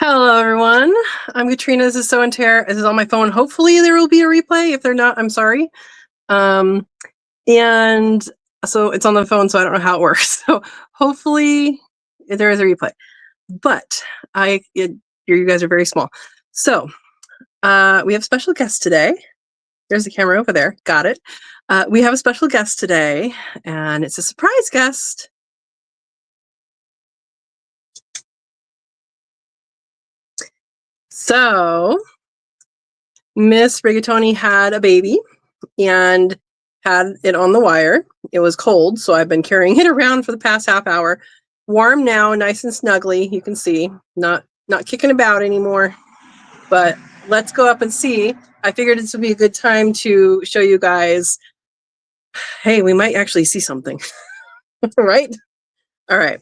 Hello, everyone. I'm Katrina. This is Sow and Tare. This is on my phone. Hopefully, there will be a replay. If they're not, I'm sorry. And so it's on the phone, so I don't know how it works. So hopefully, there is a replay. But you guys are very small. So we have special guests today. There's the camera over there. Got it. We have a special guest today, and it's a surprise guest. So Miss Rigatoni had a baby and had it on the wire. It was cold, so I've been carrying it around for the past half hour. Warm now, nice and snuggly. You can see, not kicking about anymore. But let's go up and see. I figured this would be a good time to show you guys. Hey, we might actually see something, right? All right.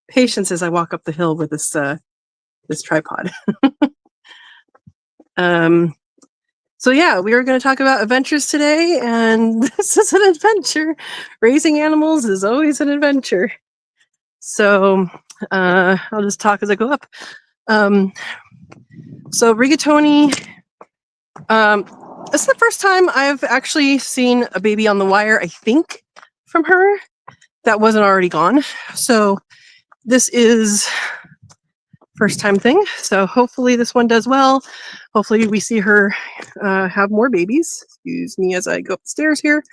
Patience as I walk up the hill with this this tripod. So yeah, we are going to talk about adventures today, and this is an adventure. Raising animals is always an adventure. So I'll just talk as I go up. So Rigatoni, this is the first time I've actually seen a baby on the wire, I think, from her that wasn't already gone. So this is first time thing. So hopefully this one does well. Hopefully we see her have more babies. Excuse me as I go upstairs here.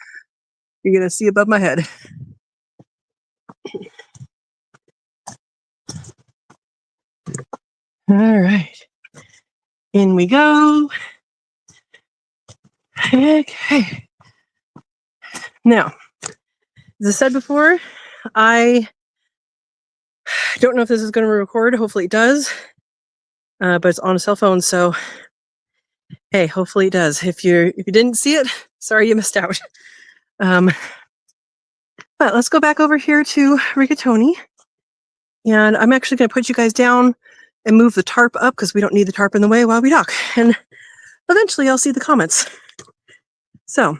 You're going to see above my head. All right. In we go. Okay. Now, as I said before, I don't know if this is going to record. Hopefully it does. But it's on a cell phone, so hey, hopefully it does. If you didn't see it, sorry you missed out. But let's go back over here to Rigatoni. And I'm actually going to put you guys down and move the tarp up because we don't need the tarp in the way while we talk. And eventually I'll see the comments. So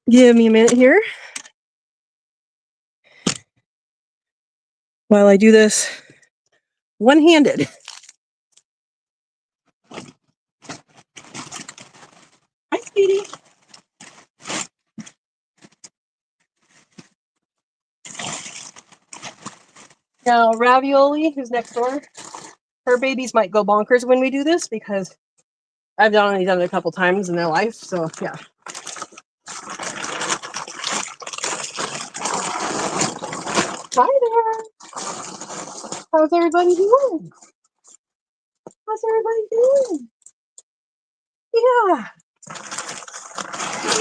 give me a minute here while I do this one-handed. Hi, Speedy. Now, Ravioli, who's next door, her babies might go bonkers when we do this because I've only done it a couple times in their life. So, yeah. Hi there. How's everybody doing? How's everybody doing? Yeah.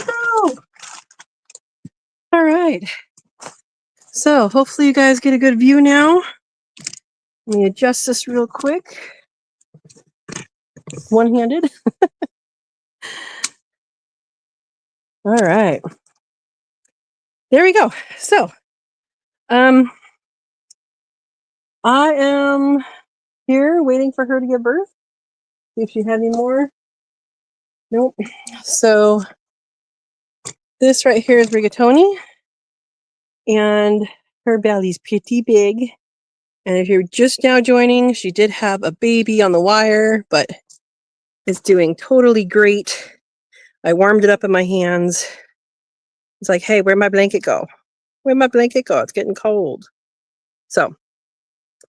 Go. All right. So hopefully you guys get a good view now. Let me adjust this real quick. One-handed. All right. There we go. So, I am here waiting for her to give birth. See if she had any more. Nope. So this right here is Rigatoni, and her belly's pretty big. And if you're just now joining, she did have a baby on the wire, but it's doing totally great. I warmed it up in my hands. It's like, hey, where'd my blanket go? Where'd my blanket go? It's getting cold. So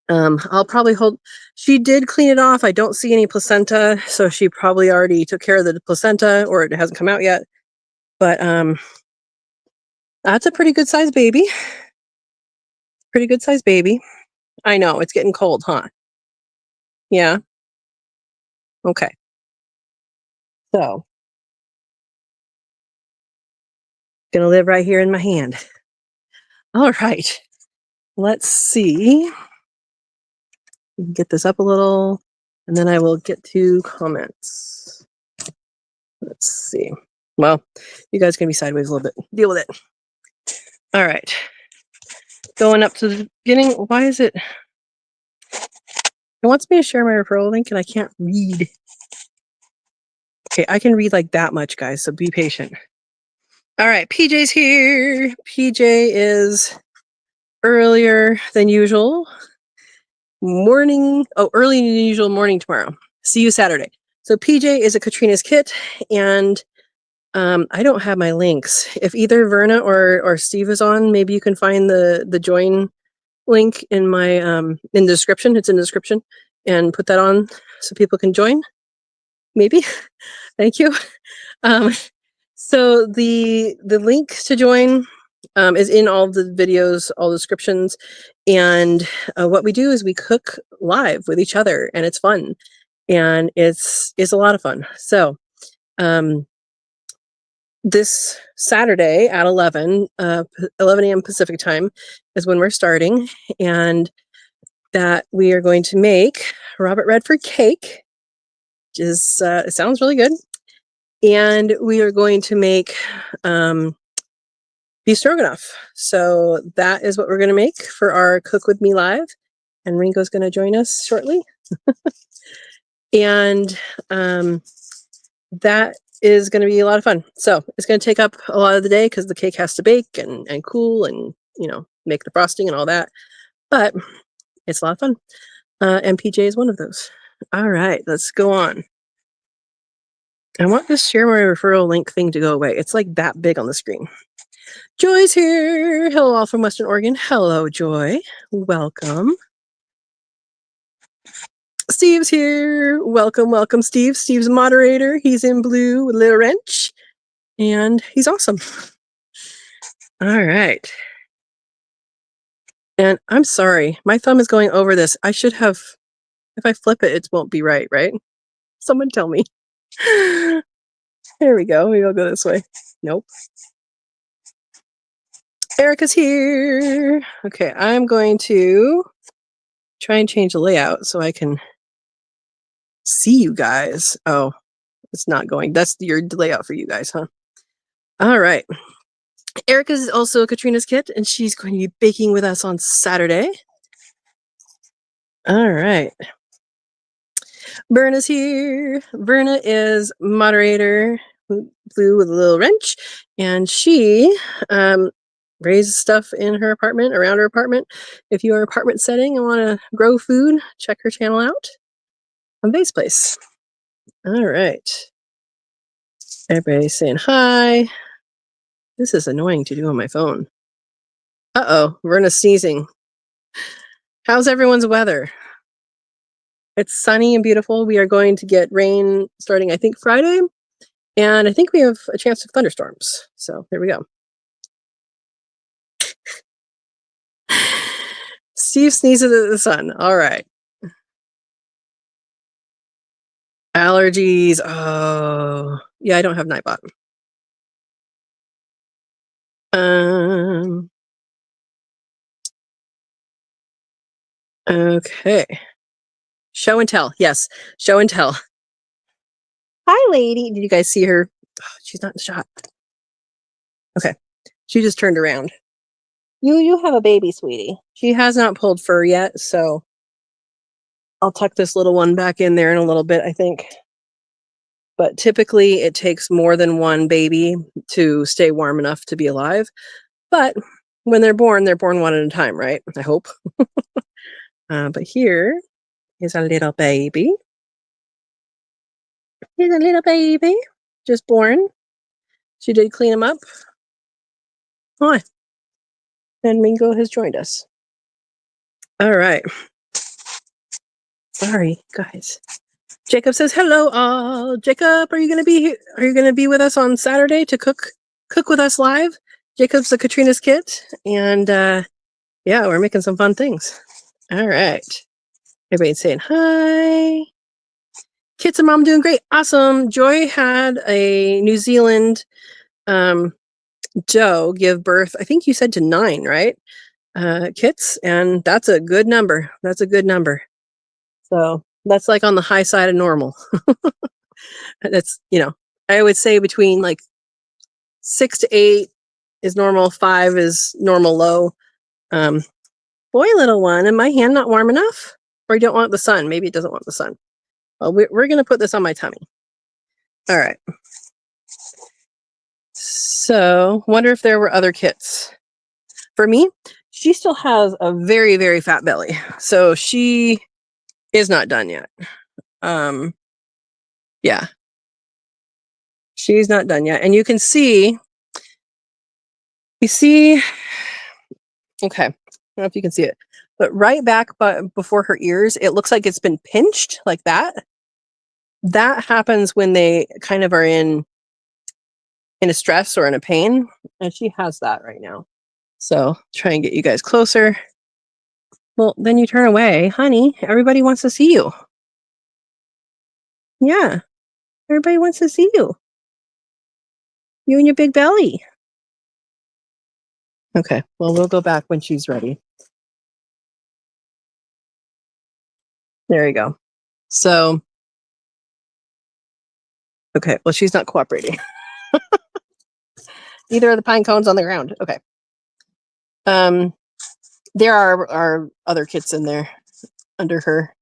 I'll probably hold. She did clean it off. I don't see any placenta, so she probably already took care of the placenta, or it hasn't come out yet. But that's a pretty good sized baby. Pretty good sized baby. I know, it's getting cold, huh? Yeah. Okay. So, gonna live right here in my hand. All right. Let's see. Get this up a little, and then I will get to comments. Let's see. Well, you guys can be sideways a little bit. Deal with it. All right. Going up to the beginning. Why is it? It wants me to share my referral link, and I can't read. Okay, I can read like that much, guys, so be patient. All right, PJ's here. PJ is earlier than usual. early than usual morning tomorrow. See you Saturday. So PJ is a Katrina's kit, and I don't have my links. If either Verna or Steve is on, maybe you can find the join link in my in the description. It's in the description, and put that on so people can join. Maybe. Thank you. So the link to join is in all the videos, all the descriptions, and what we do is we cook live with each other, and it's fun, and it's a lot of fun. So this Saturday at 11 a.m. Pacific time is when we're starting, and that we are going to make Robert Redford cake, which is it sounds really good. And we are going to make beef stroganoff. So that is what we're going to make for our Cook With Me Live. And Ringo's going to join us shortly. And that is going to be a lot of fun. So it's going to take up a lot of the day because the cake has to bake and cool and, you know, make the frosting and all that. But it's a lot of fun. And PJ is one of those. All right, let's go on. I want this share my referral link thing to go away. It's like that big on the screen. Joy's here. Hello, all from Western Oregon. Hello, Joy. Welcome. Steve's here. Welcome, welcome, Steve. Steve's a moderator. He's in blue with a little wrench, and he's awesome. All right. And I'm sorry, my thumb is going over this. I should have, if I flip it, it won't be right, right? Someone tell me. There we go. Maybe I'll go this way. Nope. Erica's here. Okay, I'm going to try and change the layout so I can see you guys. Oh, it's not going. That's your layout for you guys, huh? All right. Erica's also Katrina's kit, and she's going to be baking with us on Saturday. All right. Verna's here. Verna is moderator, blue with a little wrench, and she raises stuff in her apartment, around her apartment. If you are apartment setting and want to grow food, check her channel out on Base Place. All right. Everybody's saying hi. This is annoying to do on my phone. Uh-oh, Verna's sneezing. How's everyone's weather? It's sunny and beautiful. We are going to get rain starting, I think, Friday. And I think we have a chance of thunderstorms. So there we go. Steve sneezes at the sun. All right. Allergies. Oh, yeah, I don't have Nightbot. Okay. Show and tell. Yes, show and tell. Hi, lady. Did you guys see her? Oh, she's not in the shot. Okay. She just turned around. You have a baby, sweetie. She has not pulled fur yet, so I'll tuck this little one back in there in a little bit, I think. But typically it takes more than one baby to stay warm enough to be alive. But when they're born one at a time, right? I hope. But here is a little baby. Here's a little baby, just born. She did clean him up. Hi. And Mingo has joined us. All right. Sorry, guys. Jacob says hello, all. Jacob, are you gonna be here? Are you gonna be with us on Saturday to cook with us live? Jacob's a Katrina's kit, and yeah, we're making some fun things. All right. Everybody's saying hi. Kids and mom doing great. Awesome. Joy had a New Zealand Joe give birth, I think you said to 9, right? Kits, and that's a good number. That's a good number. So that's like on the high side of normal. That's, you know, I would say between like 6 to 8 is normal, 5 is normal low. Boy, little one, am my hand not warm enough? Or you don't want the sun? Maybe it doesn't want the sun. Well, we're going to put this on my tummy. All right. So, wonder if there were other kits. For me, she still has a very, very fat belly. So she is not done yet. Yeah. She's not done yet. And you can see, okay, I don't know if you can see it, but right back but before her ears, it looks like it's been pinched like that. That happens when they kind of are in a stress or in a pain. And she has that right now. So try and get you guys closer. Well, then you turn away. Honey, everybody wants to see you. Yeah, everybody wants to see you. You and your big belly. Okay, well, we'll go back when she's ready. There you go. So, okay, well, she's not cooperating. Neither are the pine cones on the ground. Okay. There are other kits in there under her.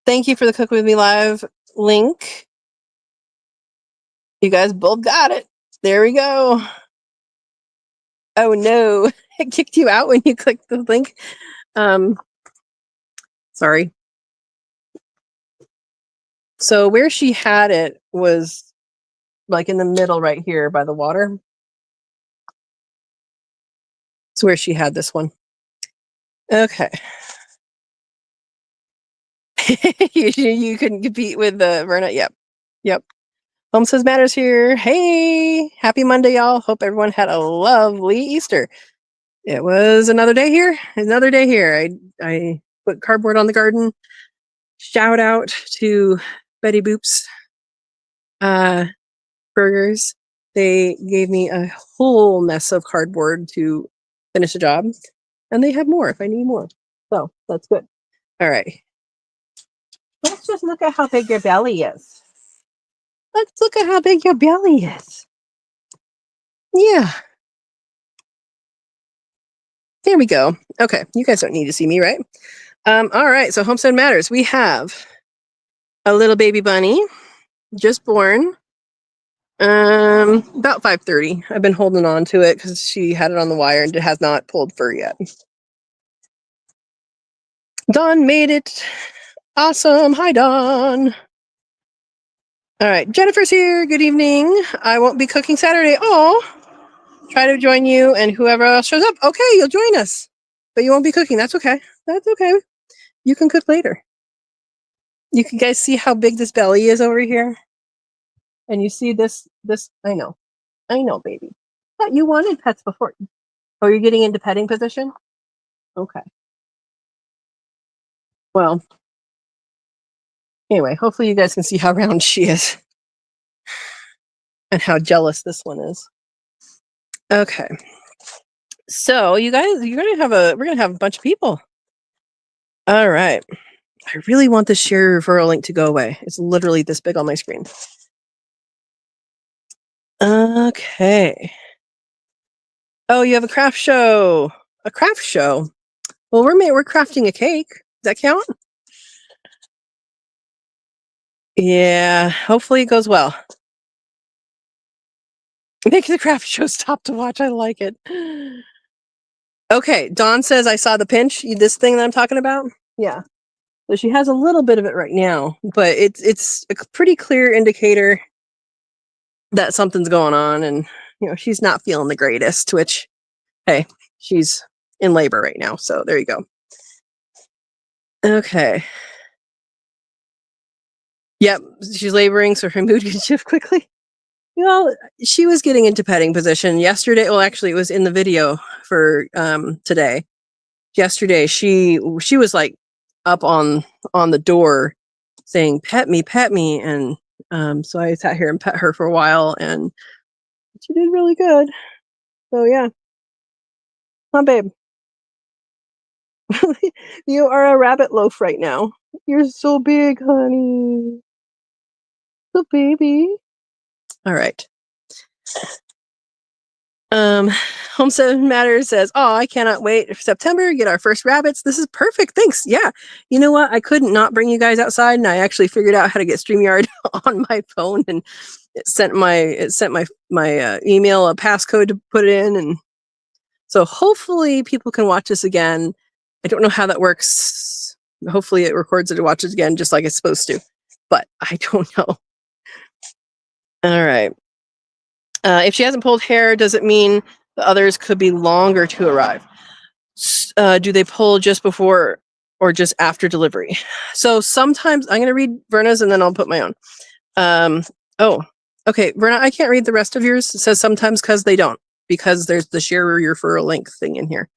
Thank you for the Cook With Me Live link. You guys both got it. There we go. Oh no, it kicked you out when you clicked the link. Sorry. So where she had it was like in the middle right here by the water. It's where she had this one. Okay. you couldn't compete with Verna. Yep. Home Says Matters here. Hey, happy Monday, y'all. Hope everyone had a lovely Easter. It was another day here. I put cardboard on the garden. Shout out to Betty Boop's burgers. They gave me a whole mess of cardboard to finish the job. And they have more if I need more. So that's good. All right. Let's just look at how big your belly is. Let's look at how big your belly is. Yeah. There we go. Okay. You guys don't need to see me, right? All right. So Homestead Matters. We have a little baby bunny, just born. About 5:30. I've been holding on to it because she had it on the wire and it has not pulled fur yet. Dawn made it. Awesome. Hi, Dawn. All right. Jennifer's here. Good evening. I won't be cooking Saturday. Oh, try to join you and whoever else shows up. Okay, you'll join us, but you won't be cooking. That's okay. That's okay. You can cook later. You can guys see how big this belly is over here? And you see this, I know, baby. But you wanted pets before. Oh, you're getting into petting position? Okay. Well, anyway, hopefully you guys can see how round she is and how jealous this one is. Okay. So you guys, we're gonna have a bunch of people. All right. I really want the share referral link to go away. It's literally this big on my screen. Okay. Oh, you have a craft show. A craft show. Well, we're crafting a cake. Does that count? Yeah. Hopefully it goes well. Make the craft show stop to watch. I like it. Okay. Dawn says I saw the pinch. This thing that I'm talking about. Yeah. So she has a little bit of it right now, but it's a pretty clear indicator that something's going on, and she's not feeling the greatest. Which, hey, she's in labor right now, so there you go. Okay. Yep, she's laboring, so her mood can shift quickly. She was getting into petting position yesterday. Well, actually, it was in the video for today. Yesterday, she was like up on the door saying, pet me, and so I sat here and pet her for a while, and she did really good. So yeah. Huh, babe? You are a rabbit loaf right now. You're so big, honey. So baby. All right. Homestead Matters says, oh, I cannot wait for September, get our first rabbits. This is perfect. Thanks. Yeah. You know what? I couldn't not bring you guys outside, and I actually figured out how to get StreamYard on my phone, and it sent my email a passcode to put it in, and So hopefully people can watch this again. I don't know how that works. Hopefully it records it and watches again just like it's supposed to, but I don't know. All right. If she hasn't pulled hair, does it mean the others could be longer to arrive? Do they pull just before or just after delivery? So sometimes I'm going to read Verna's and then I'll put my own. Oh, okay. Verna, I can't read the rest of yours. It says sometimes because they don't, because there's the share your referral link thing in here.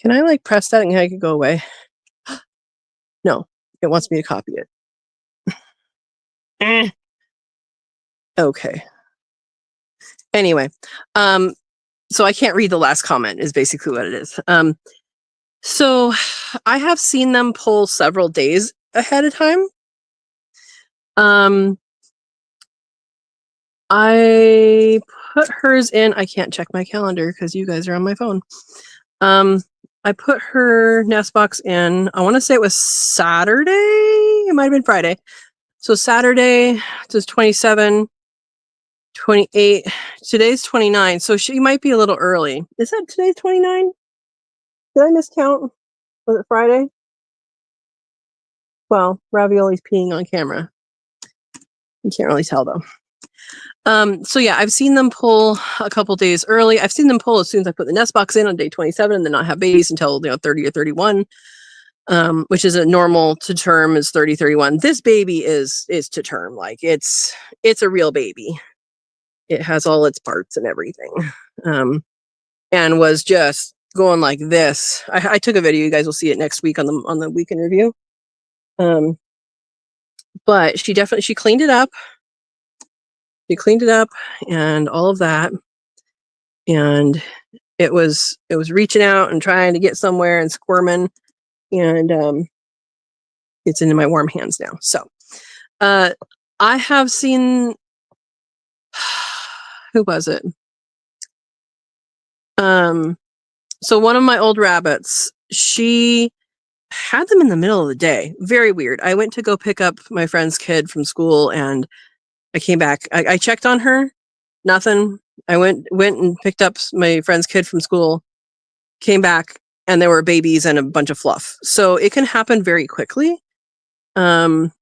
Can I like press that and I could go away? No, it wants me to copy it. Okay. Anyway, so I can't read the last comment is basically what it is. So I have seen them pull several days ahead of time. I put hers in. I can't check my calendar because you guys are on my phone. I put her nest box in. I want to say it was Saturday. It might have been Friday. So Saturday, it was 27, 28. Today's 29. So she might be a little early. Is that today's 29? Did I miscount? Was it Friday? Well, Ravioli's peeing on camera. You can't really tell though. So yeah, I've seen them pull a couple days early. I've seen them pull as soon as I put the nest box in on day 27 and then not have babies until 30 or 31, which is a normal to term is 30, 31. This baby is to term. Like it's a real baby. It has all its parts and everything. And was just going like this. I took a video. You guys will see it next week on the week in review. But she cleaned it up. She cleaned it up and all of that. And it was reaching out and trying to get somewhere and squirming. And it's in my warm hands now. So I have seen who was it? So one of my old rabbits, she had them in the middle of the day. Very weird. I went to go pick up my friend's kid from school and I came back. I checked on her. Nothing. I went and picked up my friend's kid from school, came back, and there were babies and a bunch of fluff. So it can happen very quickly. And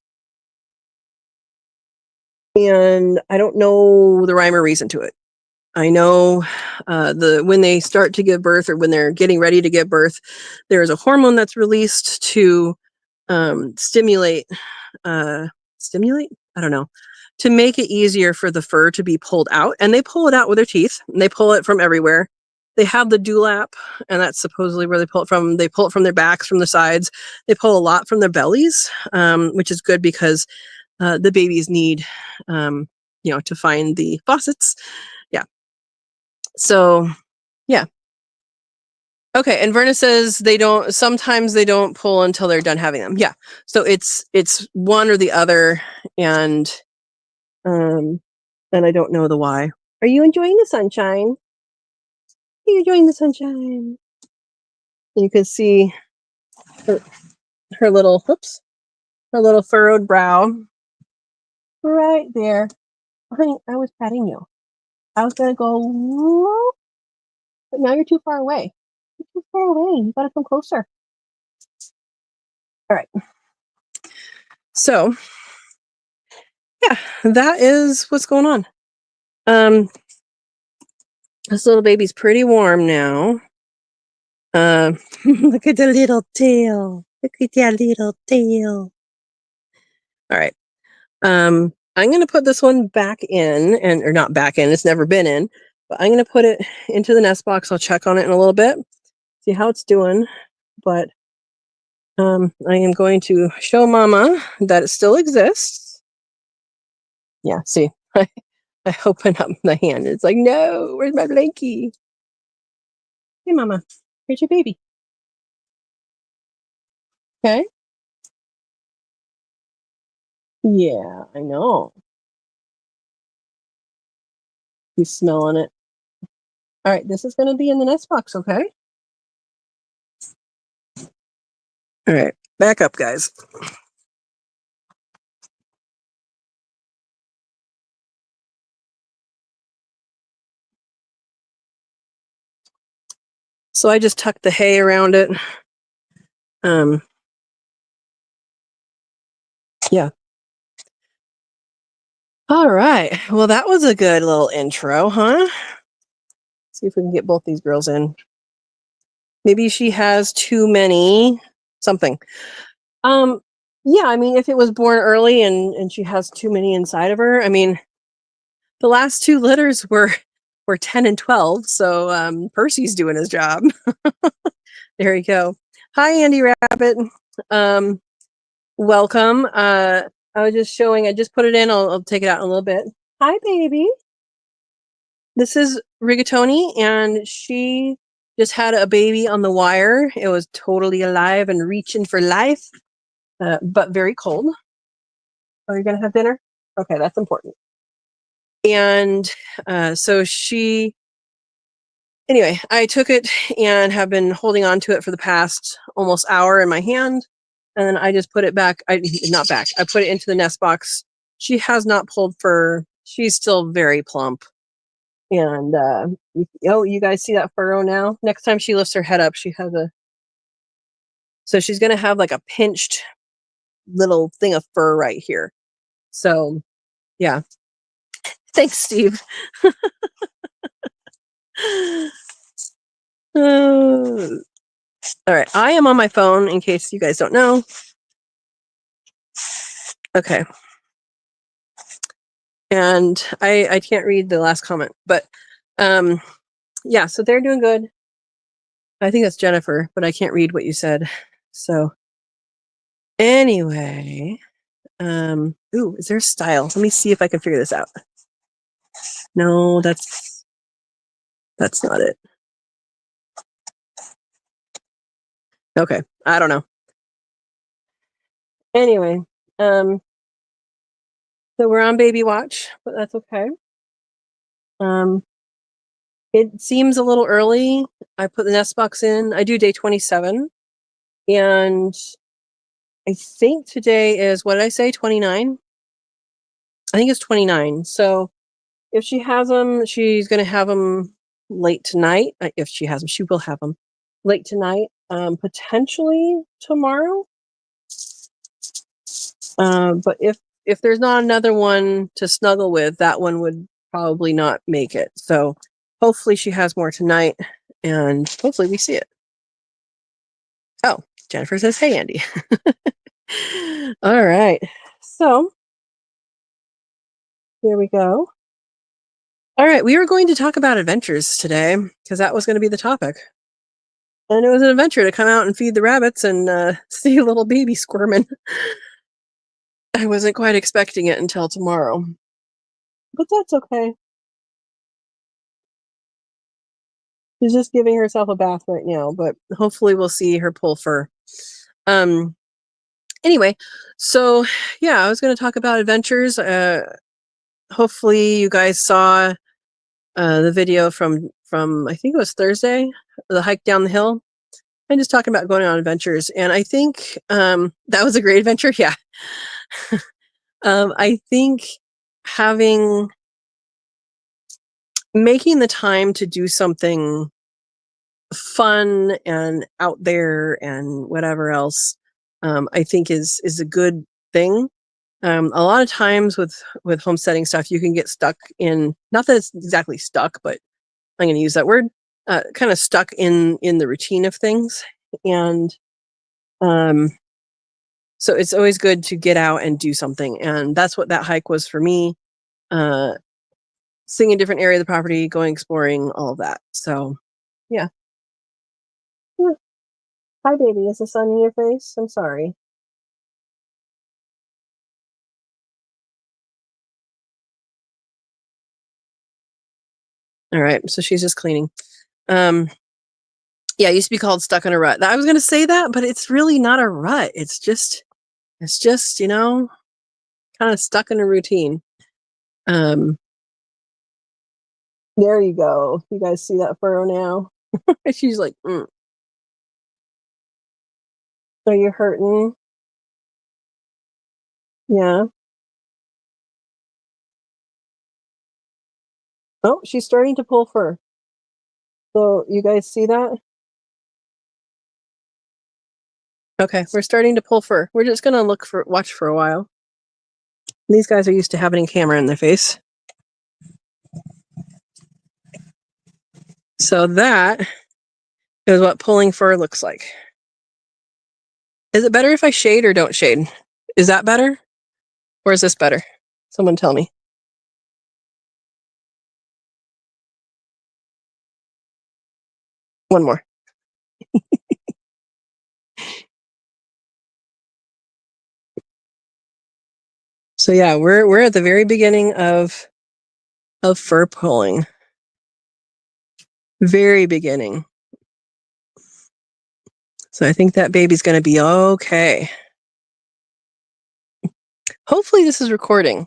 I don't know the rhyme or reason to it. I know when they start to give birth or when they're getting ready to give birth, there is a hormone that's released to stimulate. I don't know, to make it easier for the fur to be pulled out. And they pull it out with their teeth. And they pull it from everywhere. They have the dewlap, and that's supposedly where they pull it from. They pull it from their backs, from the sides. They pull a lot from their bellies, which is good because the babies need, to find the faucets. Yeah. So, yeah. Okay, and Verna says sometimes they don't pull until they're done having them. Yeah. So it's one or the other, and I don't know the why. Are you enjoying the sunshine? Are you enjoying the sunshine? You can see her little furrowed brow right there. Honey, I was patting you. I was gonna go low, but now you're too far away. You're too far away. You gotta come closer. All right. So, yeah, that is what's going on. This little baby's pretty warm now. Look at the little tail. Look at that little tail. All right. I'm going to put this one back in, or not back in. It's never been in, but I'm going to put it into the nest box. I'll check on it in a little bit, see how it's doing. But I am going to show Mama that it still exists. Yeah, see, I open up the hand. It's like, no, where's my blankie? Hey, Mama, here's your baby. Okay. Yeah, I know. He's smelling it. All right, this is going to be in the nest box, okay? All right, back up, guys. So I just tucked the hay around it. Yeah. All right. Well, that was a good little intro, huh? See if we can get both these girls in. Maybe she has too many something. Yeah, I mean, if it was born early and she has too many inside of her, I mean, the last two litters were 10 and 12, so Percy's doing his job. There you go. Hi, Andy Rabbit. Welcome. I was just showing, I just put it in. I'll take it out in a little bit. Hi, baby. This is Rigatoni, and she just had a baby on the wire. It was totally alive and reaching for life, but very cold. Are you going to have dinner? Okay, that's important. And so anyway, I took it and have been holding on to it for the past almost hour in my hand. And then I just put it back. Not back. I put it into the nest box. She has not pulled fur. She's still very plump. And you guys see that furrow now? Next time she lifts her head up, she has so she's going to have like a pinched little thing of fur right here. So, yeah. Thanks, Steve. All right. I am on my phone in case you guys don't know. Okay. And I can't read the last comment, but yeah, so they're doing good. I think that's Jennifer, but I can't read what you said. So anyway, ooh, is there a style? Let me see if I can figure this out. No, that's not it. Okay, I don't know. Anyway, so we're on baby watch, but that's okay. It seems a little early. I put the nest box in. I do day 27, and I think today is, what did I say, 29? I think it's 29. So if she has them, she's going to have them late tonight. If she has them, she will have them late tonight, potentially tomorrow. But if there's not another one to snuggle with, that one would probably not make it. So hopefully she has more tonight, and hopefully we see it. Oh, Jennifer says, hey, Andy. All right. So here we go. All right. We were going to talk about adventures today because that was going to be the topic. And it was an adventure to come out and feed the rabbits and see a little baby squirming. I wasn't quite expecting it until tomorrow. But that's okay. She's just giving herself a bath right now, but hopefully we'll see her pull fur. Anyway, so yeah, I was going to talk about adventures. Hopefully you guys saw the video from I think it was Thursday, the hike down the hill. I'm just talking about going on adventures, and I think that was a great adventure. Yeah. I think making the time to do something fun and out there and whatever else, I think is a good thing. A lot of times with homesteading stuff, you can get stuck in, not that it's exactly stuck, but I'm going to use that word, kind of stuck in the routine of things. And so it's always good to get out and do something. And that's what that hike was for me. Seeing a different area of the property, going exploring, all of that. So, yeah. Hi, baby. Is the sun in your face? I'm sorry. All right. So she's just cleaning. Yeah, it used to be called stuck in a rut. I was going to say that, but it's really not a rut. It's just, kind of stuck in a routine. There you go. You guys see that furrow now? She's like, Are you hurting? Yeah. Oh, she's starting to pull fur. So you guys see that? Okay, we're starting to pull fur. We're just gonna watch for a while. These guys are used to having a camera in their face. So that is what pulling fur looks like. Is it better if I shade or don't shade? Is that better? Or is this better? Someone tell me. One more. So yeah, we're at the very beginning of fur pulling. Very beginning. So I think that baby's going to be okay. Hopefully this is recording.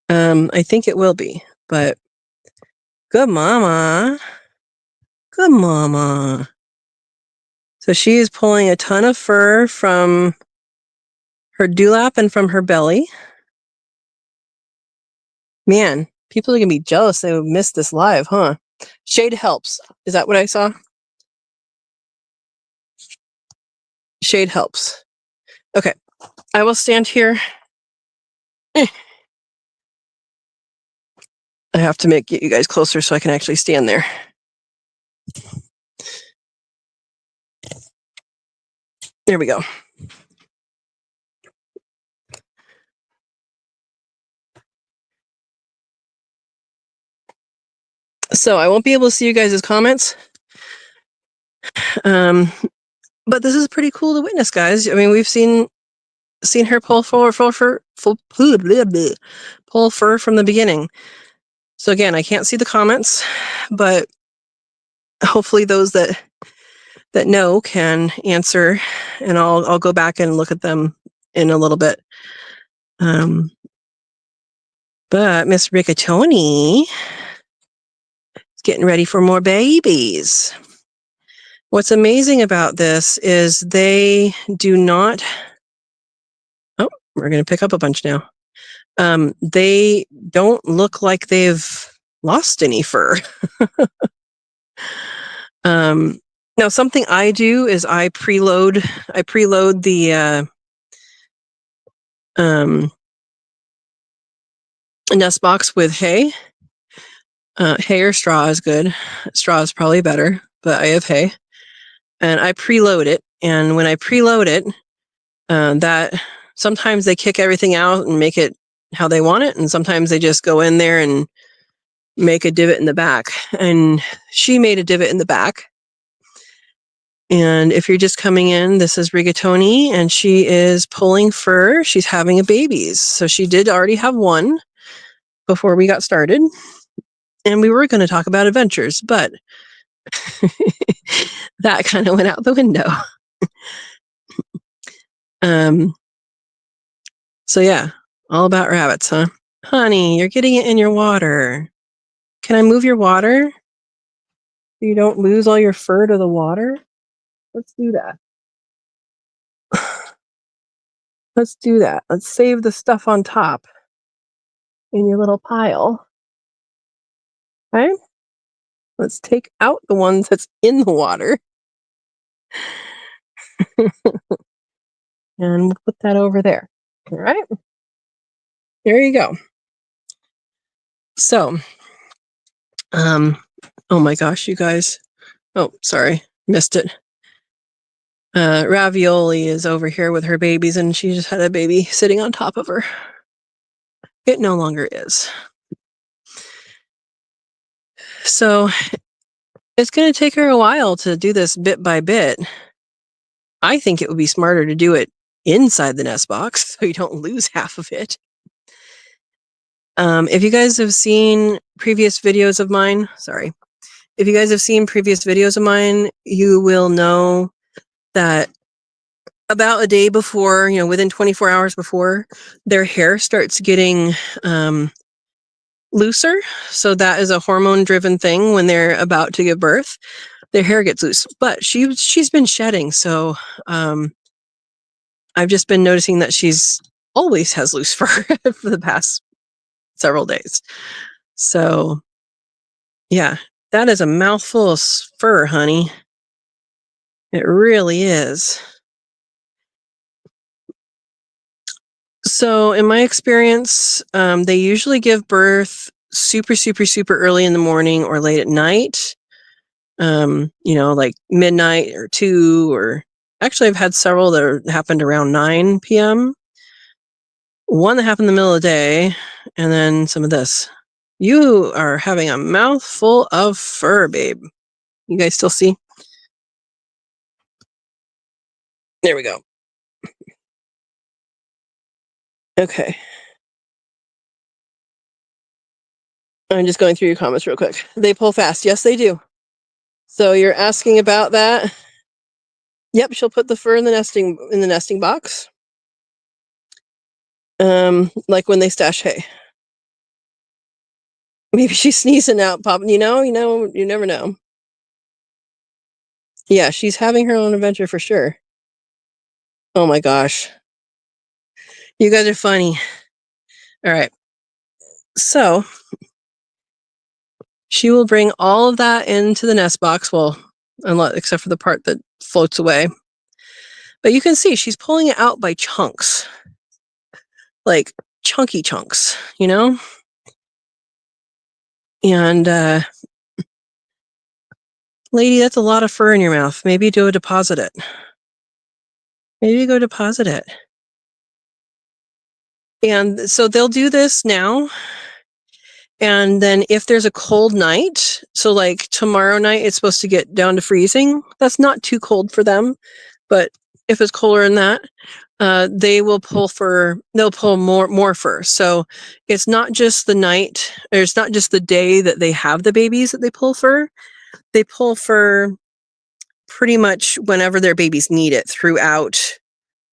I think it will be, but good mama. Good mama. So she is pulling a ton of fur from her dewlap and from her belly. Man, people are going to be jealous they would miss this live, huh? Shade helps. Is that what I saw? Shade helps. Okay, I will stand here. I have to get you guys closer so I can actually stand there. There we go. So I won't be able to see you guys' comments. But this is pretty cool to witness, guys. I mean, we've seen her pull fur from the beginning. So again, I can't see the comments, but hopefully those that know can answer, and I'll go back and look at them in a little bit. But Miss Rigatoni is getting ready for more babies. What's amazing about this is they do not. Oh, we're going to pick up a bunch now. They don't look like they've lost any fur. Now something I do is I preload the nest box with hay. Hay or straw is good. Straw is probably better, but I have hay. And I preload it. And when I preload it, that sometimes they kick everything out and make it how they want it. And sometimes they just go in there and make a divot in the back. And she made a divot in the back. And if you're just coming in, this is Rigatoni, and she is pulling fur. She's having a babies. So she did already have one before we got started. And we were going to talk about adventures, but that kind of went out the window. So yeah, all about rabbits, huh? Honey, you're getting it in your water. Can I move your water so you don't lose all your fur to the water? Let's do that. Let's do that. Let's save the stuff on top in your little pile. Okay? Let's take out the ones that's in the water. And we'll put that over there. All right? There you go. So, oh my gosh, you guys. Oh, sorry. Missed it. Ravioli is over here with her babies, and she just had a baby sitting on top of her. It no longer is. So it's going to take her a while to do this bit by bit. I think it would be smarter to do it inside the nest box so you don't lose half of it. If you guys have seen previous videos of mine, you will know that about a day before, within 24 hours before, their hair starts getting looser. So that is a hormone-driven thing. When they're about to give birth, their hair gets loose. But she's been shedding, so I've just been noticing that she's always has loose fur for the past several days. So yeah, that is a mouthful of fur, honey. It really is. So in my experience, they usually give birth super, super, super early in the morning or late at night. Like midnight or 2, or actually I've had several that happened around 9 p.m. One that happened in the middle of the day, and then some of this. You are having a mouthful of fur, babe. You guys still see? There we go. Okay. I'm just going through your comments real quick. They pull fast. Yes, they do. So you're asking about that. Yep, she'll put the fur in the nesting box. Like when they stash hay. Maybe she's sneezing out, popping. You never know. Yeah, she's having her own adventure for sure. Oh my gosh. You guys are funny. All right. So she will bring all of that into the nest box. Well, except for the part that floats away. But you can see she's pulling it out by chunks. Like chunky chunks, And lady, that's a lot of fur in your mouth. Maybe go deposit it. And so they'll do this now. And then if there's a cold night, so like tomorrow night, it's supposed to get down to freezing. That's not too cold for them. But if it's colder than that, they will pull fur. They'll pull more fur. So it's not just the night, or it's not just the day that they have the babies that they pull fur. They pull fur pretty much whenever their babies need it throughout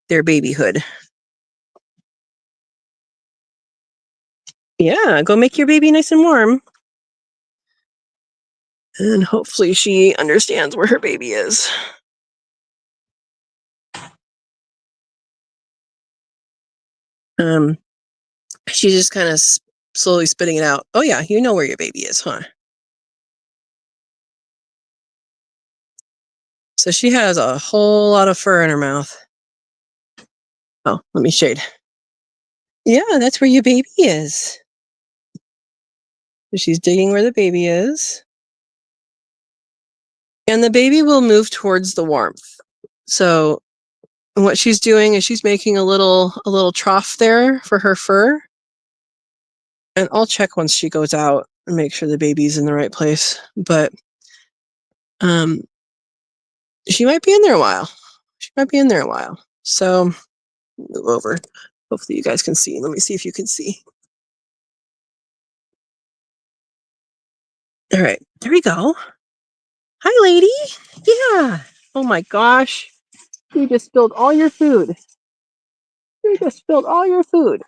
their babyhood. Yeah, go make your baby nice and warm. And hopefully she understands where her baby is. She's just kind of slowly spitting it out. Oh yeah, you know where your baby is, huh? So she has a whole lot of fur in her mouth. Oh, let me shade. Yeah, that's where your baby is. So she's digging where the baby is. And the baby will move towards the warmth. So what she's doing is she's making a little trough there for her fur. And I'll check once she goes out and make sure the baby's in the right place. But she might be in there a while. So move over. Hopefully you guys can see. Let me see if you can see. All right, there we go. Hi, lady. Yeah. Oh my gosh. You just spilled all your food.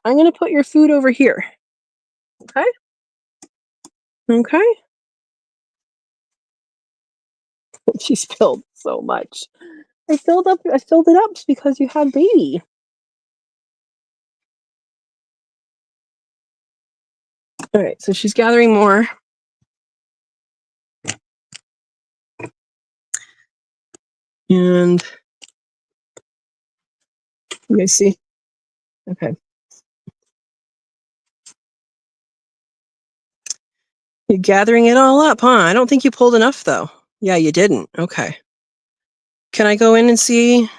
I'm going to put your food over here. Okay. She spilled so much. I filled it up because you had baby. All right, so she's gathering more. And you guys see? Okay. You're gathering it all up, huh? I don't think you pulled enough, though. Yeah, you didn't. Okay. Can I go in and see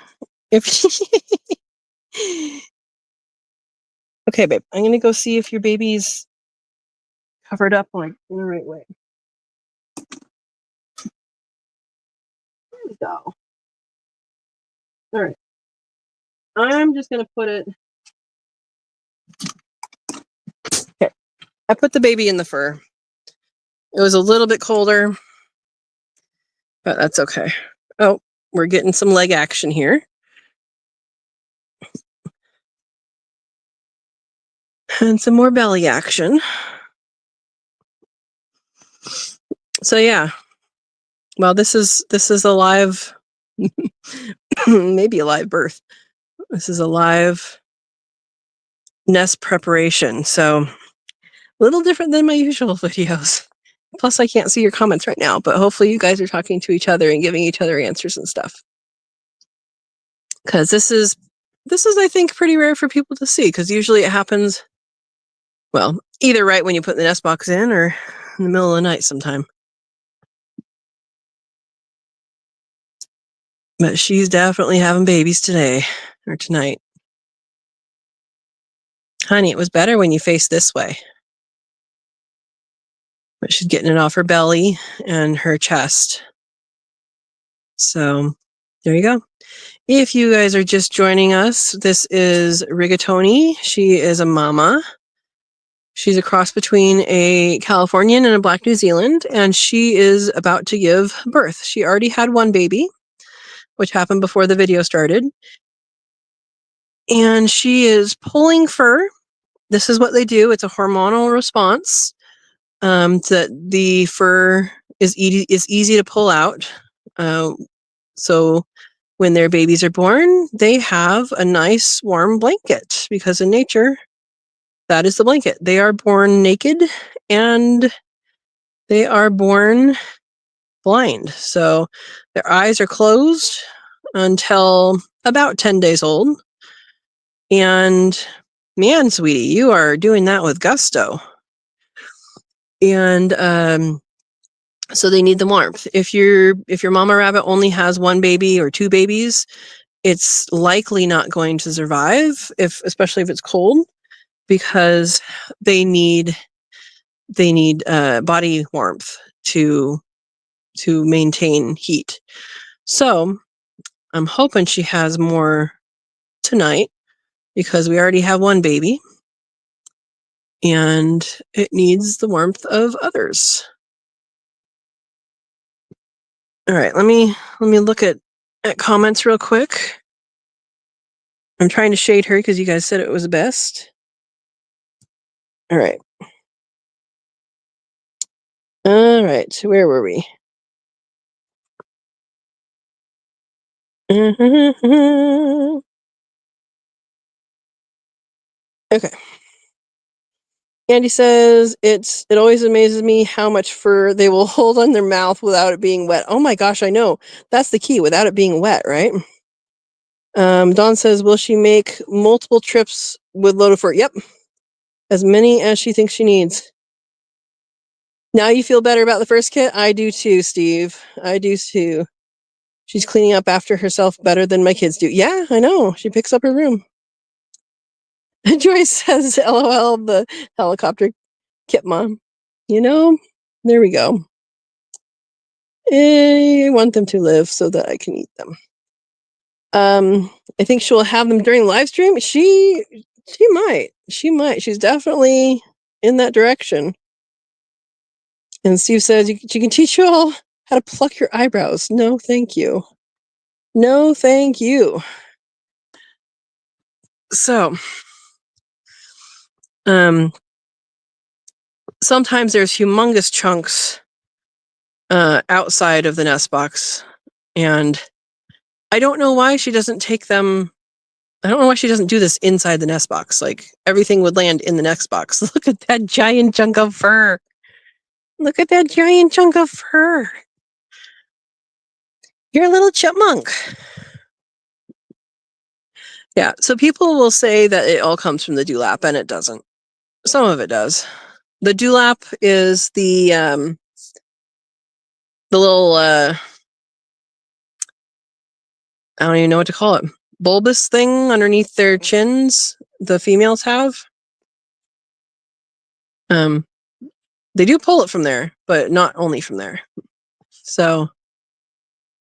if... Okay, babe. I'm going to go see if your baby's covered up like in the right way. There we go. All right. I'm just going to put it... Okay. I put the baby in the fur. It was a little bit colder, but that's okay. Oh, we're getting some leg action here. And some more belly action. So yeah. Well, this is a live, maybe a live birth. This is a live nest preparation. So a little different than my usual videos. Plus, I can't see your comments right now, but hopefully you guys are talking to each other and giving each other answers and stuff. because this is I think pretty rare for people to see, because usually it happens, well, either right when you put the nest box in or in the middle of the night sometime. But she's definitely having babies today or tonight. Honey, it was better when you faced this way. But she's getting it off her belly and her chest. So there you go. If you guys are just joining us, this is Rigatoni. She is a mama. She's a cross between a Californian and a Black New Zealand, and she is about to give birth. She already had one baby, which happened before the video started. And she is pulling fur. This is what they do. It's a hormonal response. That the fur is easy to pull out. So when their babies are born, they have a nice warm blanket, because in nature, that is the blanket. They are born naked and they are born blind. So their eyes are closed until about 10 days old. And man, sweetie, you are doing that with gusto. And so they need the warmth. If your mama rabbit only has one baby or two babies, it's likely not going to survive, especially if it's cold, because they need body warmth to maintain heat. So I'm hoping she has more tonight, because we already have one baby and it needs the warmth of others. All right, let me look at comments real quick. I'm trying to shade her because you guys said it was the best. All right. All right, where were we? Okay. Andy says, it always amazes me how much fur they will hold on their mouth without it being wet. Oh my gosh, I know. That's the key, without it being wet, right? Dawn says, will she make multiple trips with load of fur? Yep. As many as she thinks she needs. Now you feel better about the first kit? I do too, Steve. I do too. She's cleaning up after herself better than my kids do. Yeah, I know. She picks up her room. Joyce says, LOL, the helicopter kit mom. You know, there we go. I want them to live so that I can eat them. I think she'll have them during the live stream. She might. She's definitely in that direction. And Steve says, she can teach you all how to pluck your eyebrows. No, thank you. No, thank you. So, sometimes there's humongous chunks outside of the nest box, and I don't know why she doesn't take them. I don't know why she doesn't do this inside the nest box. Like, everything would land in the nest box. Look at that giant chunk of fur. Look at that giant chunk of fur. You're a little chipmunk. Yeah, so people will say that it all comes from the dewlap, and it doesn't. Some of it does. The dewlap is the little, I don't even know what to call it, bulbous thing underneath their chins the females have. They do pull it from there, but not only from there. So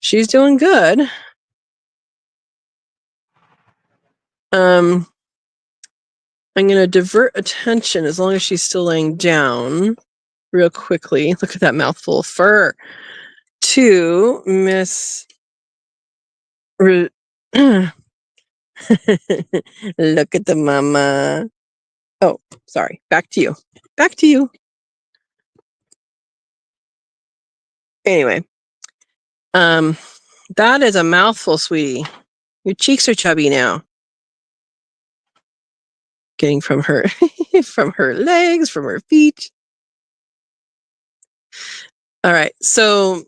she's doing good. I'm going to divert attention, as long as she's still laying down, real quickly. Look at that mouthful of fur. To Miss Look at the mama. Oh, sorry. Back to you. Back to you. Anyway, that is a mouthful, sweetie. Your cheeks are chubby now. Getting from her, from her legs, from her feet. All right. So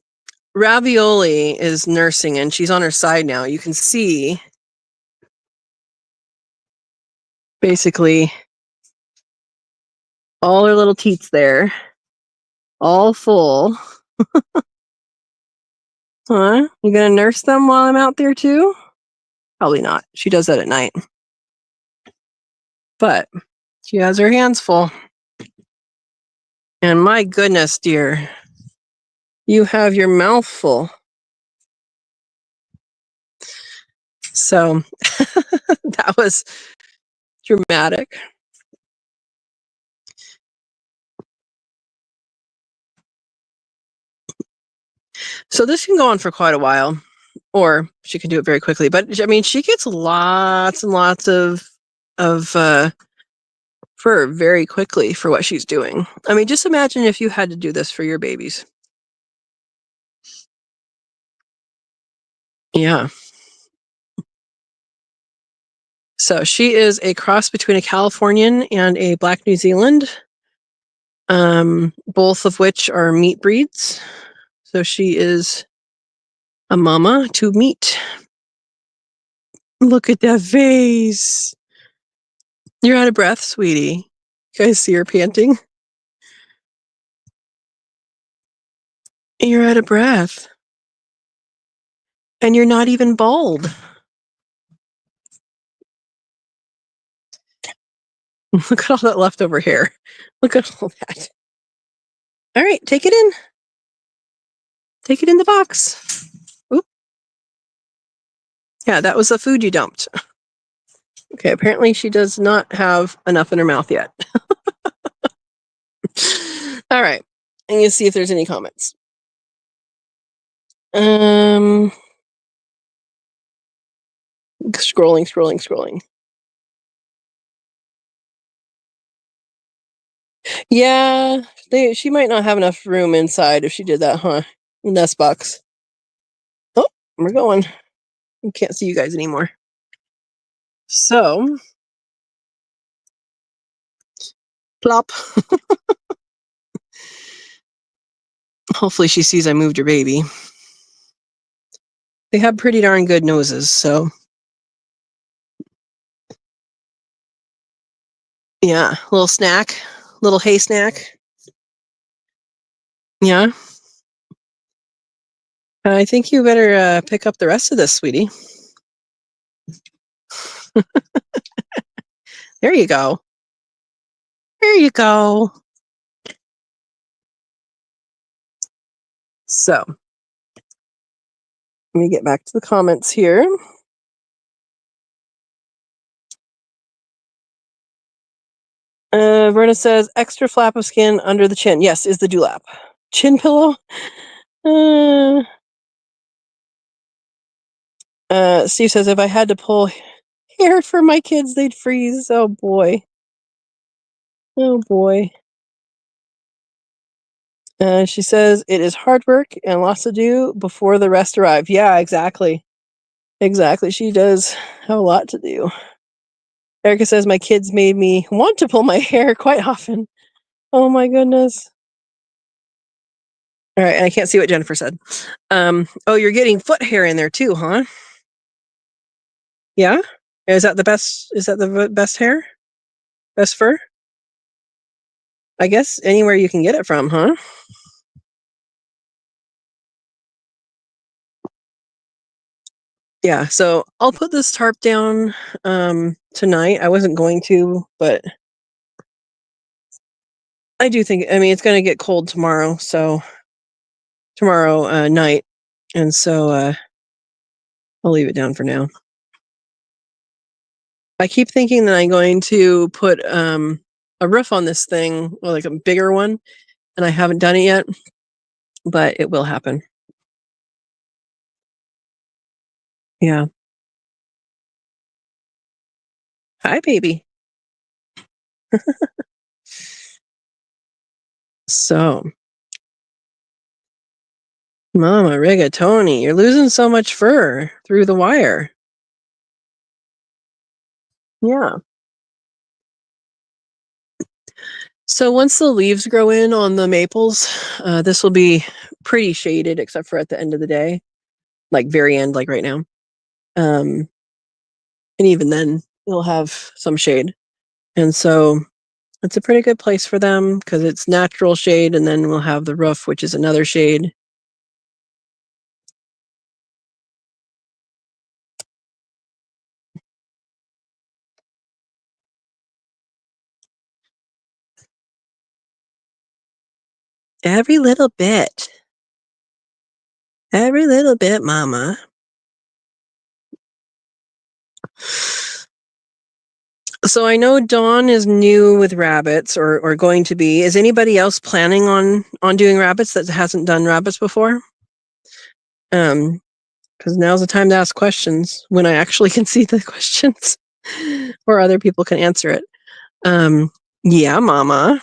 Ravioli is nursing, and she's on her side now. You can see Basically, all her little teats there, all full. Huh? You gonna nurse them while I'm out there too? Probably not. She does that at night. But she has her hands full. And my goodness, dear, you have your mouth full. So that was dramatic. So this can go on for quite a while, or she can do it very quickly. But I mean, she gets lots and lots of fur very quickly for what she's doing. I mean, just imagine if you had to do this for your babies. Yeah. So she is a cross between a Californian and a Black New Zealand, both of which are meat breeds. So she is a mama to meat. Look at that face. You're out of breath, sweetie. You guys see her panting? You're out of breath. And you're not even bald. Look at all that leftover hair. Look at all that. All right, take it in. Take it in the box. Oop. Yeah, that was the food you dumped. Okay, apparently she does not have enough in her mouth yet. All right, and you see if there's any comments. Scrolling. Yeah, she might not have enough room inside if she did that, huh? Nest box. Oh, we're going. I can't see you guys anymore. So, plop. Hopefully she sees I moved her baby. They have pretty darn good noses, so. Yeah, little snack, little hay snack. Yeah. I think you better pick up the rest of this, sweetie. There you go. There you go. So, let me get back to the comments here. Verna says, extra flap of skin under the chin. Yes, is the dewlap. Chin pillow? Steve says, if I had to pull hair for my kids, they'd freeze. Oh, boy. Oh, boy. She says, it is hard work and lots to do before the rest arrive. Yeah, exactly. Exactly. She does have a lot to do. Erica says, my kids made me want to pull my hair quite often. Oh, my goodness. All right, and I can't see what Jennifer said. Oh, you're getting foot hair in there too, huh? Yeah? Is that the best hair? Best fur? I guess anywhere you can get it from, huh? Yeah, so I'll put this tarp down tonight. I wasn't going to, but I do think, I mean, it's going to get cold tomorrow, so tomorrow night. And so I'll leave it down for now. I keep thinking that I'm going to put a roof on this thing, or like a bigger one, and I haven't done it yet, but it will happen. Yeah. Hi, baby. So, Mama Rigatoni, you're losing so much fur through the wire. Yeah. So once the leaves grow in on the maples, this will be pretty shaded, except for at the end of the day, like very end, like right now. And even then, you'll have some shade. And so it's a pretty good place for them because it's natural shade, and then we'll have the roof, which is another shade. Every little bit. Every little bit, Mama. So I know Dawn is new with rabbits, or going to be. Is anybody else planning on doing rabbits that hasn't done rabbits before? Because now's the time to ask questions when I actually can see the questions, or other people can answer it. Yeah, Mama.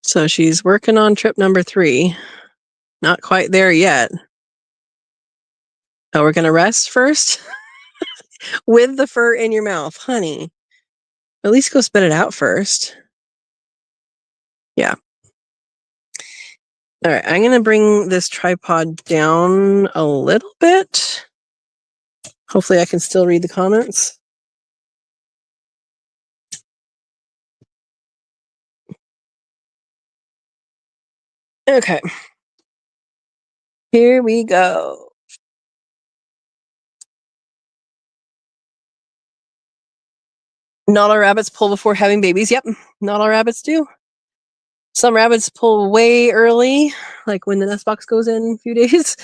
So she's working on trip number 3. Not quite there yet. Oh, we're gonna rest first with the fur in your mouth, honey. At least go spit it out first. Yeah. All right, I'm gonna bring this tripod down a little bit. Hopefully I can still read the comments. Okay. Here we go. Not all rabbits pull before having babies. Yep, not all rabbits do. Some rabbits pull way early, like when the nest box goes in a few days,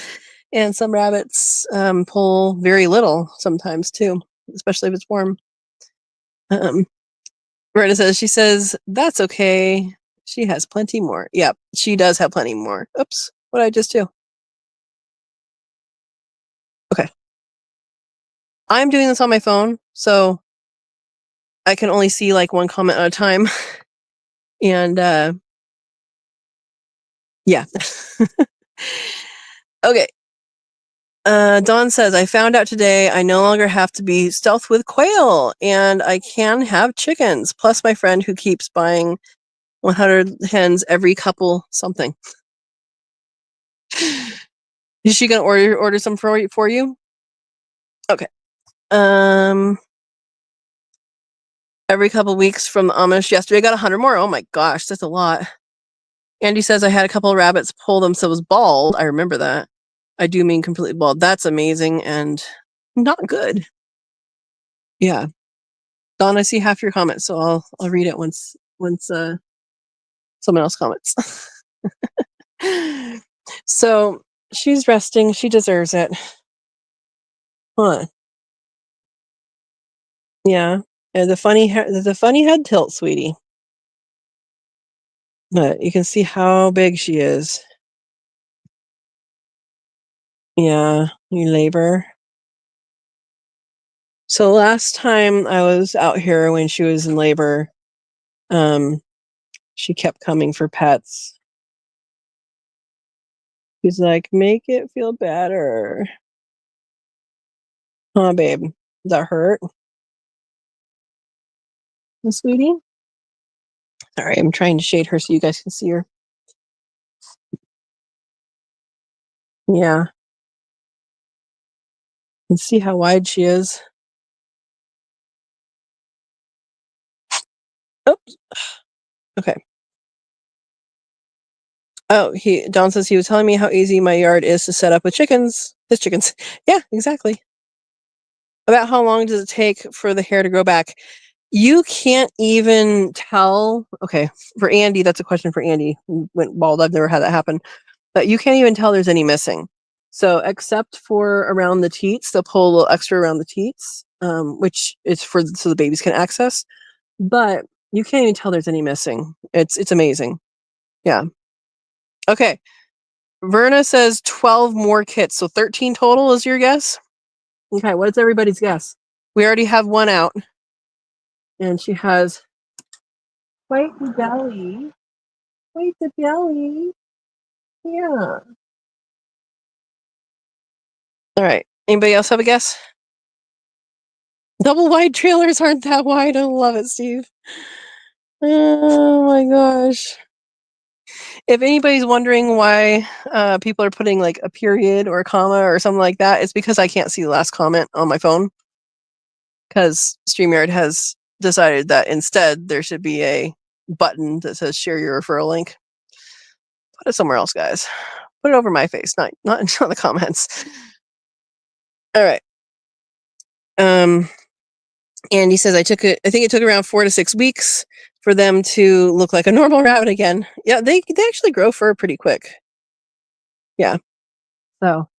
and some rabbits pull very little sometimes too, especially if it's warm. Rita says, she says, that's okay. She has plenty more. Yep, she does have plenty more. Oops, what did I just do? Okay. I'm doing this on my phone, so I can only see like one comment at a time. And yeah. Okay. Dawn says, I found out today I no longer have to be stealth with quail, and I can have chickens. Plus my friend who keeps buying 100 hens every couple something. Is she gonna order some for you? Okay. Every couple weeks from the Amish. Yesterday I got 100 more. Oh my gosh, that's a lot. Andy says I had a couple of rabbits pull themselves bald. I remember that. I do mean completely bald. That's amazing and not good. Yeah. Dawn, I see half your comments, so I'll read it once someone else comments. So she's resting. She deserves it. Huh. Yeah. And the funny head tilt, sweetie. But you can see how big she is. Yeah, you labor. So last time I was out here when she was in labor, she kept coming for pets. She's like, make it feel better. Huh, babe? Does that hurt? Sweetie? Sorry, I'm trying to shade her so you guys can see her. Yeah. You can see how wide she is. Oops. Okay. Oh, Don says he was telling me how easy my yard is to set up with chickens. His chickens. Yeah, exactly. About how long does it take for the hair to grow back? You can't even tell. Okay, for Andy, that's a question for Andy, who went bald. I've never had that happen. But you can't even tell there's any missing. So except for around the teats, they'll pull a little extra around the teats, which is so the babies can access. But you can't even tell there's any missing. It's amazing. Yeah. Okay. Verna says 12 more kits, so 13 total is your guess? Okay, what's everybody's guess? We already have one out. And she has quite the belly. Quite the belly. Yeah. All right. Anybody else have a guess? Double wide trailers aren't that wide. I love it, Steve. Oh my gosh. If anybody's wondering why people are putting like a period or a comma or something like that, it's because I can't see the last comment on my phone. because StreamYard has decided that instead there should be a button that says share your referral link. Put it somewhere else, guys. Put it over my face, not in the comments. All right. Andy says I think it took around 4 to 6 weeks for them to look like a normal rabbit again. Yeah, they actually grow fur pretty quick. Yeah. So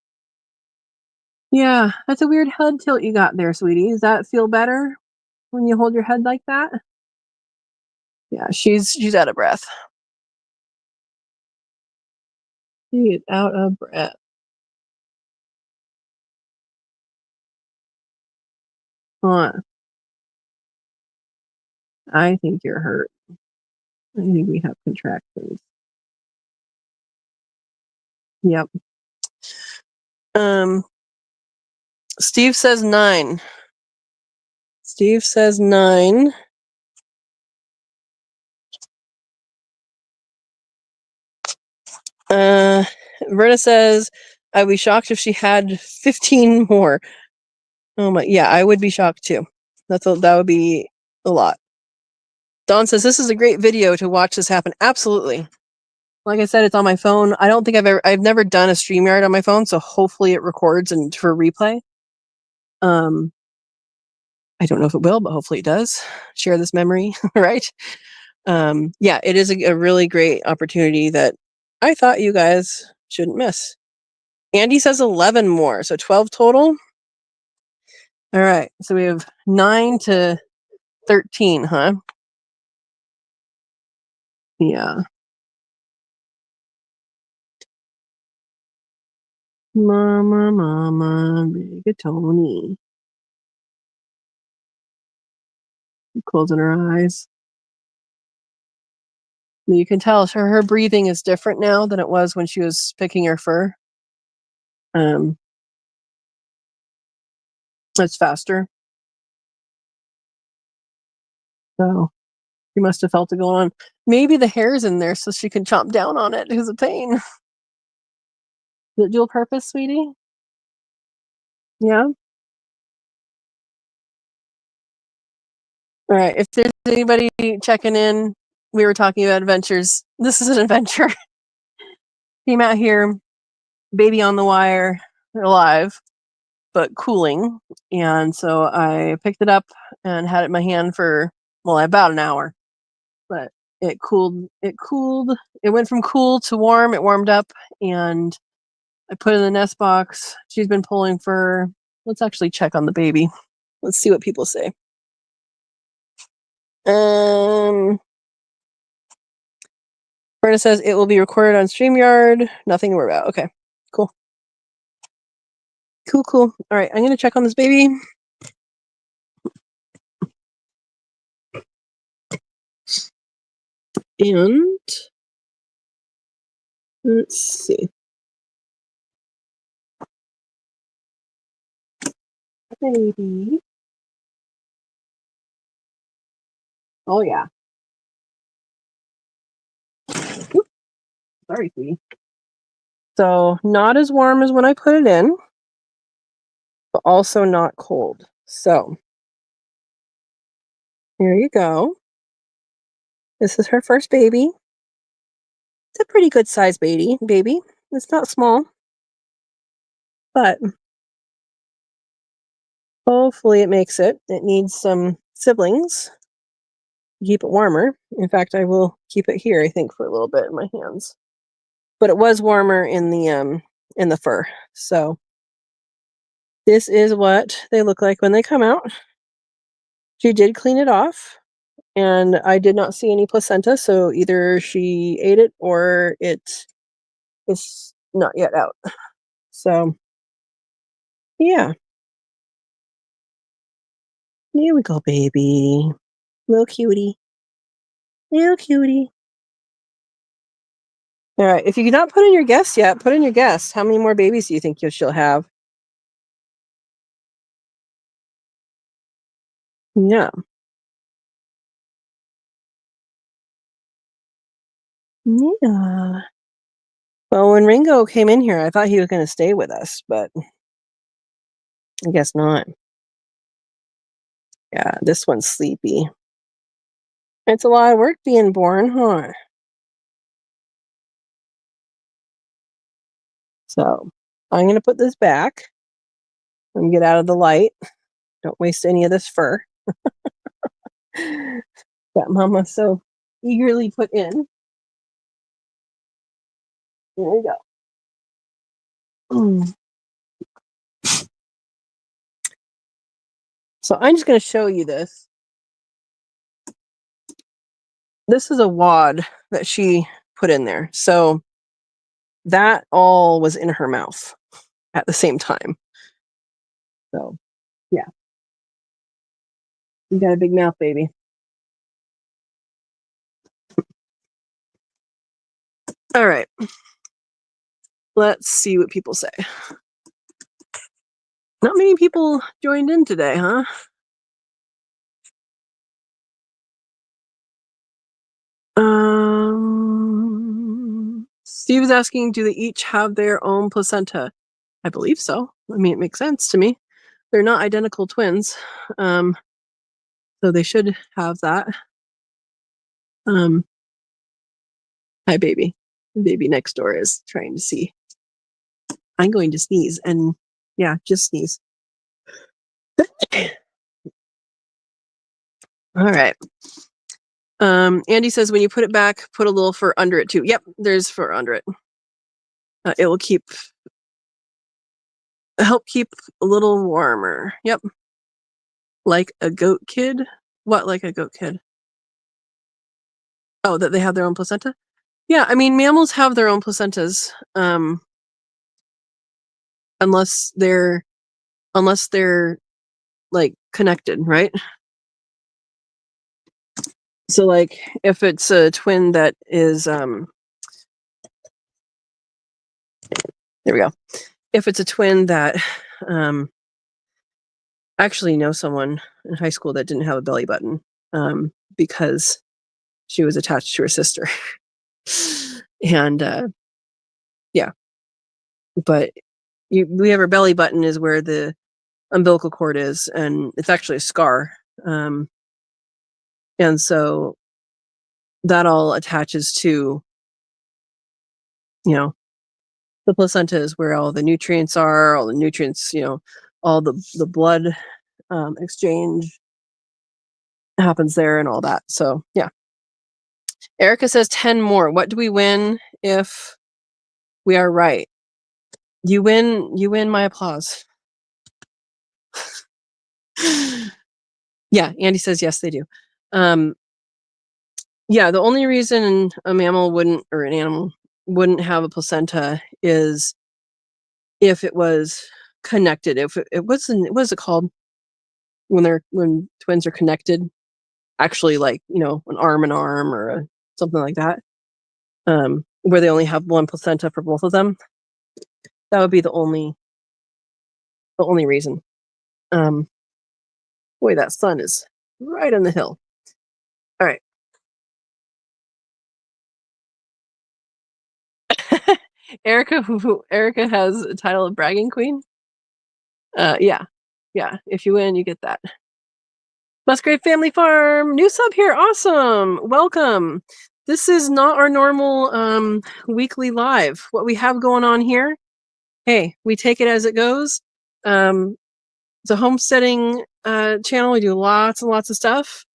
yeah, that's a weird head tilt you got there, sweetie. Does that feel better when you hold your head like that? Yeah, she's out of breath. She is out of breath. Hold on. I think you're hurt. I think we have contractions. Yep. Steve says 9. Steve says 9. Verna says, I'd be shocked if she had 15 more. Oh my, yeah, I would be shocked too. That would be a lot. Dawn says, this is a great video to watch this happen. Absolutely. Like I said, it's on my phone. I don't think I've never done a StreamYard on my phone, so hopefully it records and for replay. I don't know if it will, but hopefully it does. Share this memory, right? Yeah, it is a really great opportunity that I thought you guys shouldn't miss. Andy says 11 more, so 12 total. All right, so we have 9 to 13, huh? Yeah. Mama, Rigatoni. Closing her eyes. You can tell her breathing is different now than it was when she was picking her fur. It's faster. So she must have felt it going on. Maybe the hair's in there so she can chomp down on it. It's a pain. Is it dual purpose, sweetie? Yeah. All right. If there's anybody checking in, we were talking about adventures. This is an adventure. Came out here, baby on the wire, alive, but cooling. And so I picked it up and had it in my hand for, well, about an hour. But it cooled. It went from cool to warm. It warmed up, and I put it in the nest box. She's been pulling fur. Let's actually check on the baby. Let's see what people say. Berta says it will be recorded on StreamYard. Nothing to worry about. Okay, cool. Cool. All right, I'm going to check on this baby. And let's see. Baby. Oh, yeah. Oops. Sorry, sweetie. So, not as warm as when I put it in, but also not cold. So, here you go. This is her first baby. It's a pretty good size baby. It's not small, but hopefully it makes it. It needs some siblings to keep it warmer. In fact, I will keep it here, I think, for a little bit in my hands. But it was warmer in the fur. So this is what they look like when they come out. She did clean it off, and I did not see any placenta, so either she ate it or it is not yet out. So yeah. Here we go, baby. Little cutie. Little cutie. All right. If you not put in your guess yet, put in your guess. How many more babies do you think she'll have? Yeah. Yeah. Well, when Ringo came in here, I thought he was going to stay with us, but I guess not. Yeah, this one's sleepy. It's a lot of work being born, huh? So I'm going to put this back and get out of the light. Don't waste any of this fur that Mama so eagerly put in. There we go. So I'm just going to show you this. This is a wad that she put in there. So that all was in her mouth at the same time. So, yeah. You got a big mouth, baby. All right. Let's see what people say. Not many people joined in today, huh? Steve is asking, do they each have their own placenta? I believe so. I mean, it makes sense to me. They're not identical twins. So they should have that. Hi, baby. The baby next door is trying to see. I'm going to sneeze, and yeah, just sneeze. All right. Andy says when you put it back, put a little fur under it too. Yep, there's fur under it. It will help keep a little warmer. Yep. Like a goat kid? What, like a goat kid? Oh, that they have their own placenta? Yeah, I mean, mammals have their own placentas, unless they're like connected, right? So like if it's a twin that is there we go. If it's a twin that actually know someone in high school that didn't have a belly button because she was attached to her sister. And yeah. But we have our belly button is where the umbilical cord is, and it's actually a scar. And so that all attaches to, the placenta is where all the nutrients are, all the blood exchange happens there and all that. So yeah. Erica says 10 more. What do we win if we are right? You win my applause. Yeah, Andy says yes, they do. Yeah, the only reason a mammal wouldn't, or an animal wouldn't have a placenta is if it was connected. If it wasn't, what is it called when twins are connected? Actually, like an arm and arm or something like that, where they only have one placenta for both of them. That would be the only reason. Boy, that sun is right on the hill. All right. Erica has a title of bragging queen. Yeah. If you win, you get that. Musgrave Family Farm, new sub here. Awesome. Welcome. This is not our normal weekly live. What we have going on here, hey, we take it as it goes. It's a homesteading channel. We do lots and lots of stuff.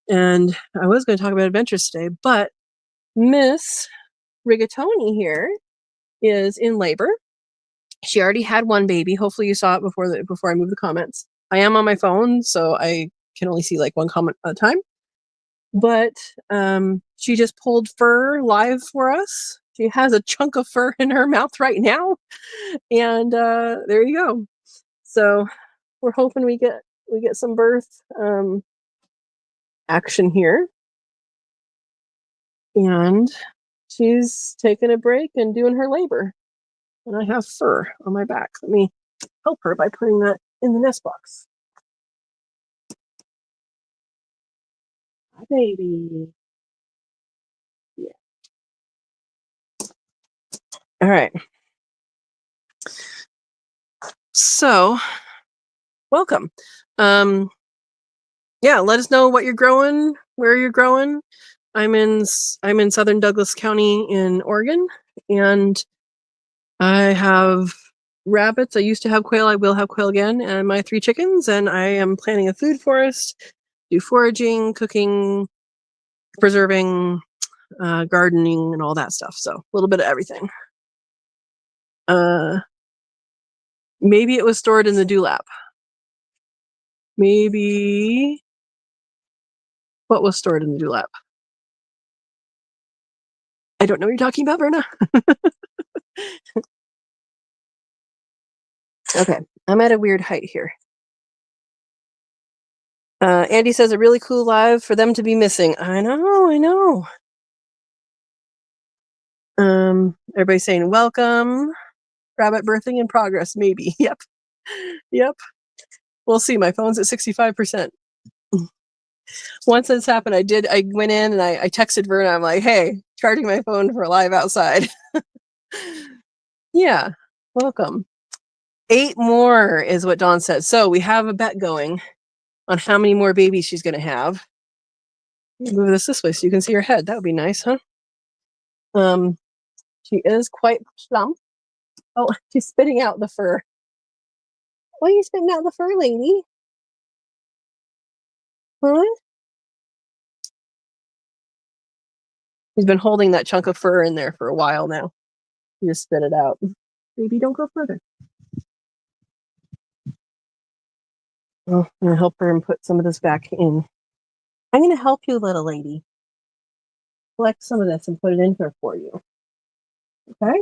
And I was going to talk about adventures today, but Miss Rigatoni here is in labor. She already had one baby. Hopefully you saw it before I moved the comments. I am on my phone, so I can only see like one comment at a time. But she just pulled fur live for us. She has a chunk of fur in her mouth right now. And there you go. So we're hoping we get some birth action here. And she's taking a break and doing her labor. And I have fur on my back. Let me help her by putting that in the nest box. Hi, baby. Yeah. All right. So, welcome. yeah, let us know what you're growing, where you're growing. I'm in southern Douglas County in Oregon, and I have rabbits. I used to have quail. I will have quail again, and my 3 chickens. And I am planting a food forest, do foraging, cooking, preserving, gardening, and all that stuff. So a little bit of everything. Maybe it was stored in the dewlap. Maybe what was stored in the dewlap? I don't know what you're talking about, Verna. Okay, I'm at a weird height here. Andy says a really cool live for them to be missing. I know. Everybody's saying welcome. Rabbit birthing in progress, maybe. Yep. We'll see. My phone's at 65%. Once this happened, I went in and I texted Verna. I'm like, hey, charging my phone for live outside. Yeah, welcome. 8 more is what Dawn said. So we have a bet going on how many more babies she's going to have. Move this way so you can see her head. That would be nice, huh? She is quite plump. Oh, she's spitting out the fur. Why are you spitting out the fur, lady? Huh? She's been holding that chunk of fur in there for a while now. You just spit it out. Baby, don't go further. Oh, I'm going to help her and put some of this back in. I'm going to help you, little lady. Collect some of this and put it in here for you. Okay?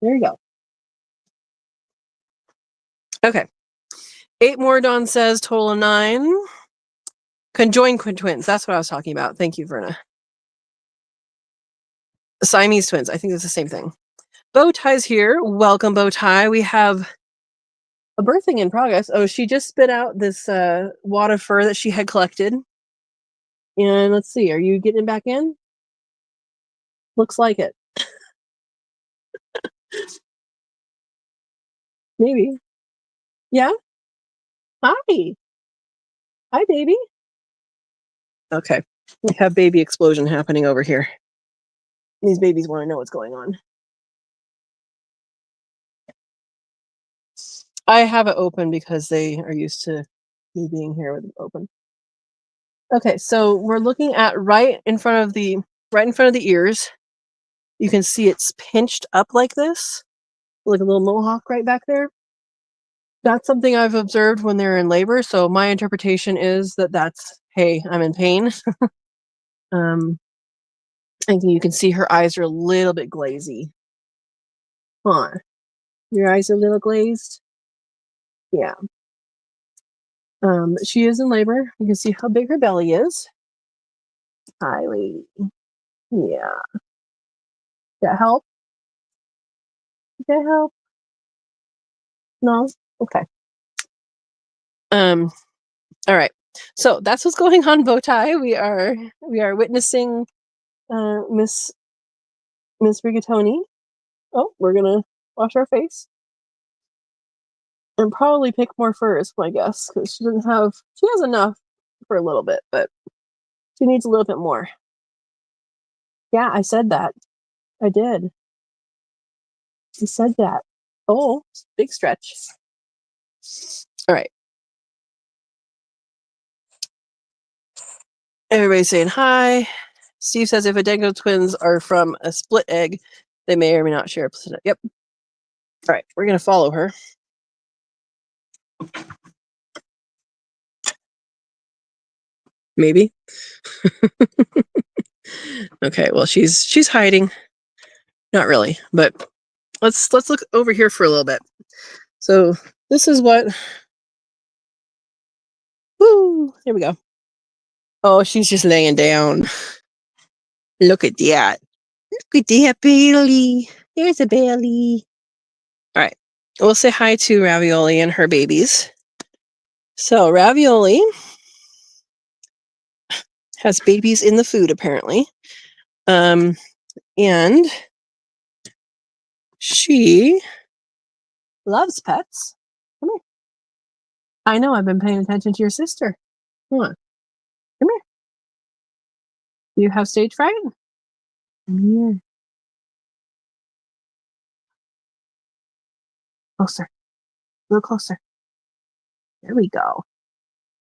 There you go. Okay. 8 more, Dawn says, total of 9. Conjoined twins. That's what I was talking about. Thank you, Verna. Siamese twins. I think it's the same thing. Bowtie's here. Welcome, Bowtie. We have a birthing in progress. Oh, she just spit out this wad of fur that she had collected. And let's see. Are you getting it back in? Looks like it. Maybe. Yeah? Hi. Hi, baby. Okay. We have baby explosion happening over here. These babies want to know what's going on. I have it open because they are used to me being here with it open. Okay, so we're looking at right in front of the ears. You can see it's pinched up like this, like a little mohawk right back there. That's something I've observed when they're in labor. So my interpretation is that that's, hey, I'm in pain. And you can see her eyes are a little bit glazy. Huh. Your eyes are a little glazed? Yeah. She is in labor. You can see how big her belly is. Hi, lady. Yeah. That help? Did that help? No? Okay. All right. So that's what's going on, Bowtie. We are witnessing Miss Rigatoni. Oh, we're gonna wash our face and probably pick more furs, my guess, because she has enough for a little bit, but she needs a little bit more. Yeah, I said that. I did. I said that. Oh, big stretch. All right. Everybody's saying hi. Steve says if Adengo twins are from a split egg, they may or may not share a placenta. Yep. All right, we're going to follow her. Maybe. Okay, well, she's hiding. Not really, but let's look over here for a little bit. So this is what. Woo! Here we go. Oh, she's just laying down. Look at that. Look at that belly. There's a belly. All right. We'll say hi to Ravioli and her babies. So Ravioli has babies in the food, apparently. And she loves pets. Come here. I know, I've been paying attention to your sister. Come on. Come here. Do you have stage fright? Come here. Closer. A little closer. There we go.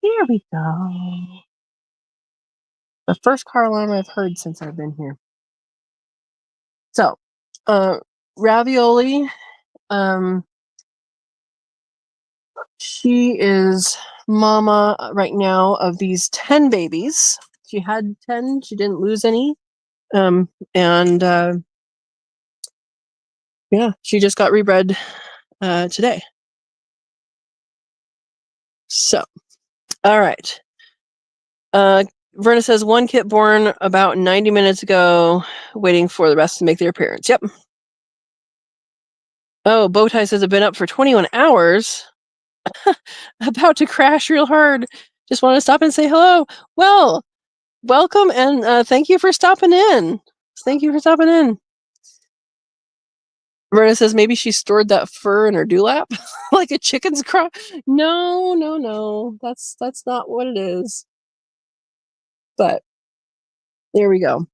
Here we go. The first car alarm I've heard since I've been here. So, Ravioli, she is mama right now of these 10 babies. She had 10, she didn't lose any. And yeah, she just got rebred today. So, all right. Verna says 1 kit born about 90 minutes ago, waiting for the rest to make their appearance. Yep. Oh, Bowtie says I've been up for 21 hours. About to crash real hard. Just want to stop and say hello. Well, welcome and thank you for stopping in. Thank you for stopping in. Verna says maybe she stored that fur in her dewlap like a chicken's crop. No. That's not what it is. But there we go.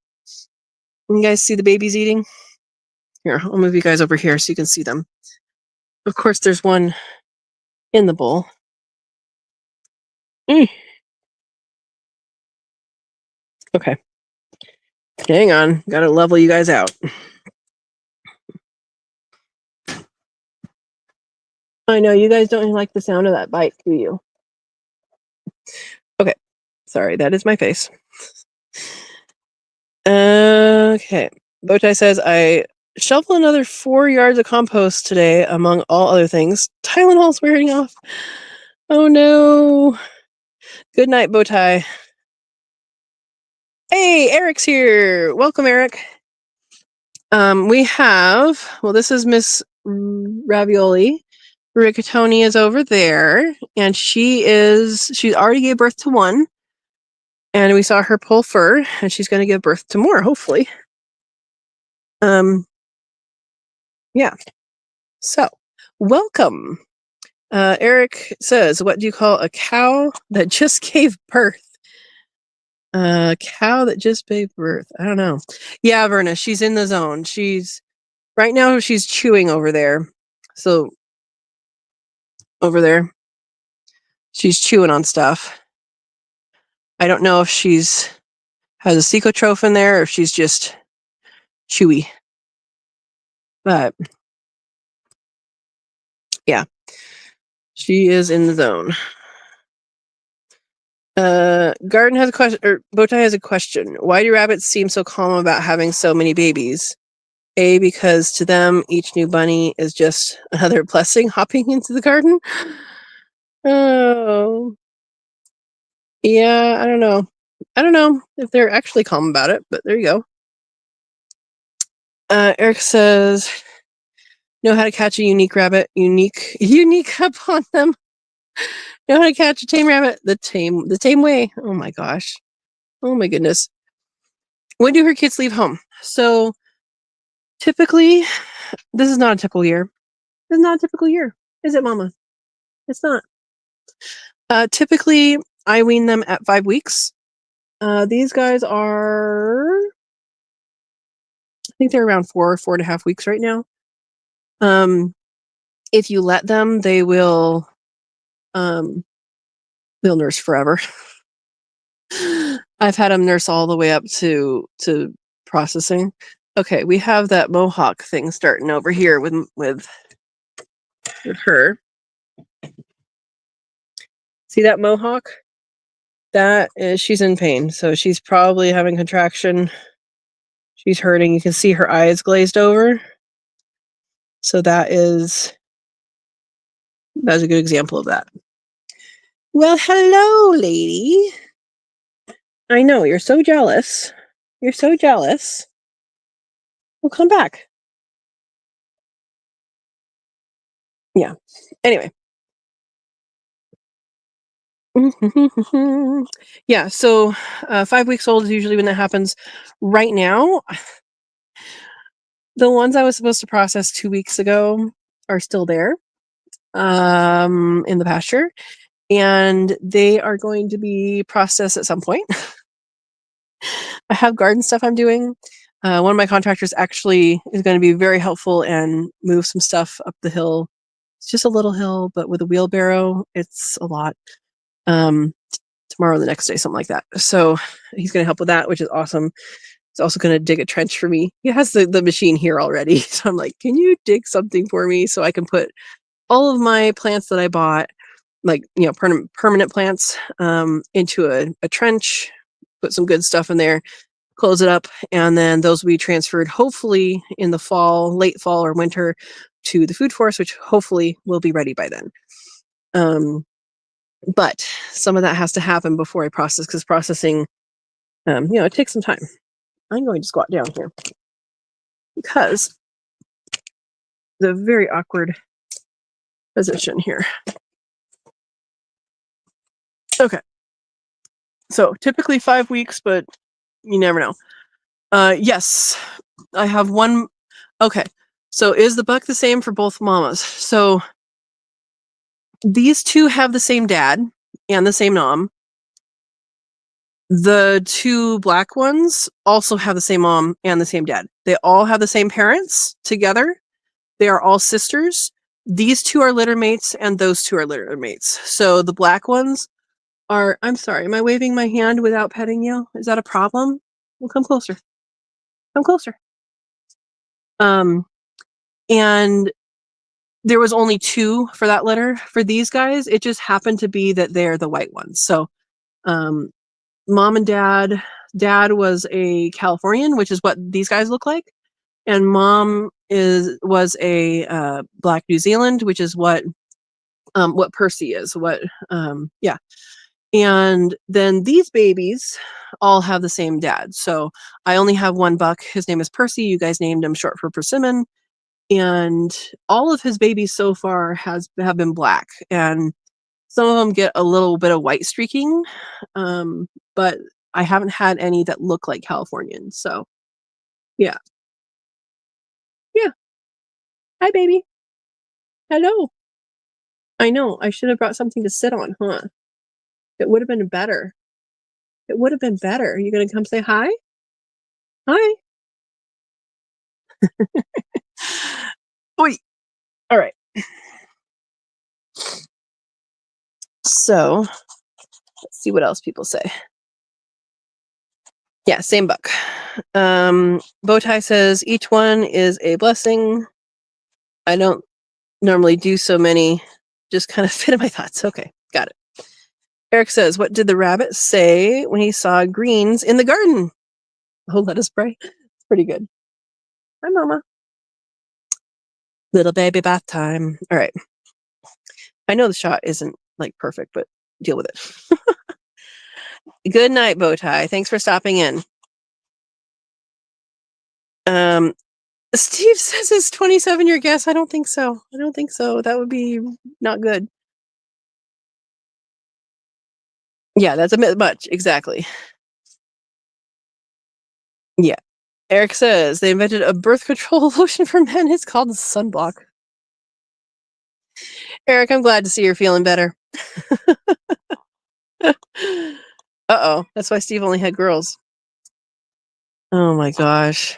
You guys see the babies eating? Here, I'll move you guys over here so you can see them. Of course, there's one in the bowl. Okay. Hang on. Gotta level you guys out. I know you guys don't like the sound of that bite, do you? Okay. Sorry, that is my face. Okay. Bowtie says I shoveled another 4 yards of compost today, among all other things. Tylenol's wearing off. Oh no. Good night, Bowtie. Hey, Eric's here. Welcome, Eric. We have, well, this is Miss Ravioli. Rigatoni is over there, and she already gave birth to 1, and we saw her pull fur, and she's going to give birth to more, hopefully. Yeah. So, welcome. Eric says, what do you call a cow that just gave birth? A cow that just gave birth. I don't know. Yeah, Verna, she's in the zone. Right now she's chewing over there. So over there, she's chewing on stuff. I don't know if has a secotroph in there or if she's just chewy. But yeah, she is in the zone. Garden has a question, or Bowtie has a question. Why do rabbits seem so calm about having so many babies? A, because to them, each new bunny is just another blessing hopping into the garden. Oh. Yeah, I don't know. I don't know if they're actually calm about it, but there you go. Eric says, know how to catch a unique rabbit. Unique upon them. Know how to catch a tame rabbit the tame way. Oh my gosh. Oh my goodness. When do her kids leave home? So typically, this is not a typical year. This is not a typical year, is it, Mama? It's not. Typically, I wean them at 5 weeks. These guys are, I think they're around 4.5 weeks right now. If you let them, they will, they'll nurse forever. I've had them nurse all the way up to processing. Okay, we have that mohawk thing starting over here with her. See that mohawk? That is, she's in pain, so she's probably having contraction. She's hurting. You can see her eyes glazed over. So that's a good example of that. Well, hello, lady. I know, you're so jealous. You're so jealous. Well, come back. Yeah. Anyway. Yeah, so 5 weeks old is usually when that happens. Right now, the ones I was supposed to process 2 weeks ago are still there in the pasture. and they are going to be processed at some point. I have garden stuff I'm doing. One of my contractors actually is going to be very helpful and move some stuff up the hill. It's just a little hill, but with a wheelbarrow, it's a lot. Tomorrow or the next day, something like that. So he's going to help with that, which is awesome. He's also going to dig a trench for me. He has the machine here already. So I'm like, can you dig something for me so I can put all of my plants that I bought, like, permanent plants, into a trench, put some good stuff in there, close it up, and then those will be transferred hopefully in the fall, late fall or winter, to the food forest, which hopefully will be ready by then. But some of that has to happen before I process, because processing, it takes some time. I'm going to squat down here because the very awkward position here. Okay. So typically 5 weeks, but you never know. Yes, I have one. Okay. So is the buck the same for both mamas? So these two have the same dad and the same mom. The two black ones also have the same mom and the same dad. They all have the same parents together. They are all sisters. These two are litter mates and those two are litter mates. So the black ones are, I'm sorry, am I waving my hand without petting you? Is that a problem? Well, come closer. Come closer. And there was only two for that litter. For these guys, it just happened to be that they're the white ones. So mom and dad was a Californian, which is what these guys look like. And mom was a Black New Zealand, which is what Percy is. Yeah. And then these babies all have the same dad. So I only have one buck. His name is Percy. You guys named him short for persimmon. And all of his babies so far have been black. And some of them get a little bit of white streaking. But I haven't had any that look like Californians. So yeah. Yeah. Hi, baby. Hello. I know. I should have brought something to sit on, huh? It would have been better. It would have been better. Are you going to come say hi? Hi. Oi. All right. So let's see what else people say. Yeah, same buck. Bowtie says each one is a blessing. I don't normally do so many, just kind of fit in my thoughts. Okay, got it. Eric says, what did the rabbit say when he saw greens in the garden? Oh, let us pray. It's pretty good. Hi, Mama. Little baby bath time. All right. I know the shot isn't like perfect, but deal with it. Good night, Bowtie. Thanks for stopping in. Steve says it's 27-year guess. I don't think so. That would be not good. Yeah, that's a bit much. Exactly. Yeah. Eric says they invented a birth control lotion for men. It's called sunblock. Eric, I'm glad to see you're feeling better. Uh-oh. That's why Steve only had girls. Oh my gosh.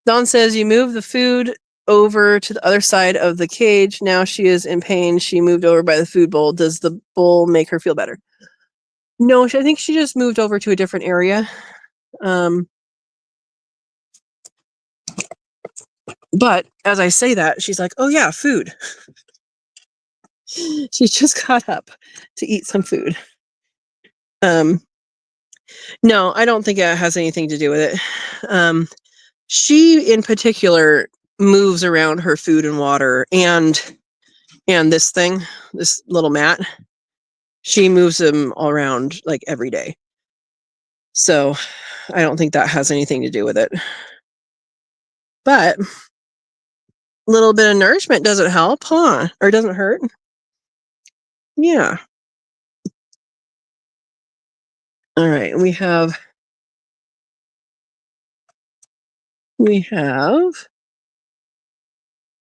Dawn says you move the food over to the other side of the cage. Now she is in pain. She moved over by the food bowl. Does the bowl make her feel better? No, I think she just moved over to a different area. But as I say that, she's like, oh yeah, food. She just got up to eat some food. No, I don't think it has anything to do with it. She in particular moves around her food and water and this thing, this little mat. She moves them all around like every day. So I don't think that has anything to do with it. But a little bit of nourishment doesn't help, huh? Or doesn't hurt. Yeah. All right. We have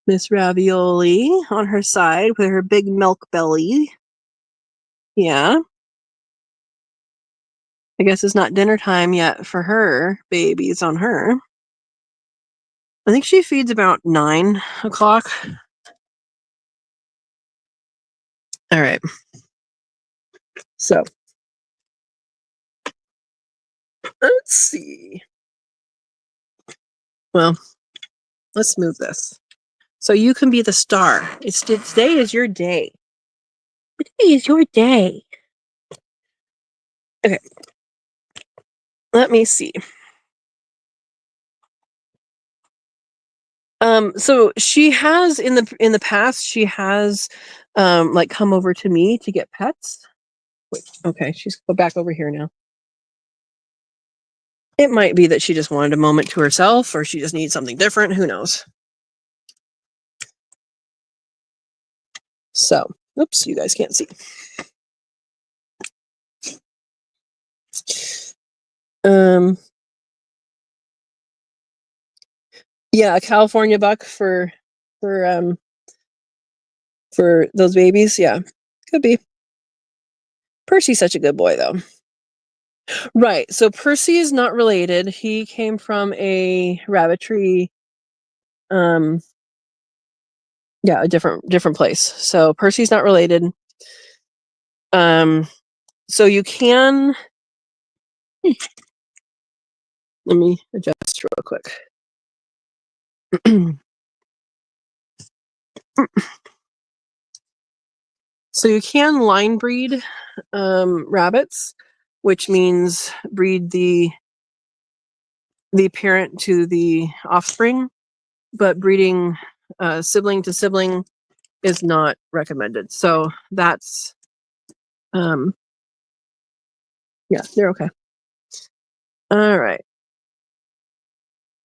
Miss Ravioli on her side with her big milk belly. Yeah. I guess it's not dinner time yet for her. Baby's on her. I think she feeds about 9 o'clock. All right. So let's see. Well, let's move this. So you can be the star. Today is your day. Today is your day. Okay. Let me see. So she has in the past, she has like come over to me to get pets. Wait, okay, she's back over here now. It might be that she just wanted a moment to herself, or she just needs something different. Who knows? So, oops, you guys can't see. Yeah, a California buck for those babies. Yeah, could be. Percy's such a good boy, though. Right. So Percy is not related. He came from a rabbitry. Yeah, a different place. So Percy's not related. So you can. Let me adjust real quick. So you can line breed rabbits, which means breed the parent to the offspring, but breeding sibling to sibling is not recommended. So that's yeah, they're okay. All right.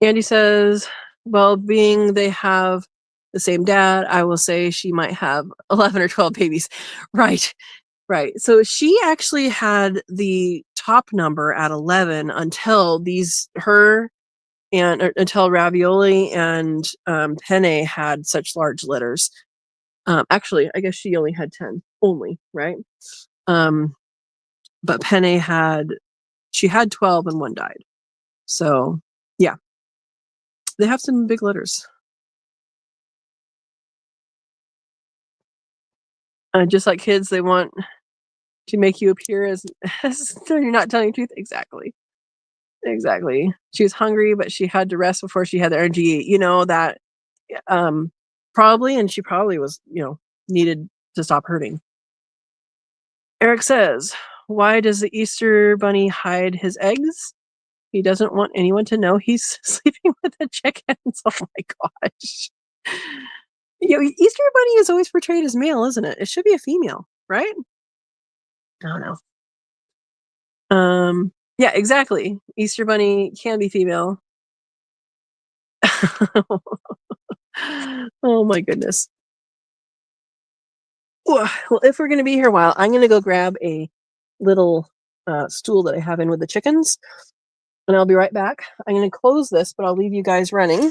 Andy says, well, being they have the same dad, I will say she might have 11 or 12 babies. Right. Right. So she actually had the top number at 11 until her and until Ravioli and Penne had such large litters. Actually, I guess she only had 10 only, right? But Penne had 12 and one died. So yeah, they have some big litters. Just like kids, they want to make you appear as you're not telling the truth. Exactly. She was hungry, but she had to rest before she had the energy. You know that probably, and she probably was, needed to stop hurting. Eric says, "Why does the Easter bunny hide his eggs? He doesn't want anyone to know he's sleeping with the chickens." Oh my gosh. Easter bunny is always portrayed as male, isn't it? It should be a female, right? I don't know. Yeah, exactly. Easter bunny can be female. Oh my goodness. Well, if we're going to be here a while, I'm going to go grab a little stool that I have in with the chickens, and I'll be right back. I'm going to close this, but I'll leave you guys running.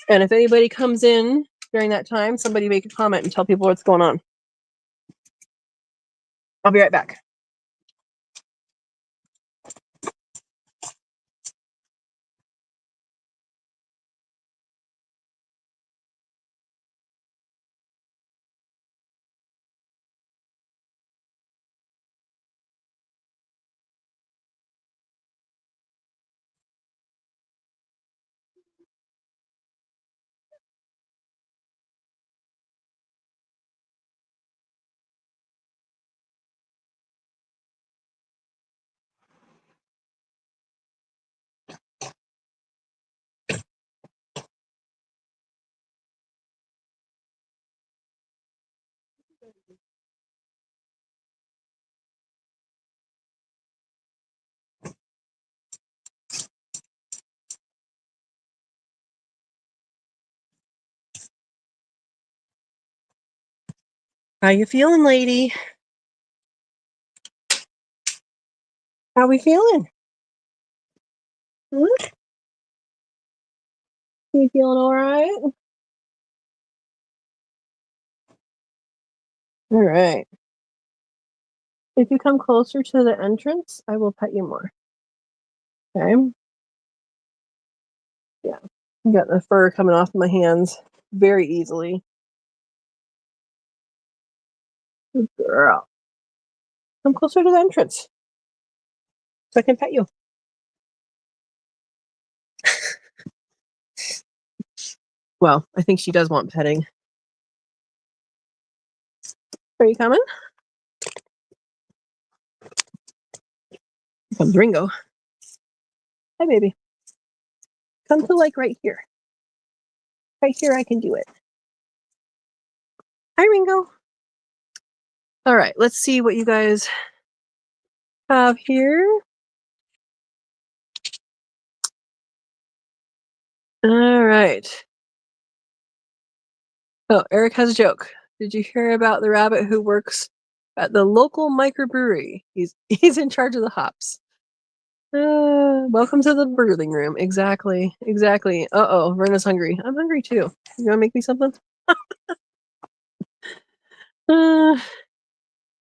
And if anybody comes in during that time, somebody make a comment and tell people what's going on. I'll be right back. How you feeling, lady? How we feeling? Hmm? You feeling all right? All right. If you come closer to the entrance, I will pet you more. Okay? Yeah. You got the fur coming off my hands very easily. Good girl. Come closer to the entrance so I can pet you. Well, I think she does want petting. Are you coming? Here comes Ringo. Hi, baby. Come to like right here. Right here, I can do it. Hi, Ringo. All right, let's see what you guys have here. All right. Oh, Eric has a joke. Did you hear about the rabbit who works at the local microbrewery? He's in charge of the hops. Welcome to the birthing room. Exactly. Uh-oh, Verna's hungry. I'm hungry too. You wanna make me something?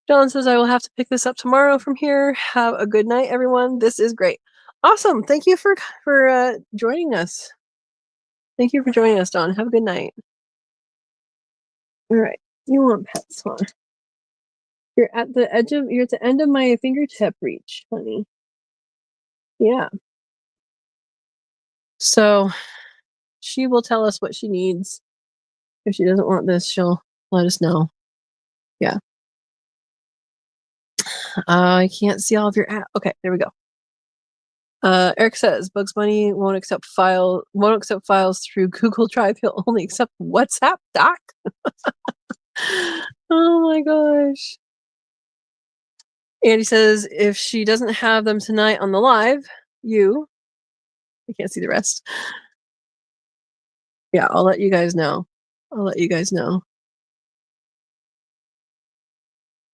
John says I will have to pick this up tomorrow from here. Have a good night, everyone. This is great. Awesome. Thank you for joining us. Thank you for joining us, Dawn. Have a good night. All right. You want pets, huh? You're at the end of my fingertip reach, honey. Yeah. So she will tell us what she needs. If she doesn't want this, she'll let us know. Yeah. I can't see all of your okay, there we go. Eric says Bugs Bunny won't accept files through Google Drive. He'll only accept WhatsApp, Doc. Oh my gosh. Andy says if she doesn't have them tonight on the live, I can't see the rest. Yeah, I'll let you guys know.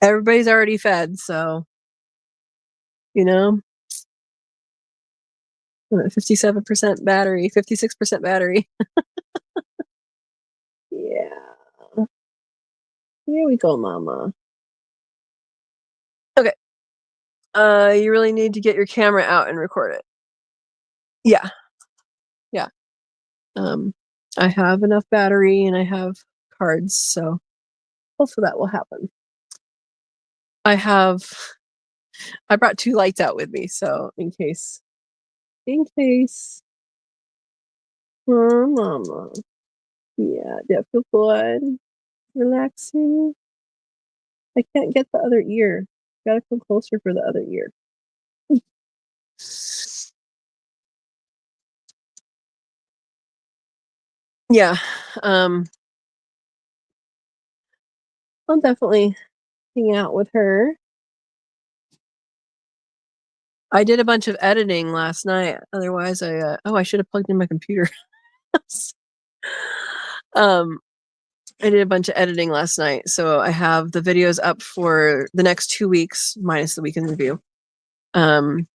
Everybody's already fed, so 57% battery, 56% battery. Yeah. Here we go, mama. Okay. You really need to get your camera out and record it. Yeah. I have enough battery and I have cards, so hopefully that will happen. I brought 2 lights out with me, so in case. Oh, mama. Yeah, that feel good. Relaxing. I can't get the other ear. Gotta come closer for the other ear. Yeah. I'll definitely hang out with her. I did a bunch of editing last night. Otherwise, I should have plugged in my computer. I did a bunch of editing last night, so I have the videos up for the next 2 weeks, minus the weekend review. And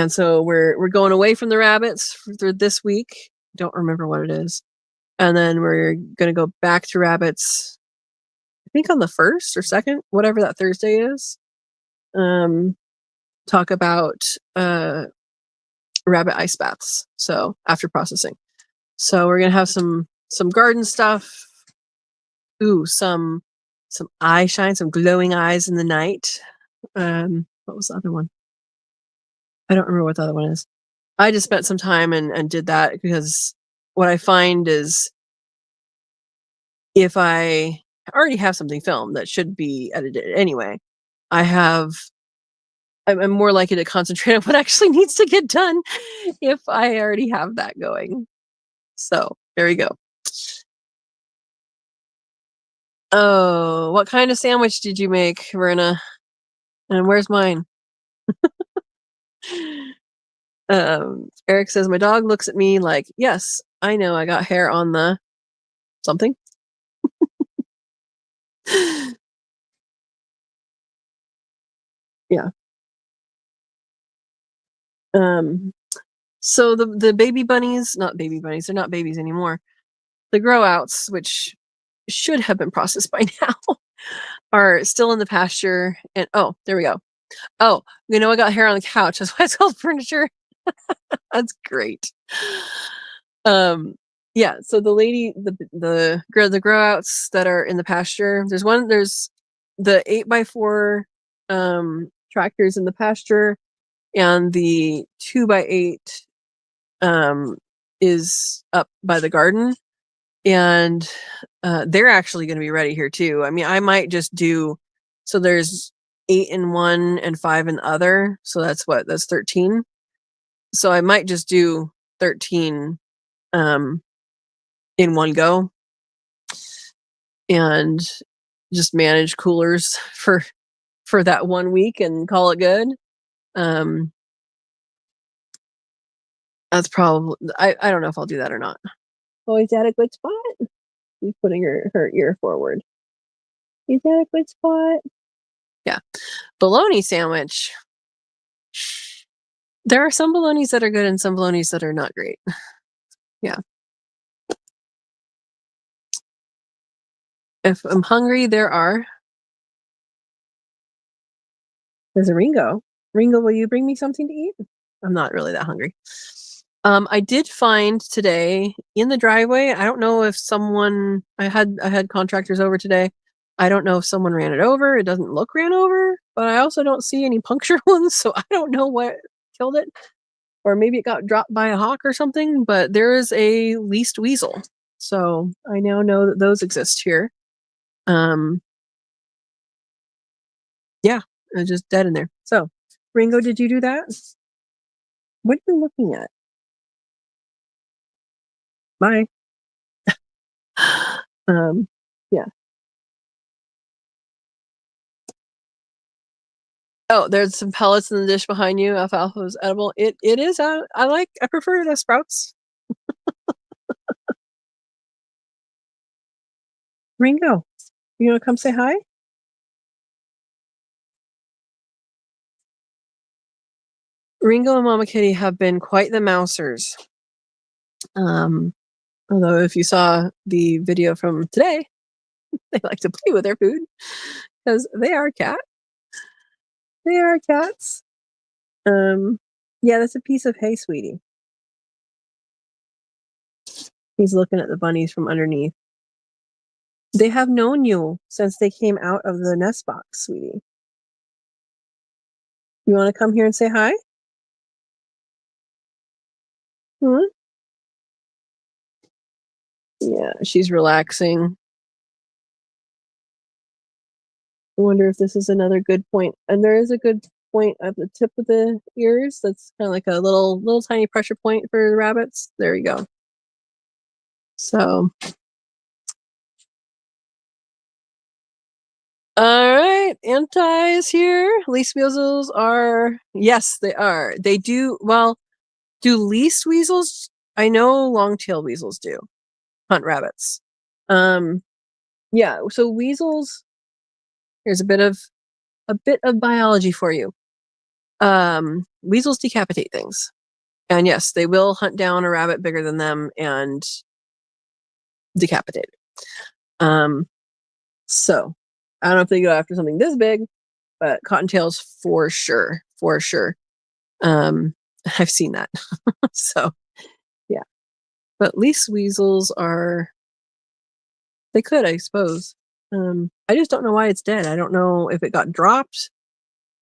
so we're going away from the rabbits for this week. Don't remember what it is. And then we're gonna go back to rabbits, I think on the 1st or 2nd, whatever that Thursday is. Talk about rabbit ice baths. So after processing. So we're gonna have some garden stuff. Ooh, some eye shine, some glowing eyes in the night. What was the other one? I don't remember what the other one is. I just spent some time and did that because what I find is if I already have something filmed that should be edited anyway, I'm more likely to concentrate on what actually needs to get done if I already have that going. So there we go. Oh, what kind of sandwich did you make, Verna? And where's mine? Eric says my dog looks at me like, yes, I know I got hair on the something. Yeah. So the baby bunnies, not baby bunnies, they're not babies anymore. The grow outs, which should have been processed by now, are still in the pasture. And oh, there we go. Oh, I got hair on the couch. That's why it's called furniture. That's great. Yeah, so the lady, the grow outs that are in the pasture, there's the 8x4 tractors in the pasture, and the 2x8 is up by the garden, and they're actually going to be ready here too. I mean, I might just do, so there's 8 in one and 5 in the other, so that's 13. So I might just do 13 in one go and just manage coolers for that 1 week and call it good. That's probably, I don't know if I'll do that or not. Always at a good spot. She's putting her ear forward. Is that a good spot? Yeah. Bologna sandwich. There are some bolognas that are good and some bolognas that are not great. Yeah. If I'm hungry, there's a Ringo. Ringo, will you bring me something to eat? I'm not really that hungry. I did find today in the driveway, I don't know if I had contractors over today. I don't know if someone ran it over. It doesn't look ran over, but I also don't see any puncture wounds, so I don't know what killed it. Or maybe it got dropped by a hawk or something, but there is a least weasel. So I now know that those exist here. Yeah, it's just dead in there. So, Ringo, did you do that? What are you looking at? Bye. Yeah. Oh, there's some pellets in the dish behind you. Alfalfa is edible. It is. I prefer the sprouts. Ringo, you want to come say hi? Ringo and Mama Kitty have been quite the mousers. Although if you saw the video from today, they like to play with their food because they are cats. They are cats. Yeah, that's a piece of hay, sweetie. He's looking at the bunnies from underneath. They have known you since they came out of the nest box, sweetie. You want to come here and say hi? Hmm? Yeah, she's relaxing. I wonder if this is another good point. And there is a good point at the tip of the ears. That's kind of like a little tiny pressure point for the rabbits. There you go. So, all right, Anti is here. Least weasels are, yes, they are. They do, well, do least weasels? I know long-tailed weasels do hunt rabbits. Yeah, so weasels, here's a bit of biology for you. Weasels decapitate things. And yes, they will hunt down a rabbit bigger than them and decapitate it. So I don't know if they go after something this big, but cottontails for sure. For sure. I've seen that. So yeah. But least weasels they could, I suppose. I just don't know why it's dead. I don't know if it got dropped.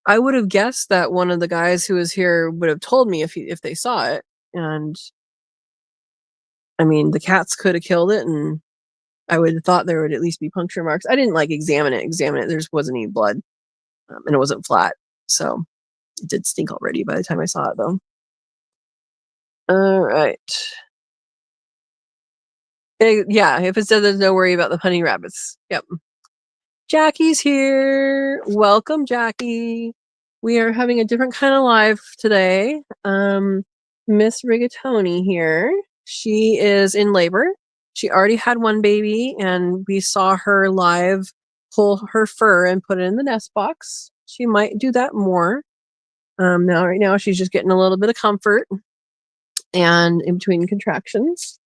I would have guessed that one of the guys who was here would have told me if they saw it. And I mean, the cats could have killed it, and I would have thought there would at least be puncture marks. I didn't examine it. There just wasn't any blood, and it wasn't flat, so it did stink already by the time I saw it, though. All right. Yeah, if it said there's no worry about the honey rabbits. Yep. Jackie's here. Welcome, Jackie. We are having a different kind of live today. Miss Rigatoni here. She is in labor. She already had one baby, and we saw her live pull her fur and put it in the nest box. She might do that more. Right now, she's just getting a little bit of comfort and in between contractions.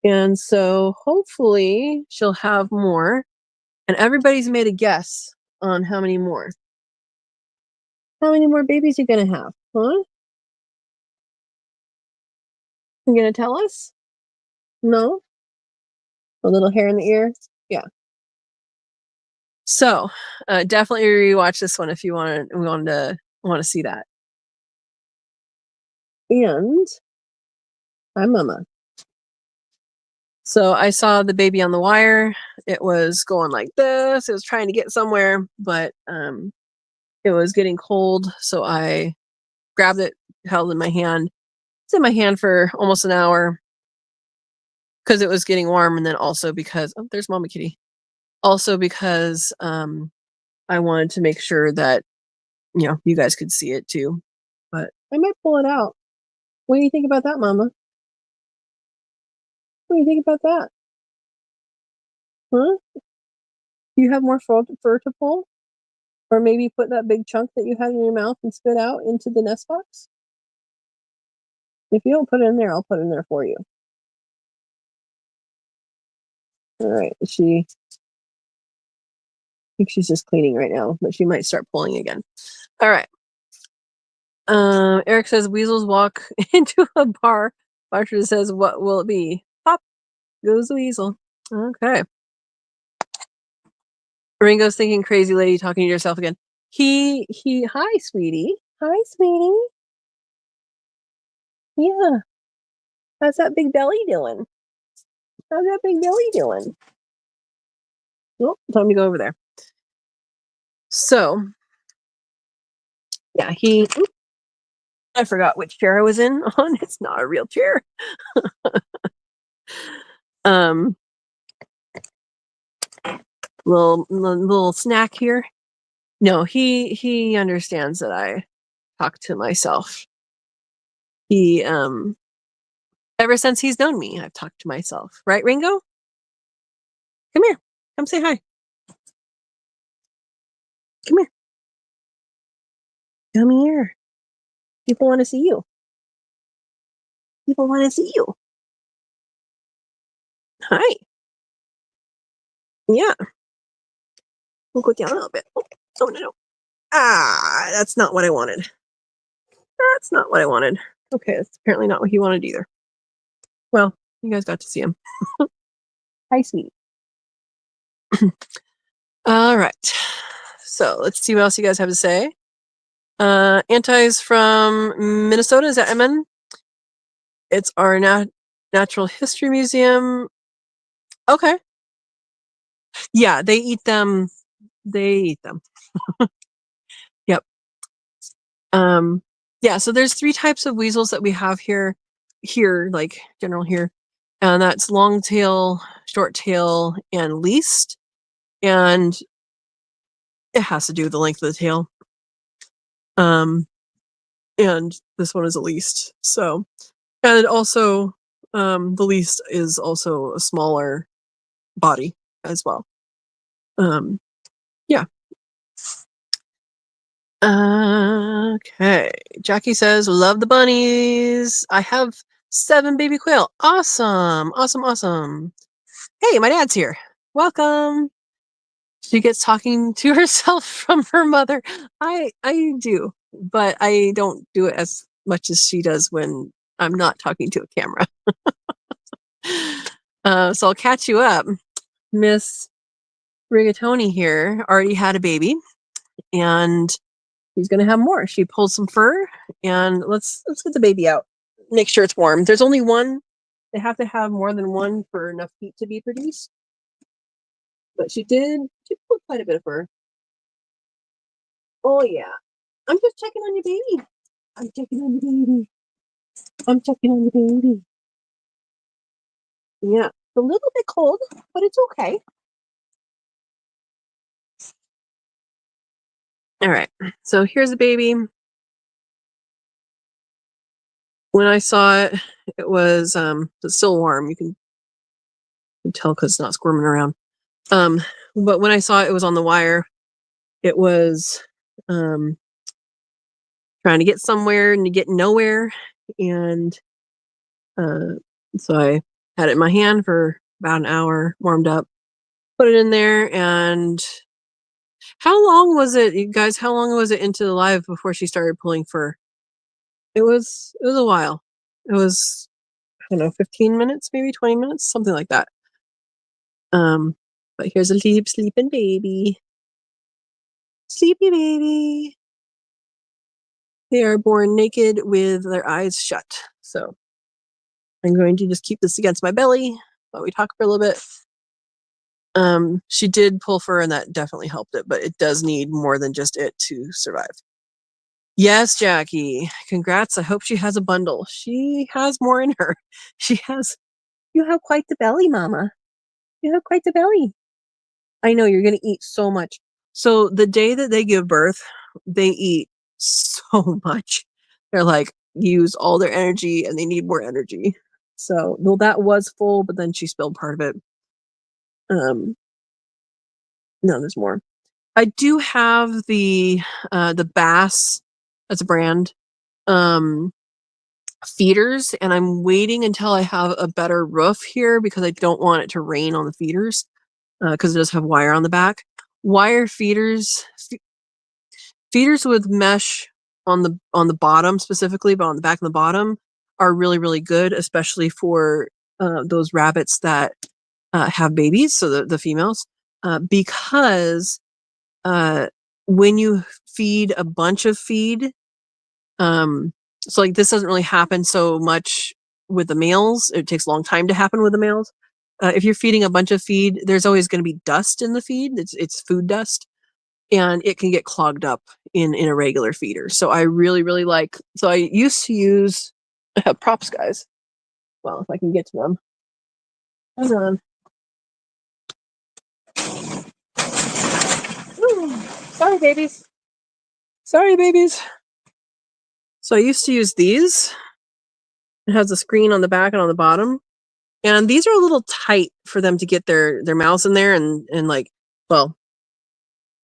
And so hopefully she'll have more. And everybody's made a guess on how many more. How many more babies you gonna have? Huh? You gonna tell us? No? A little hair in the ear? Yeah. So, definitely rewatch this one if you want to see that. And hi, Mama. So I saw the baby on the wire. It was going like this. It was trying to get somewhere, but it was getting cold. So I grabbed it, held it in my hand. It's in my hand for almost an hour because it was getting warm, and then also because there's Mama Kitty. Also because I wanted to make sure that you guys could see it too. But I might pull it out. What do you think about that, Mama? What do you think about that? Huh? Do you have more fur to pull? Or maybe put that big chunk that you had in your mouth and spit out into the nest box? If you don't put it in there, I'll put it in there for you. All right. I think she's just cleaning right now, but she might start pulling again. All right. Eric says weasels walk into a bar. Bartra says, what will it be? Pop goes the weasel. Okay. Ringo's thinking crazy lady talking to yourself again. Hi, sweetie. Hi, sweetie. Yeah. How's that big belly doing? How's that big belly doing? Oh, time to go over there. So, yeah, I forgot which chair I was in on. It's not a real chair. Little snack here. No, he understands that I talk to myself. He ever since he's known me, I've talked to myself. Right, Ringo? Come here. Come say hi. Come here. Come here. People want to see you. People want to see you. Hi. Yeah. We'll go down a little bit. Oh, no. Ah, that's not what I wanted. That's not what I wanted. Okay, that's apparently not what he wanted either. Well, you guys got to see him. Hi, sweetie. All right. So let's see what else you guys have to say. Anti's from Minnesota. Is that MN? It's our natural history museum. Okay. Yeah, they eat them. Yep. Yeah, so there's 3 types of weasels that we have here, like general here. And that's long tail, short tail, and least. And it has to do with the length of the tail. And this one is a least. So, and also, the least is also a smaller body as well. Yeah. Okay. Jackie says, love the bunnies. I have 7 baby quail. Awesome. Awesome. Hey, my dad's here. Welcome. She gets talking to herself from her mother. I do, but I don't do it as much as she does when I'm not talking to a camera. So I'll catch you up. Miss Rigatoni here already had a baby, and she's gonna have more. She pulled some fur, and let's get the baby out. Make sure it's warm. There's only one. They have to have more than one for enough heat to be produced. But she pulled quite a bit of fur. Oh yeah. I'm just checking on your baby. I'm checking on your baby. Yeah. It's a little bit cold, but it's okay. All right. So here's the baby. When I saw it, it was it's still warm. You can tell because it's not squirming around. But when I saw it, it was on the wire. It was trying to get somewhere and to get nowhere. And so I had it in my hand for about an hour, warmed up, put it in there, and How long was it, you guys? How long was it into the live before she started pulling fur? It was a while. It was, I don't know, 15 minutes, maybe 20 minutes, something like that. But here's a sleeping baby. Sleepy baby. They are born naked with their eyes shut. So I'm going to just keep this against my belly while we talk for a little bit. She did pull fur and that definitely helped it, but it does need more than just it to survive. Yes, Jackie. Congrats. I hope she has a bundle. She has more in her. You have quite the belly, Mama. You have quite the belly. I know you're going to eat so much. So the day that they give birth, they eat so much. They're like, use all their energy and they need more energy. So, well, that was full, but then she spilled part of it. No, there's more. I do have the Bass, that's a brand, feeders, and I'm waiting until I have a better roof here because I don't want it to rain on the feeders because it does have wire on the back. Wire feeders, feeders with mesh on the bottom specifically, but on the back and the bottom are really, really good, especially for those rabbits that have babies, so the females, because when you feed a bunch of feed, so like this doesn't really happen so much with the males. It takes a long time to happen with the males. If you're feeding a bunch of feed, there's always going to be dust in the feed. It's food dust, and it can get clogged up in a regular feeder. So I really, really like. So I used to use props, guys. Well, if I can get to them. Hold on. Ooh, sorry, babies. Sorry, babies. So I used to use these. It has a screen on the back and on the bottom. And these are a little tight for them to get their mouths in there and like, well,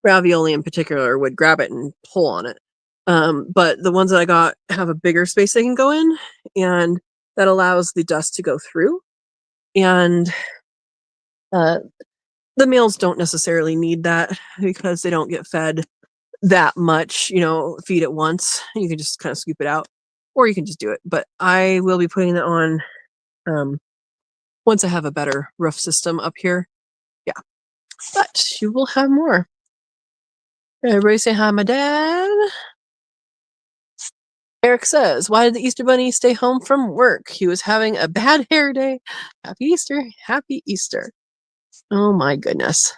Ravioli in particular would grab it and pull on it. But the ones that I got have a bigger space they can go in, and that allows the dust to go through. And the males don't necessarily need that because they don't get fed that much, feed at once. You can just kind of scoop it out, or you can just do it. But I will be putting that on once I have a better roof system up here. Yeah, but you will have more. Everybody say hi, my dad. Eric says, why did the Easter Bunny stay home from work? He was having a bad hair day. Happy Easter. Happy Easter. Oh my goodness.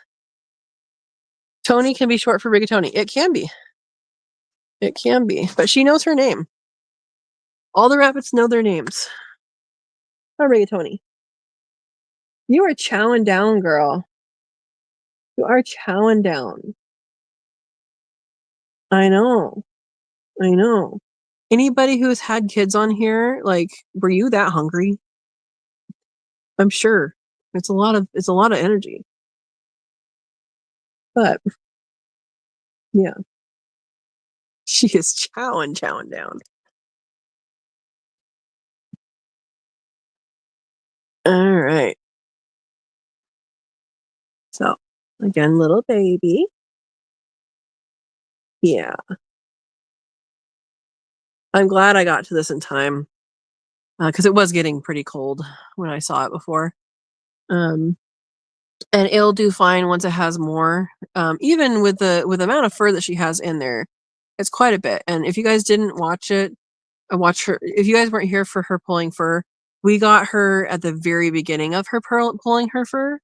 Tony can be short for Rigatoni. It can be. It can be. But she knows her name. All the rabbits know their names. Hi, Rigatoni. You are chowing down, girl. You are chowing down. I know. I know. Anybody who's had kids on here, like, were you that hungry? I'm sure. It's a lot of energy. But yeah. She is chowing down. All right. So again, little baby. Yeah. I'm glad I got to this in time because it was getting pretty cold when I saw it before. And it'll do fine once it has more. Even with the amount of fur that she has in there, it's quite a bit. And if you guys didn't watch it, watch her. If you guys weren't here for her pulling fur, we got her at the very beginning of her pulling her fur.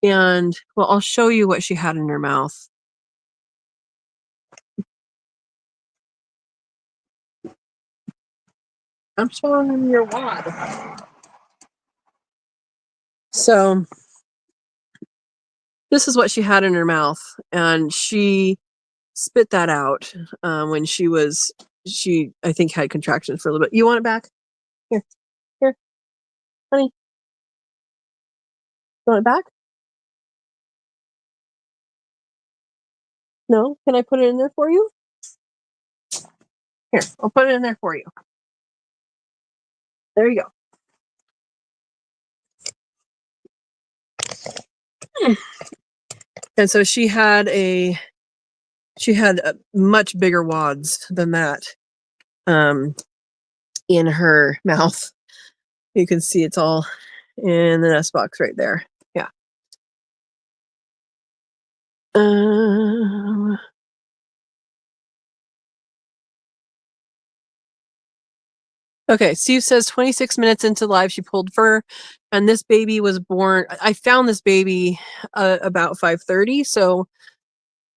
And well, I'll show you what she had in her mouth. I'm showing them your wad. So this is what she had in her mouth, and she spit that out when she I think had contractions for a little bit. You want it back? Here, honey. You want it back? No? Can I put it in there for you? Here, I'll put it in there for you. There you go. And so she had a she had much bigger wads than that in her mouth. You can see it's all in the nest box right there. Yeah. Okay, Steve says 26 minutes into live, she pulled fur, and this baby was born. I found this baby about 5:30, so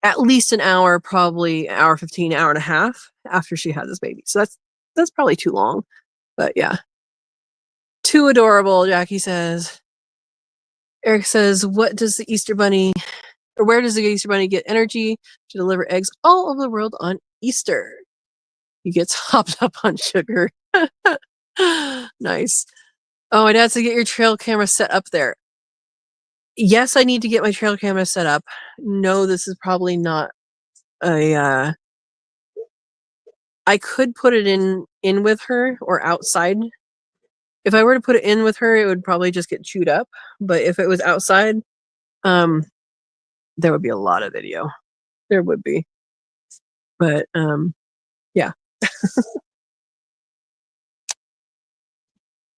at least an hour, probably an hour 15, hour and a half after she had this baby. So that's probably too long, but yeah. Too adorable, Jackie says. Eric says, what does the Easter Bunny, or where does the Easter Bunny get energy to deliver eggs all over the world on Easter? He gets hopped up on sugar. Nice. Oh, my dad said, get your trail camera set up there. Yes, I need to get my trail camera set up. No, this is probably not a, I could put it in with her or outside. If I were to put it in with her, it would probably just get chewed up. But if it was outside, there would be a lot of video. There would be. But yeah.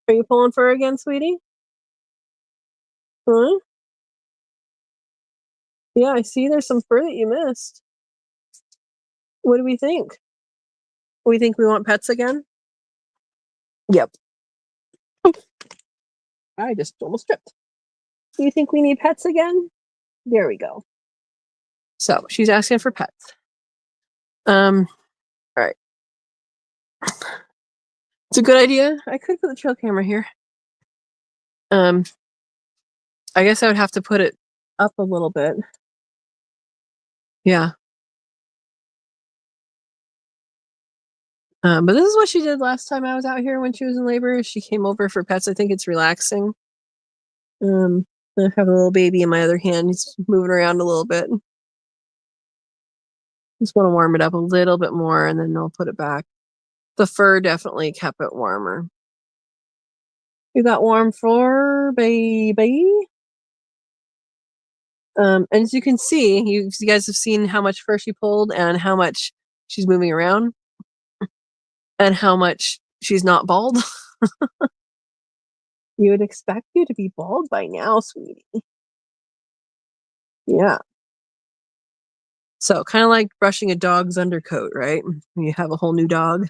Are you pulling fur again, sweetie? Huh? Yeah, I see there's some fur that you missed. What do we think? We think we want pets again? Yep. I just almost tripped. Do you think we need pets again? There we go. So she's asking for pets. All right. It's a good idea. I could put the trail camera here. I guess I would have to put it up a little bit. Yeah. But this is what she did last time I was out here when she was in labor. She came over for pets. I think it's relaxing. I have a little baby in my other hand. He's moving around a little bit. Just want to warm it up a little bit more, and then I'll put it back. The fur definitely kept it warmer. You got warm fur, baby. And as you can see, you guys have seen how much fur she pulled and how much she's moving around and how much she's not bald. You would expect you to be bald by now, sweetie. Yeah. So kind of like brushing a dog's undercoat, right? You have a whole new dog.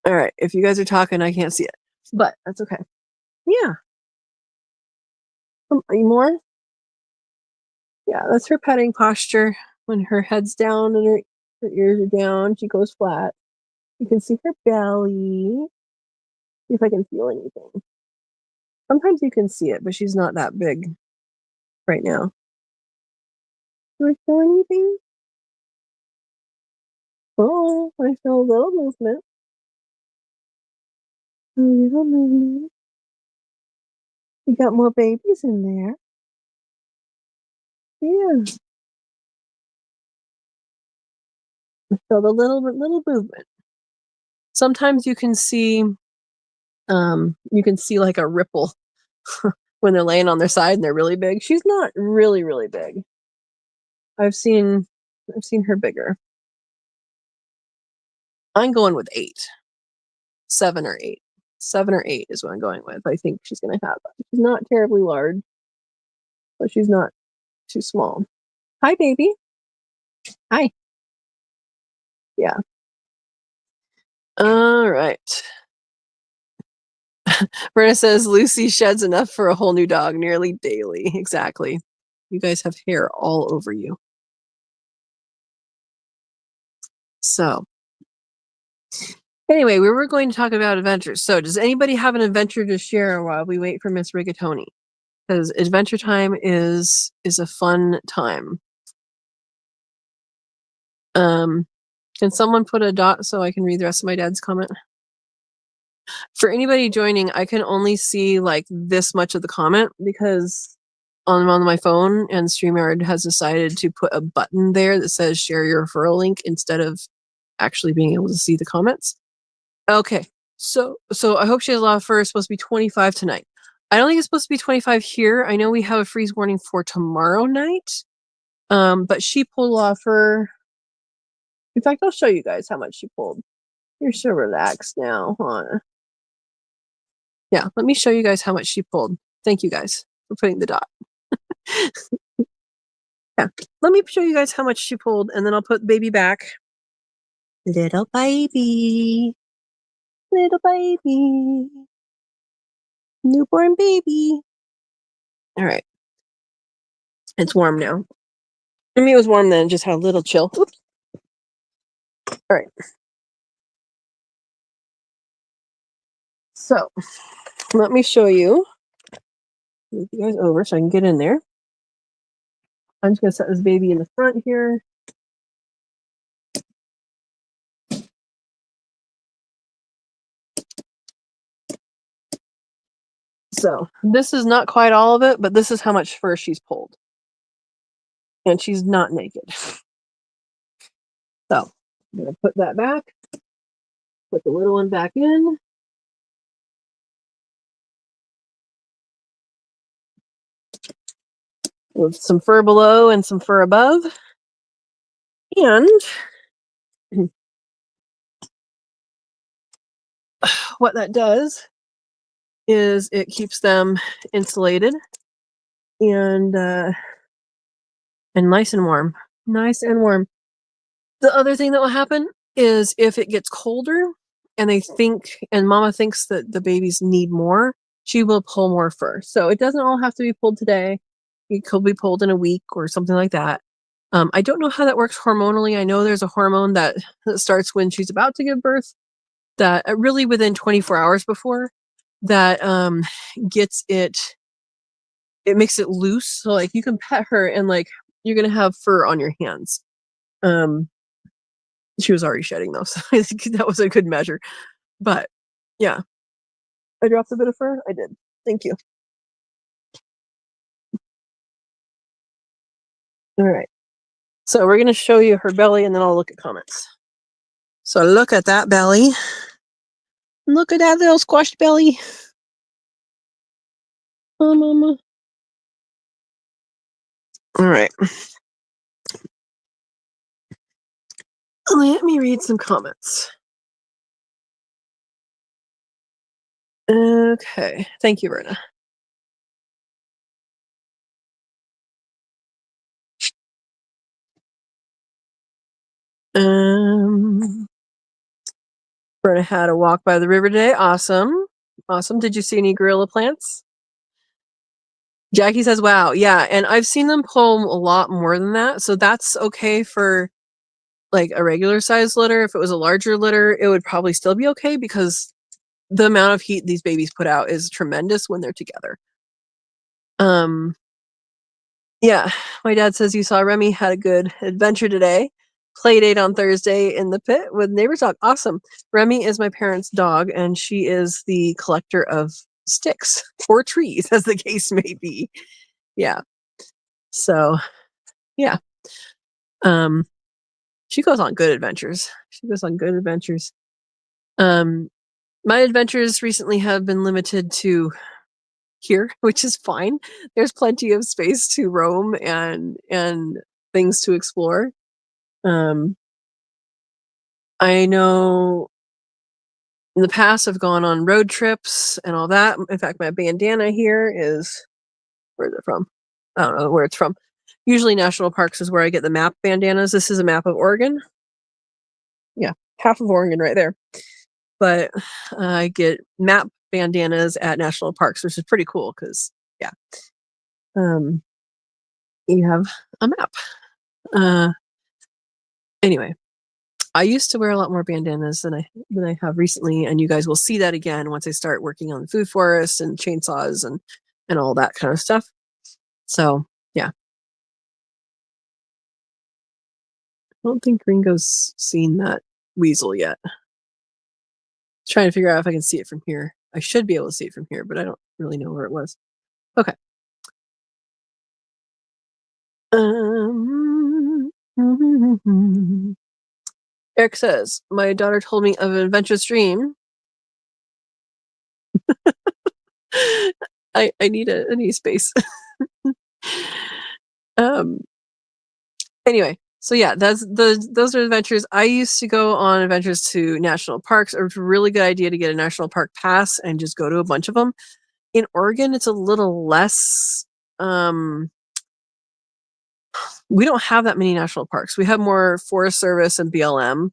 All right. If you guys are talking, I can't see it, but that's okay. Yeah. Any more? Yeah, that's her petting posture. When her head's down and her ears are down, she goes flat. You can see her belly. See if I can feel anything. Sometimes you can see it, but she's not that big right now. Do I feel anything? Oh, I feel a little movement. A little movement. You got more babies in there. Yeah. I feel a little movement. Sometimes you can see like a ripple when they're laying on their side and they're really big. She's not really, really big. I've seen her bigger. I'm going with 8. 7 or 8. 7 or 8 is what I'm going with. I think she's going to have. She's not terribly large, but she's not too small. Hi, baby. Hi. Yeah. All right. Brenna says Lucy sheds enough for a whole new dog nearly daily. Exactly. You guys have hair all over you. So anyway, we were going to talk about adventures. So does anybody have an adventure to share while we wait for Miss Rigatoni? Because adventure time is a fun time. Can someone put a dot so I can read the rest of my dad's comment? For anybody joining, I can only see like this much of the comment because on my phone, and StreamYard has decided to put a button there that says share your referral link instead of actually being able to see the comments. Okay, so I hope she has a lot of fur. It's supposed to be 25 tonight. I don't think it's supposed to be 25 here. I know we have a freeze warning for tomorrow night. But she pulled off her. In fact, I'll show you guys how much she pulled. You're so relaxed now, huh? Yeah, let me show you guys how much she pulled. Thank you guys for putting the dot. Yeah, let me show you guys how much she pulled, and then I'll put baby back. Little baby. Little baby. Newborn baby. All right. It's warm now. For me, it was warm then, just had a little chill. Oops. All right. So, let me show you. Move you guys over so I can get in there. I'm just going to set this baby in the front here. So, this is not quite all of it, but this is how much fur she's pulled. And she's not naked. So, I'm going to put that back. Put the little one back in. With some fur below and some fur above. And what that does is it keeps them insulated and nice and warm. Nice and warm. The other thing that will happen is if it gets colder and they think, and mama thinks that the babies need more, she will pull more fur. So it doesn't all have to be pulled today. It could be pulled in a week or something like that. I don't know how that works hormonally. I know there's a hormone that starts when she's about to give birth, that really within 24 hours before, that gets it makes it loose. So like you can pet her and like you're gonna have fur on your hands. She was already shedding though, so I think that was a good measure. But yeah, I dropped a bit of fur. I did. Thank you. All right. So we're gonna show you her belly, and then I'll look at comments. So look at that belly. Look at that little squashed belly. Oh, mama. All right. Let me read some comments. Okay. Thank you, Verna. Verna had a walk by the river today. Awesome. Awesome. Did you see any gorilla plants? Jackie says, wow. Yeah. And I've seen them pull a lot more than that. So that's okay for like a regular size litter. If it was a larger litter, it would probably still be okay because the amount of heat these babies put out is tremendous when they're together. Yeah, my dad says you saw Remy had a good adventure today. Play date on Thursday in the pit with neighbor's dog. Awesome. Remy is my parents' dog, and she is the collector of sticks or trees, as the case may be. Yeah. So, yeah. She goes on good adventures. She goes on good adventures. My adventures recently have been limited to here, which is fine. There's plenty of space to roam and things to explore. I know in the past I've gone on road trips and all that. In fact, my bandana here is, where is it from? I don't know where it's from. Usually national parks is where I get the map bandanas. This is a map of Oregon. Yeah, half of Oregon right there. But I get map bandanas at national parks, which is pretty cool because, yeah, you have a map. Anyway, I used to wear a lot more bandanas than I have recently, and you guys will see that again once I start working on the food forest and chainsaws and all that kind of stuff. So yeah, I don't think Ringo's seen that weasel yet. Trying to figure out if I can see it from here. I should be able to see it from here, but I don't really know where it was. Okay. Eric says, my daughter told me of an adventurous dream. I need a space. Um, anyway, so yeah, those are adventures. I used to go on adventures to national parks. It's a really good idea to get a national park pass and just go to a bunch of them. In Oregon, it's a little less. We don't have that many national parks. We have more Forest Service and BLM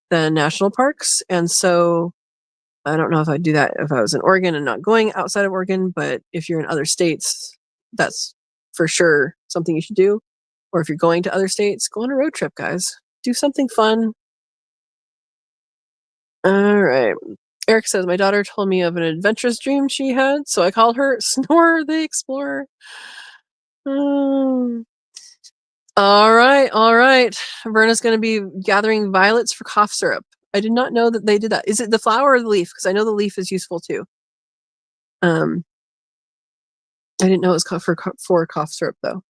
than national parks, and so I don't know if I'd do that if I was in Oregon and not going outside of Oregon, but if you're in other states, that's for sure something you should do. Or if you're going to other states, go on a road trip, guys. Do something fun. All right. Eric says, my daughter told me of an adventurous dream she had, so I called her Snore the Explorer. All right. Verna's going to be gathering violets for cough syrup. I did not know that they did that. Is it the flower or the leaf? Because I know the leaf is useful too. I didn't know it was for cough syrup though.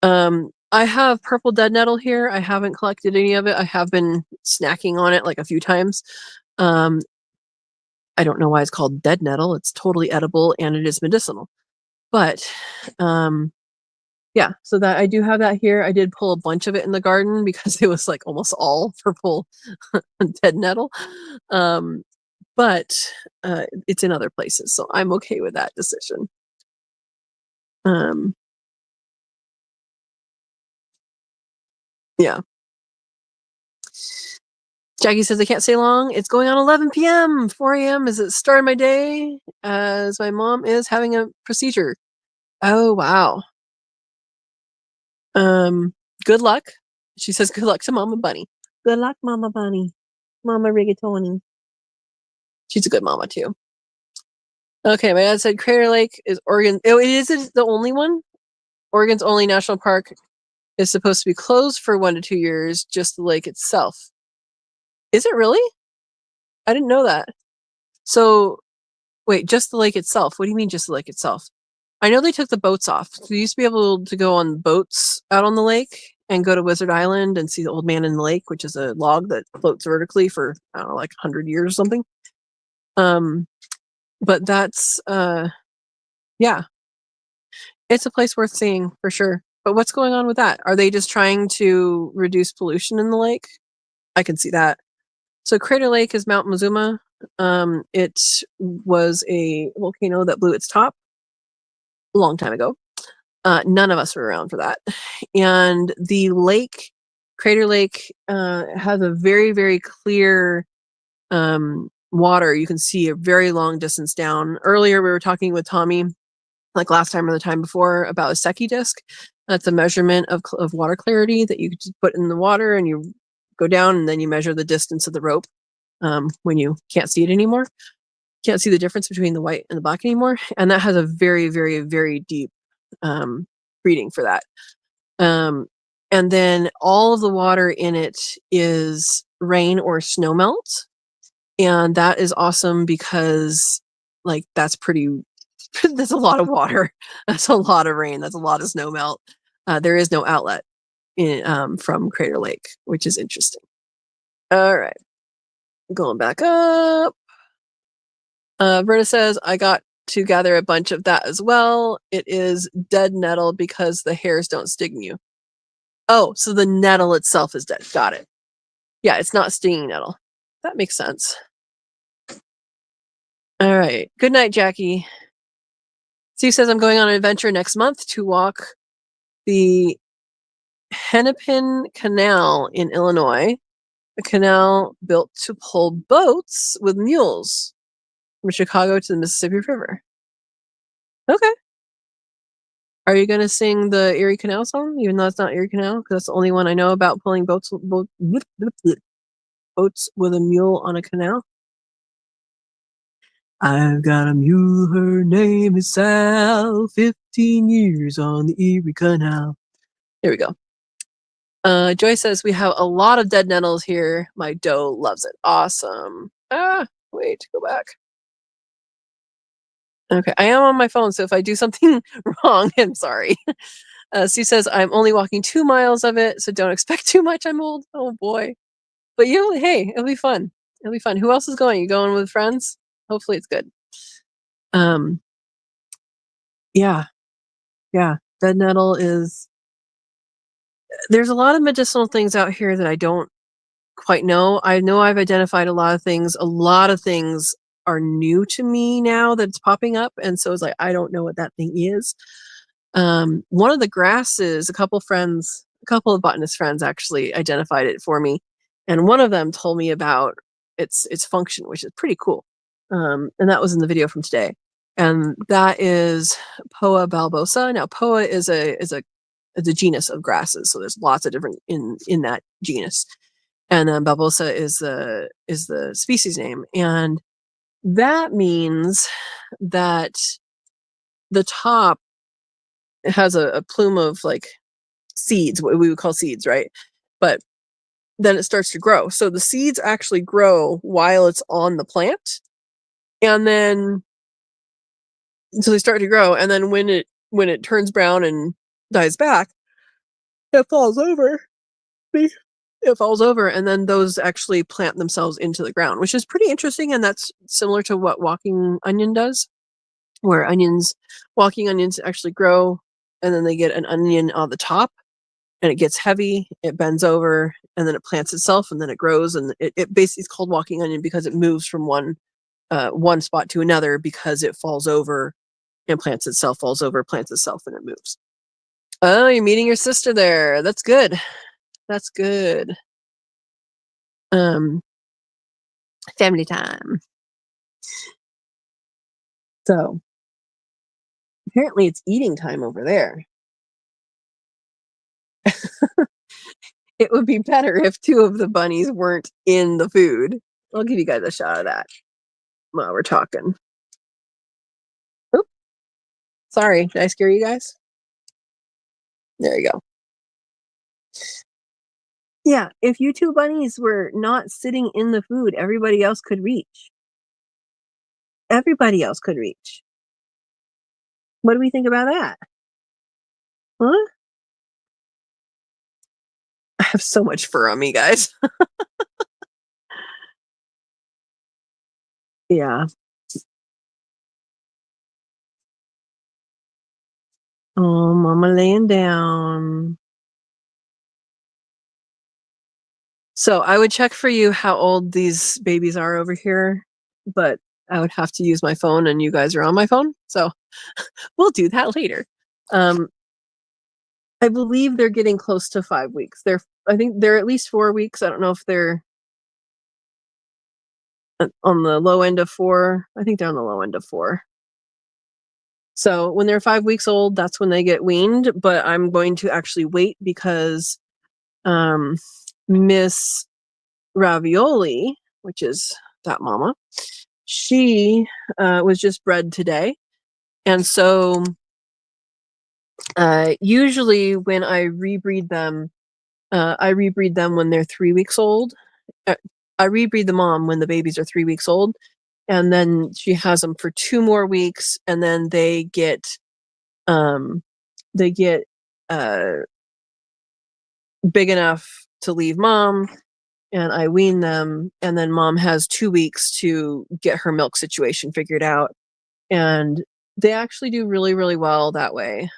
I have purple dead nettle here. I haven't collected any of it. I have been snacking on it like a few times. I don't know why it's called dead nettle. It's totally edible and it is medicinal. But yeah, so that I do have that here. I did pull a bunch of it in the garden because it was like almost all purple dead nettle. But it's in other places, so I'm okay with that decision. Yeah. Jackie says I can't stay long. It's going on 11 p.m. 4 a.m. is the start of my day as my mom is having a procedure. Oh wow. Good luck. She says good luck to Mama Bunny. Good luck, Mama Bunny. Mama Rigatoni. She's a good mama too. Okay, my dad said Crater Lake is Oregon. Oh, it is the only one. Oregon's only national park is supposed to be closed for 1 to 2 years. Just the lake itself. Is it really? I didn't know that. So, wait, just the lake itself. What do you mean, just the lake itself? I know they took the boats off. We used to be able to go on boats out on the lake and go to Wizard Island and see the Old Man in the Lake, which is a log that floats vertically for, I don't know, like 100 years or something. But that's, yeah, it's a place worth seeing for sure. But what's going on with that? Are they just trying to reduce pollution in the lake? I can see that. So Crater Lake is Mount Mazuma. It was a volcano that blew its top a long time ago. None of us were around for that. And the lake, Crater Lake, has a very, very clear water. You can see a very long distance down. Earlier, we were talking with Tommy, like last time or the time before, about a Secchi disc. That's a measurement of water clarity that you could just put in the water and you go down and then you measure the distance of the rope when you can't see it anymore. Can't see the difference between the white and the black anymore. And that has a very, very, very deep reading for that. And then all of the water in it is rain or snow melt. And that is awesome because like that's that's a lot of water. That's a lot of rain. That's a lot of snow melt. There is no outlet from Crater Lake, which is interesting. All right. Going back up. Verna says, I got to gather a bunch of that as well. It is dead nettle because the hairs don't sting you. Oh, so the nettle itself is dead. Got it. Yeah, it's not stinging nettle. That makes sense. All right. Good night, Jackie. Steve says I'm going on an adventure next month to walk the Hennepin Canal in Illinois, a canal built to pull boats with mules from Chicago to the Mississippi River. Okay. Are you going to sing the Erie Canal song, even though it's not Erie Canal? Because that's the only one I know about pulling boats with a mule on a canal. I've got a mule, her name is Sal, 15 years on the Erie Canal. There we go. Joy says, we have a lot of dead nettles here. My doe loves it. Awesome. Wait, go back. Okay, I am on my phone, so if I do something wrong, I'm sorry. Sue says, I'm only walking 2 miles of it, so don't expect too much. I'm old. Oh boy. But hey, it'll be fun. It'll be fun. Who else is going? You going with friends? Hopefully it's good. Yeah. Yeah. Bed nettle is, there's a lot of medicinal things out here that I don't quite know. I know I've identified a lot of things. A lot of things are new to me now that's popping up. And so it's like, I don't know what that thing is. One of the grasses, a couple of botanist friends actually identified it for me. And one of them told me about its function, which is pretty cool. And that was in the video from today. And that is Poa balbosa. Now, Poa is a genus of grasses, so there's lots of different in that genus. And balbosa is the species name, and that means that the top has a plume of like seeds, what we would call seeds, right? But then it starts to grow. So the seeds actually grow while it's on the plant, and then so they start to grow, and then when it turns brown and dies back, it falls over. It falls over, and then those actually plant themselves into the ground, which is pretty interesting, and that's similar to what walking onion does, where walking onions actually grow, and then they get an onion on the top, and it gets heavy, it bends over, and then it plants itself, and then it grows, and it basically is called walking onion because it moves from one spot to another because it falls over and plants itself, falls over, plants itself, and it moves. Oh, you're meeting your sister there. That's good. That's good. Family time. So apparently it's eating time over there. It would be better if two of the bunnies weren't in the food. I'll give you guys a shot of that while we're talking. Oop, sorry, did I scare you guys? There you go. Yeah, if you two bunnies were not sitting in the food, everybody else could reach. Everybody else could reach. What do we think about that? Huh? I have so much fur on me, guys. Yeah. Oh, mama laying down. So I would check for you how old these babies are over here, but I would have to use my phone, and you guys are on my phone, so we'll do that later. Um, I believe they're getting close to 5 weeks. I think they're at least 4 weeks. I don't know if they're on the low end of 4. I think they're on the low end of 4. So when they're 5 weeks old, that's when they get weaned. But I'm going to actually wait because Miss Ravioli, which is that mama, she was just bred today. And so usually when I rebreed them when they're 3 weeks old. I rebreed the mom when the babies are 3 weeks old, and then she has them for 2 more weeks, and then um, they get big enough to leave mom, and I wean them, and then mom has 2 weeks to get her milk situation figured out, and they actually do really, really well that way.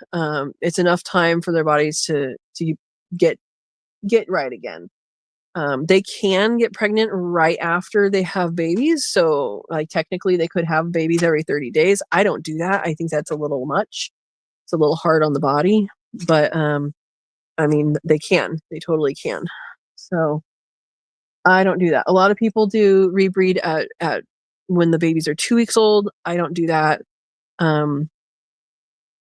It's enough time for their bodies to get right again. They can get pregnant right after they have babies, so like technically they could have babies every 30 days. I don't do that. I think that's a little much. It's a little hard on the body, but I mean they can. They totally can. So I don't do that. A lot of people do rebreed at when the babies are 2 weeks old. I don't do that. Um,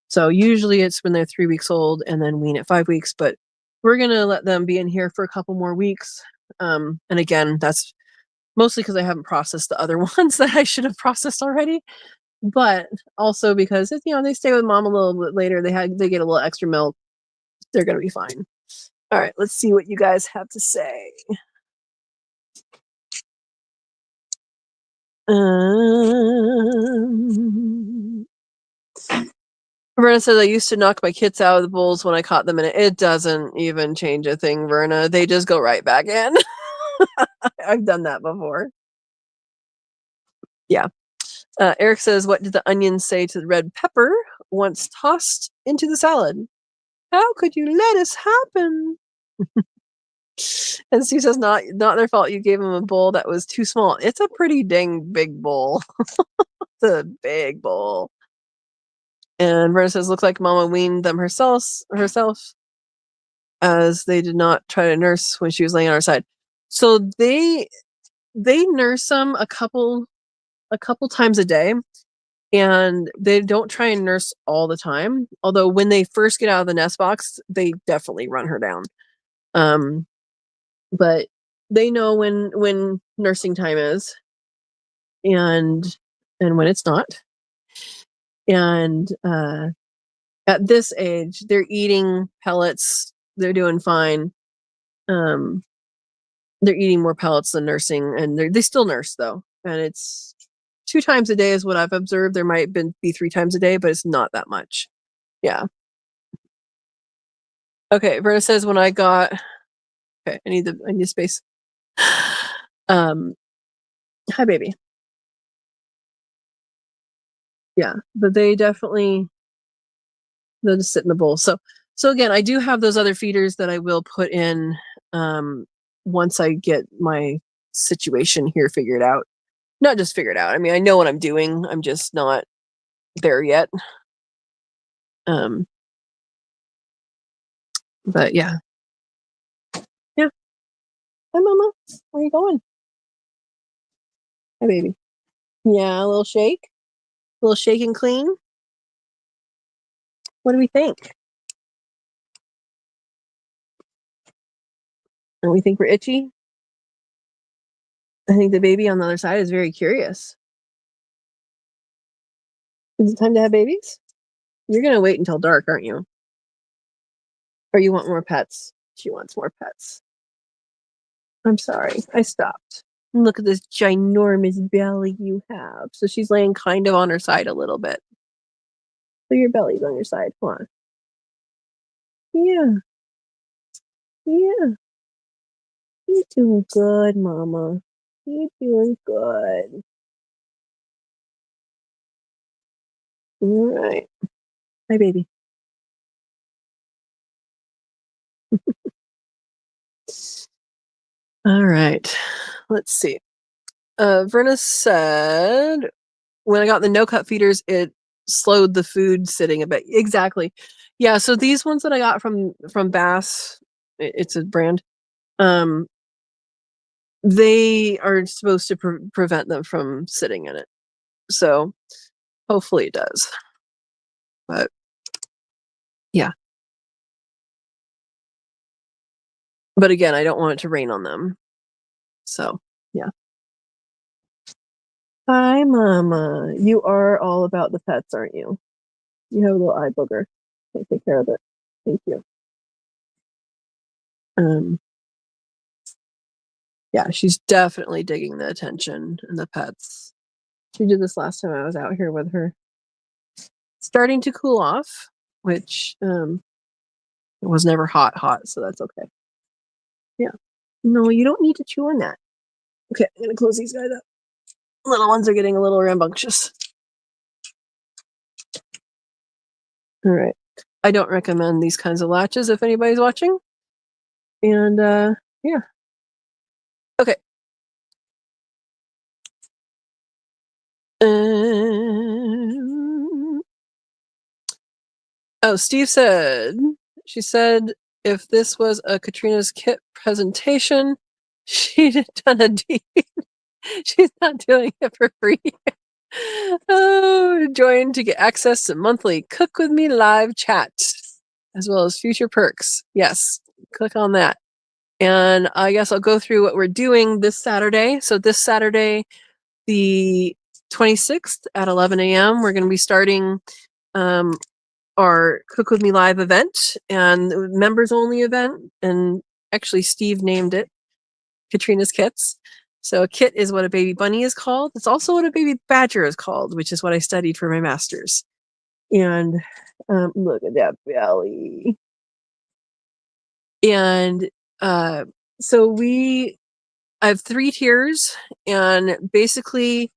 so usually it's when they're 3 weeks old and then wean at 5 weeks, but we're gonna let them be in here for a couple more weeks. And again, that's mostly because I haven't processed the other ones that I should have processed already, but also because they stay with mom a little bit later. They get a little extra milk. They're gonna be fine. All right, let's see what you guys have to say. Verna says, I used to knock my kits out of the bowls when I caught them in it. It doesn't even change a thing, Verna. They just go right back in. I've done that before. Yeah. Eric says, what did the onions say to the red pepper? once tossed into the salad. How could you let this happen? And Steve says, not their fault. You gave them a bowl that was too small. It's a pretty dang big bowl. It's a big bowl. And Verna says, looks like Mama weaned them herself, as they did not try to nurse when she was laying on her side. So they nurse them a couple times a day, and they don't try and nurse all the time. Although when they first get out of the nest box, they definitely run her down. But they know when nursing time is, and when it's not. And at this age, they're eating pellets. They're doing fine. They're eating more pellets than nursing, and they still nurse though. And it's 2 times a day is what I've observed. There might be 3 times a day, but it's not that much. Yeah. Okay, Verna says when I got okay, I need space. Hi baby. Yeah, but they'll just sit in the bowl. So again, I do have those other feeders that I will put in once I get my situation here figured out. Not just figured out. I mean, I know what I'm doing. I'm just not there yet. But yeah. Yeah. Hi mama. Where you going? Hi baby. Yeah, a little shake. A little shake and clean. What do we think? And we think we're itchy. I think the baby on the other side is very curious. Is it time to have babies? You're going to wait until dark, aren't you? Or you want more pets? She wants more pets. I'm sorry. I stopped. Look at this ginormous belly you have. So she's laying kind of on her side a little bit. So your belly's on your side. Come on. Yeah. Yeah. You're doing good, mama. You're doing good. All right. Hi, baby. All right. Let's see. Verna said, when I got the no-cut feeders, it slowed the food sitting a bit. Exactly. Yeah, so these ones that I got from Bass, it's a brand, they are supposed to prevent them from sitting in it. So hopefully it does. But yeah. But again, I don't want it to rain on them. So yeah. Hi, mama. You are all about the pets, aren't you? You have a little eye booger. Take care of it. Thank you. Yeah, she's definitely digging the attention and the pets. She did this last time I was out here with her. Starting to cool off, which it was never hot, so that's okay. Yeah. No, you don't need to chew on that. Okay, I'm gonna close these guys up. Little ones are getting a little rambunctious. All right. I don't recommend these kinds of latches if anybody's watching. And yeah. Okay. Oh, Steve said, she said if this was a Katrina's kit presentation, she'd have done a deed. She's not doing it for free. Oh, join to get access to monthly Cook With Me live chat, as well as future perks. Yes, click on that. And I guess I'll go through what we're doing this Saturday. So this Saturday, the 26th at 11 a.m., we're going to be starting our Cook With Me live event and members only event. And actually, Steve named it Katrina's Kits. So a kit is what a baby bunny is called. It's also what a baby badger is called, which is what I studied for my master's. And look at that belly. And so I have 3 tiers, and basically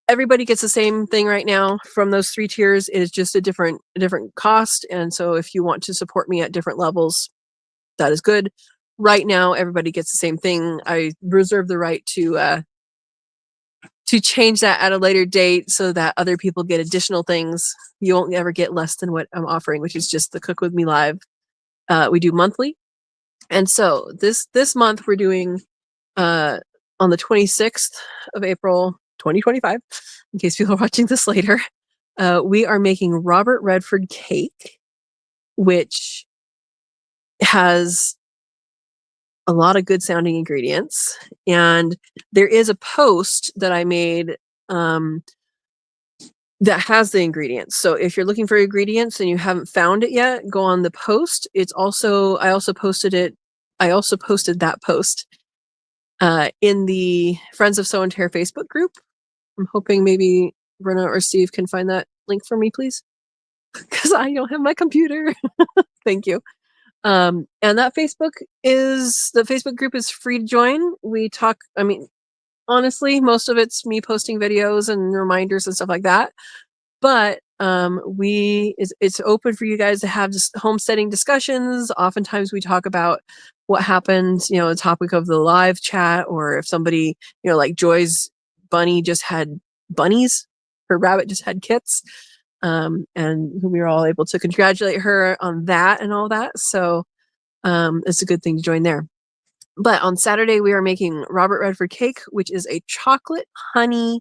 everybody gets the same thing right now from those 3 tiers. It is just a different cost, and so if you want to support me at different levels, that is good. Right now, everybody gets the same thing. I reserve the right to change that at a later date so that other people get additional things. You won't ever get less than what I'm offering, which is just the Cook With Me Live. We do monthly. And so this month we're doing on the 26th of April, 2025, in case people are watching this later, we are making Robert Redford cake, which has a lot of good sounding ingredients. And there is a post that I made that has the ingredients. So if you're looking for ingredients and you haven't found it yet, go on the post. I also posted that post in the Friends of Sow and Tare Facebook group. I'm hoping maybe Brenna or Steve can find that link for me, please, because I don't have my computer. Thank you. And that Facebook group is free to join. We talk, I mean, honestly, most of it's me posting videos and reminders and stuff like that. But it's open for you guys to have just homesteading discussions. Oftentimes we talk about what happened, the topic of the live chat, or if somebody, like Joy's bunny just had bunnies, her rabbit just had kits. And we were all able to congratulate her on that and all that. So it's a good thing to join there. But on Saturday, we are making Robert Redford cake, which is a chocolate, honey,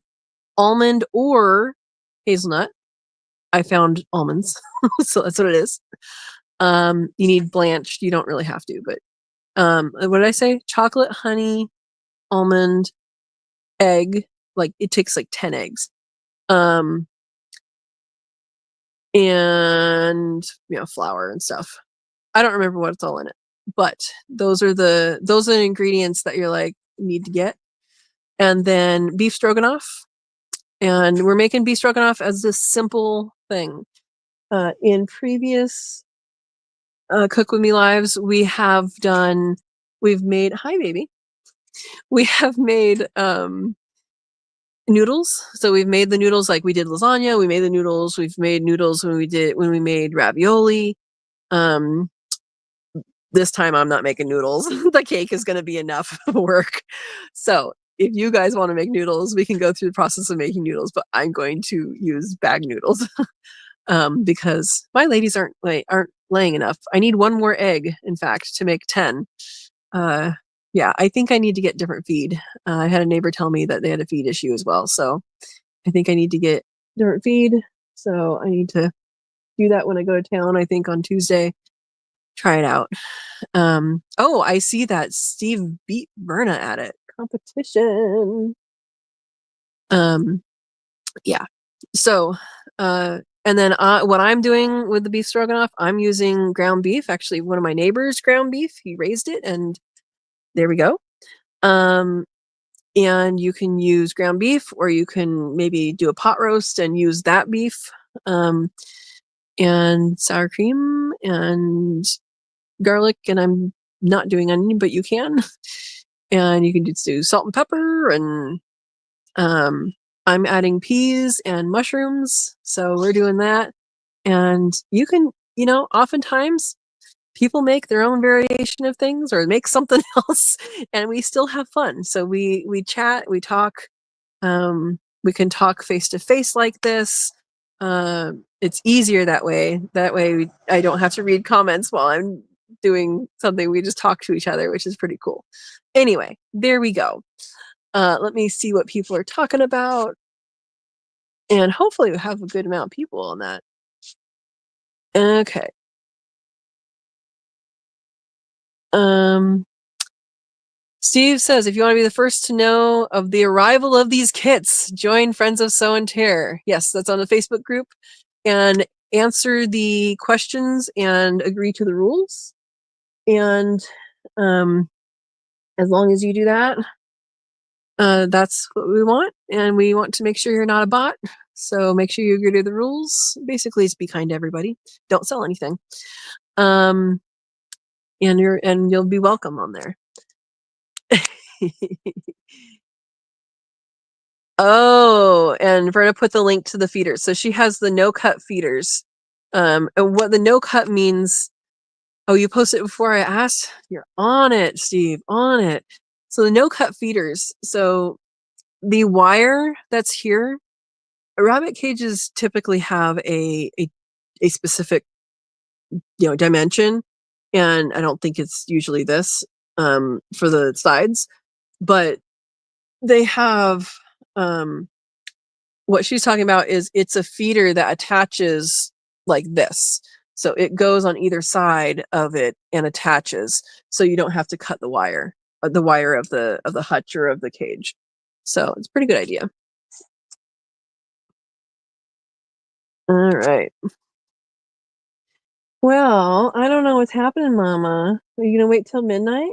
almond, or hazelnut. I found almonds, so that's what it is. You need blanched. You don't really have to, but what did I say? Chocolate, honey, almond, egg. Like it takes like 10 eggs. And flour and stuff. I don't remember what's all in it, but those are the ingredients that you're like need to get. And then beef stroganoff. And we're making beef stroganoff as this simple thing. In previous Cook With Me lives, we've made, hi baby, we have made noodles. So we've made the noodles like we did lasagna. We made the noodles. We've made noodles when we made ravioli. This time I'm not making noodles. The cake is going to be enough work. So if you guys want to make noodles, we can go through the process of making noodles, but I'm going to use bag noodles because my ladies aren't laying enough. I need one more egg, in fact, to make 10. Yeah, I think I need to get different feed. I had a neighbor tell me that they had a feed issue as well. So I think I need to get different feed. So I need to do that when I go to town, I think on Tuesday. Try it out. Oh, I see that Steve beat Verna at it. Competition. Yeah. So, and then what I'm doing with the beef stroganoff, I'm using ground beef. Actually, one of my neighbors' ground beef. He raised it, and there we go. And you can use ground beef, or you can maybe do a pot roast and use that beef, and sour cream and garlic, and I'm not doing onion, but you can. And you can just do salt and pepper, and I'm adding peas and mushrooms, so we're doing that. And you can, oftentimes people make their own variation of things or make something else, and we still have fun. So we chat, we talk. We can talk face to face like this. It's easier that way. I don't have to read comments while I'm doing something. We just talk to each other, which is pretty cool. Anyway, there we go. Let me see what people are talking about. And hopefully we have a good amount of people on that. Okay. Steve says, if you want to be the first to know of the arrival of these kits, join Friends of Sow and Tare. Yes, that's on the Facebook group. And answer the questions and agree to the rules. And as long as you do that, that's what we want. And we want to make sure you're not a bot. So make sure you agree to the rules. Basically, it's be kind to everybody. Don't sell anything. And you'll be welcome on there. Oh, and Verna put the link to the feeders. So she has the no-cut feeders. And what the no-cut means, oh, you posted it before I asked? You're on it, Steve, on it. So the no-cut feeders. So the wire that's here, rabbit cages typically have a specific, dimension, and I don't think it's usually this for the sides, but they have what she's talking about is it's a feeder that attaches like this. So it goes on either side of it and attaches, so you don't have to cut the wire of the hutch or of the cage. So it's a pretty good idea. All right. Well, I don't know what's happening, Mama. Are you gonna wait till midnight?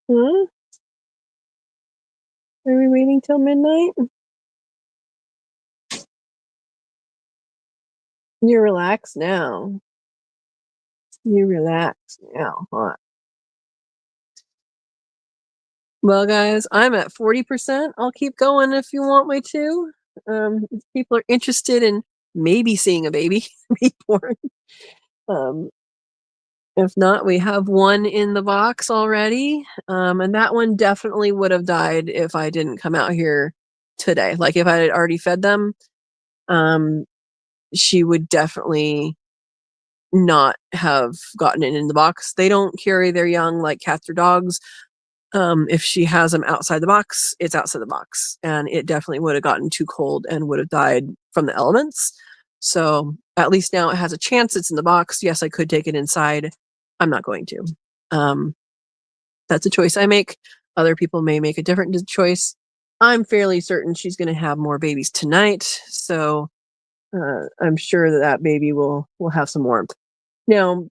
Huh? Are we waiting till midnight? You're relaxed now. You relax now, huh? Well, guys, I'm at 40%. I'll keep going if you want me to. If people are interested in maybe seeing a baby be born. If not, we have one in the box already. And that one definitely would have died if I didn't come out here today. Like if I had already fed them, she would definitely not have gotten it in the box. They don't carry their young like cats or dogs. If she has them outside the box, it's outside the box, and it definitely would have gotten too cold and would have died from the elements. So at least now it has a chance. It's in the box. Yes, I could take it inside. I'm not going to. That's a choice I make. Other people may make a different choice. I'm fairly certain she's going to have more babies tonight, so I'm sure that baby will have some warmth. Now,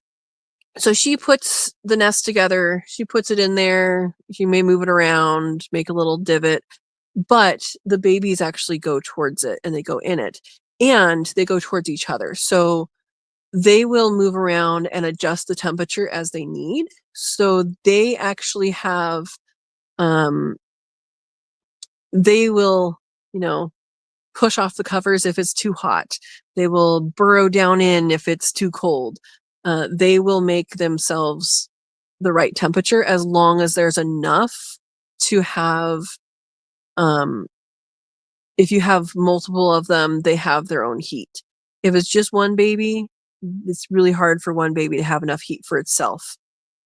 so she puts the nest together. She puts it in there. She may move it around, make a little divot, but the babies actually go towards it and they go in it, and they go towards each other. So they will move around and adjust the temperature as they need. So they actually have, they will, push off the covers if it's too hot. They will burrow down in if it's too cold. They will make themselves the right temperature as long as there's enough to have, if you have multiple of them, they have their own heat. If it's just one baby, it's really hard for one baby to have enough heat for itself.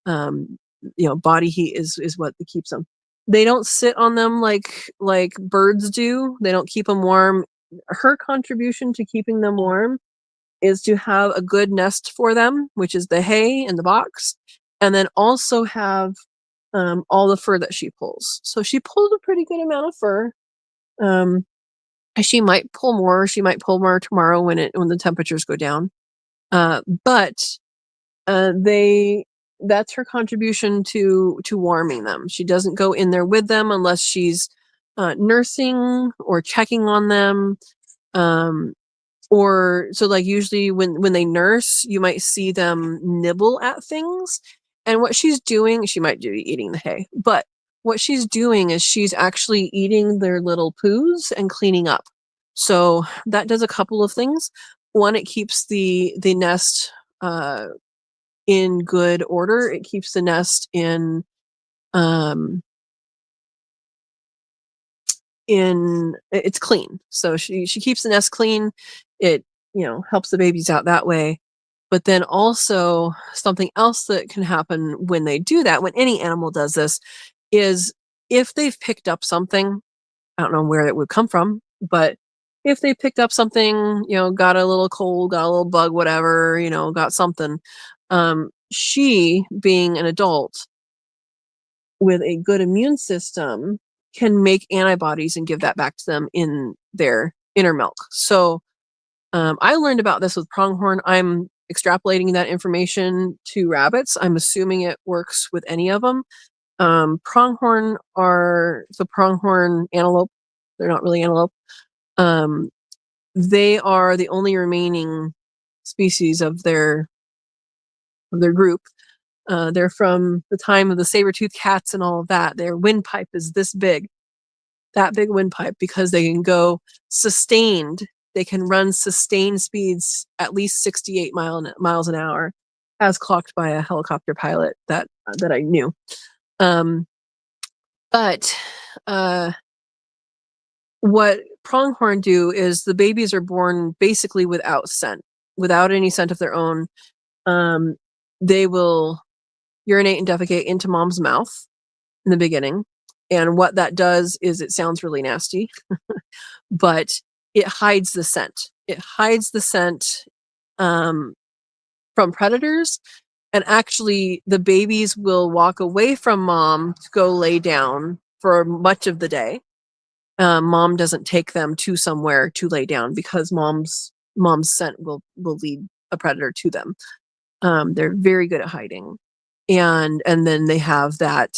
Body heat is what keeps them. They don't sit on them like birds do. They don't keep them warm. Her contribution to keeping them warm is to have a good nest for them, which is the hay in the box, and then also have all the fur that she pulls. So she pulls a pretty good amount of fur. She might pull more. She might pull more tomorrow when the temperatures go down. But that's her contribution to warming them. She doesn't go in there with them unless she's nursing or checking on them. Or so like usually when they nurse, you might see them nibble at things. And what she's doing, she might be eating the hay, but what she's doing is she's actually eating their little poos and cleaning up. So that does a couple of things. One, it keeps the nest in good order. It keeps the nest in it's clean. So she keeps the nest clean. It helps the babies out that way. But then also something else that can happen when they do that, when any animal does this, is if they've picked up something, I don't know where it would come from, but if they picked up something, got a little cold, got a little bug, whatever, got something, she, being an adult with a good immune system, can make antibodies and give that back to them in their inner milk. So I learned about this with pronghorn. I'm extrapolating that information to rabbits. I'm assuming it works with any of them. Pronghorn antelope. They're not really antelope. They are the only remaining species of their group. They're from the time of the saber-toothed cats and all of that. Their windpipe is this big. that big windpipe because they can go sustained. They can run sustained speeds at least 68 miles an hour, as clocked by a helicopter pilot that I knew. But what pronghorn do is the babies are born basically without scent, without any scent of their own. They will urinate and defecate into mom's mouth in the beginning. And what that does is, it sounds really nasty, but it hides the scent. It hides the scent from predators. And actually, the babies will walk away from mom to go lay down for much of the day. Mom doesn't take them to somewhere to lay down because mom's scent will lead a predator to them. They're very good at hiding, and then they have that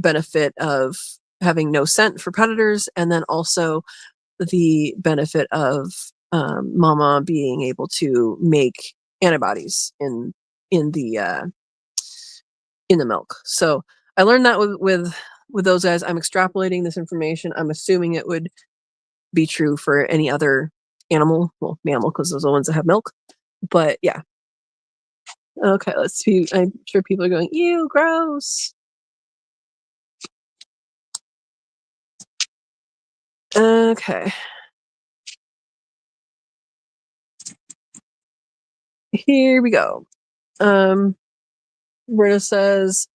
benefit of having no scent for predators, and then also the benefit of mama being able to make antibodies in the milk. So I learned that with those guys. I'm extrapolating this information. I'm assuming it would be true for any other animal, well, mammal, because those are the ones that have milk. But yeah. Okay, let's see. I'm sure people are going, ew, gross. Okay. Here we go. Britta says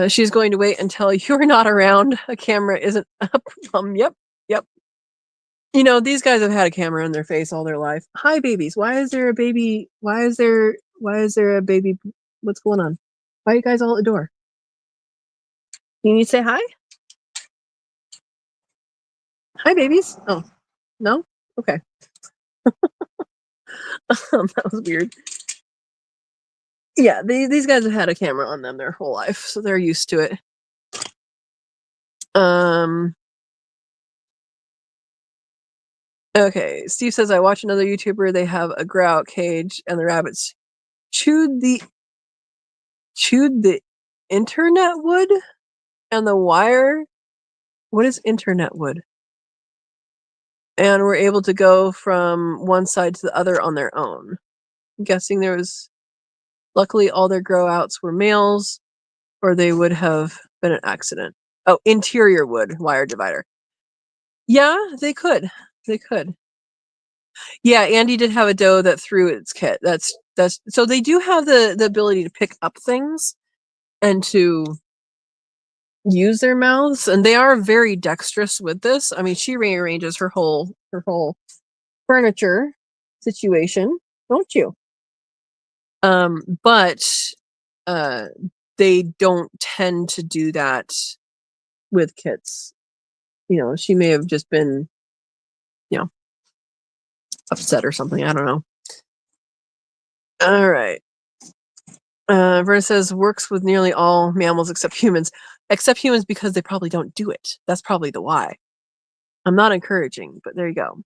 she's going to wait until you're not around. A camera isn't up. Yep. You know, these guys have had a camera in their face all their life. Hi, babies. Why is there a baby? Why is there a baby? What's going on? Why are you guys all at the door? You need to say hi? Hi, babies. Oh, no? Okay. That was weird. Yeah, these guys have had a camera on them their whole life, so they're used to it. Okay, Steve says, I watch another YouTuber, they have a grout cage and the rabbits chewed the internet wood and the wire. What is internet wood? And were able to go from one side to the other on their own. I'm guessing luckily all their grow outs were males, or they would have been an accident. Oh, interior wood wire divider. Yeah, they could. Yeah, Andy did have a doe that threw its kit. That's so they do have the ability to pick up things and to use their mouths, and they are very dexterous with this. I mean, she rearranges her whole furniture situation, don't you? But they don't tend to do that with kits. You know, she may have just been, upset or something. I don't know. All right. Verna says works with nearly all mammals except humans because they probably don't do it. That's probably the why. I'm not encouraging, but there you go.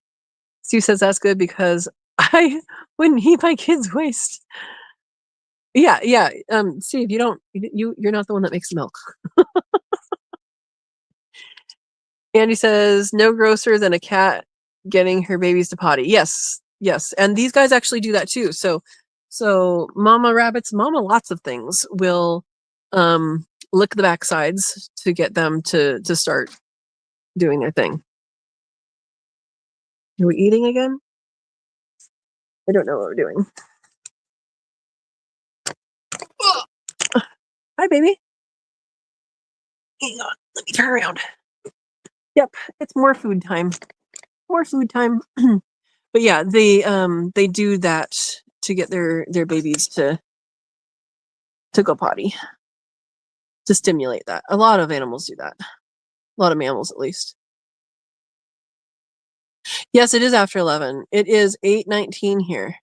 Steve says that's good because I wouldn't eat my kids' waste. Yeah. Steve, you're not the one that makes the milk. Andy says no grosser than a cat getting her babies to potty. Yes, and these guys actually do that too. So mama rabbits, mama lots of things will lick the backsides to get them to start doing their thing. Are we eating again? I don't know what we're doing. Hi, baby. Hang on, let me turn around. Yep, it's more food time. But yeah, they do that to get their babies to go potty, to stimulate that. A lot of animals do that. A lot of mammals, at least. Yes, it is after 11. It is 8:19 here.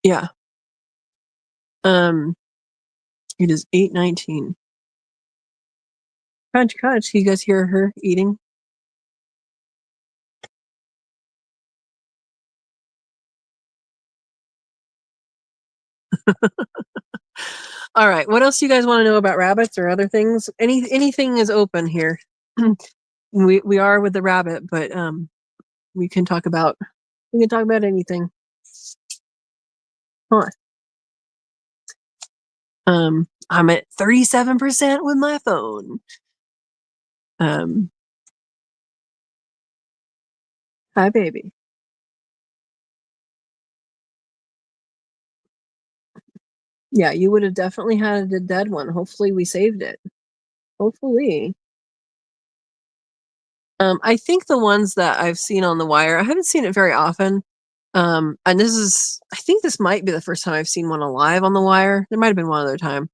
Yeah. It is 8:19. Crunch, crunch. You guys hear her eating? All right. What else do you guys want to know about rabbits or other things? Anything is open here. We are with the rabbit, but we can talk about anything. Huh. I'm at 37% with my phone. Hi, baby. Yeah, you would have definitely had a dead one. Hopefully we saved it. Hopefully. I think the ones that I've seen on the wire, I haven't seen it very often. And I think this might be the first time I've seen one alive on the wire. There might have been one other time,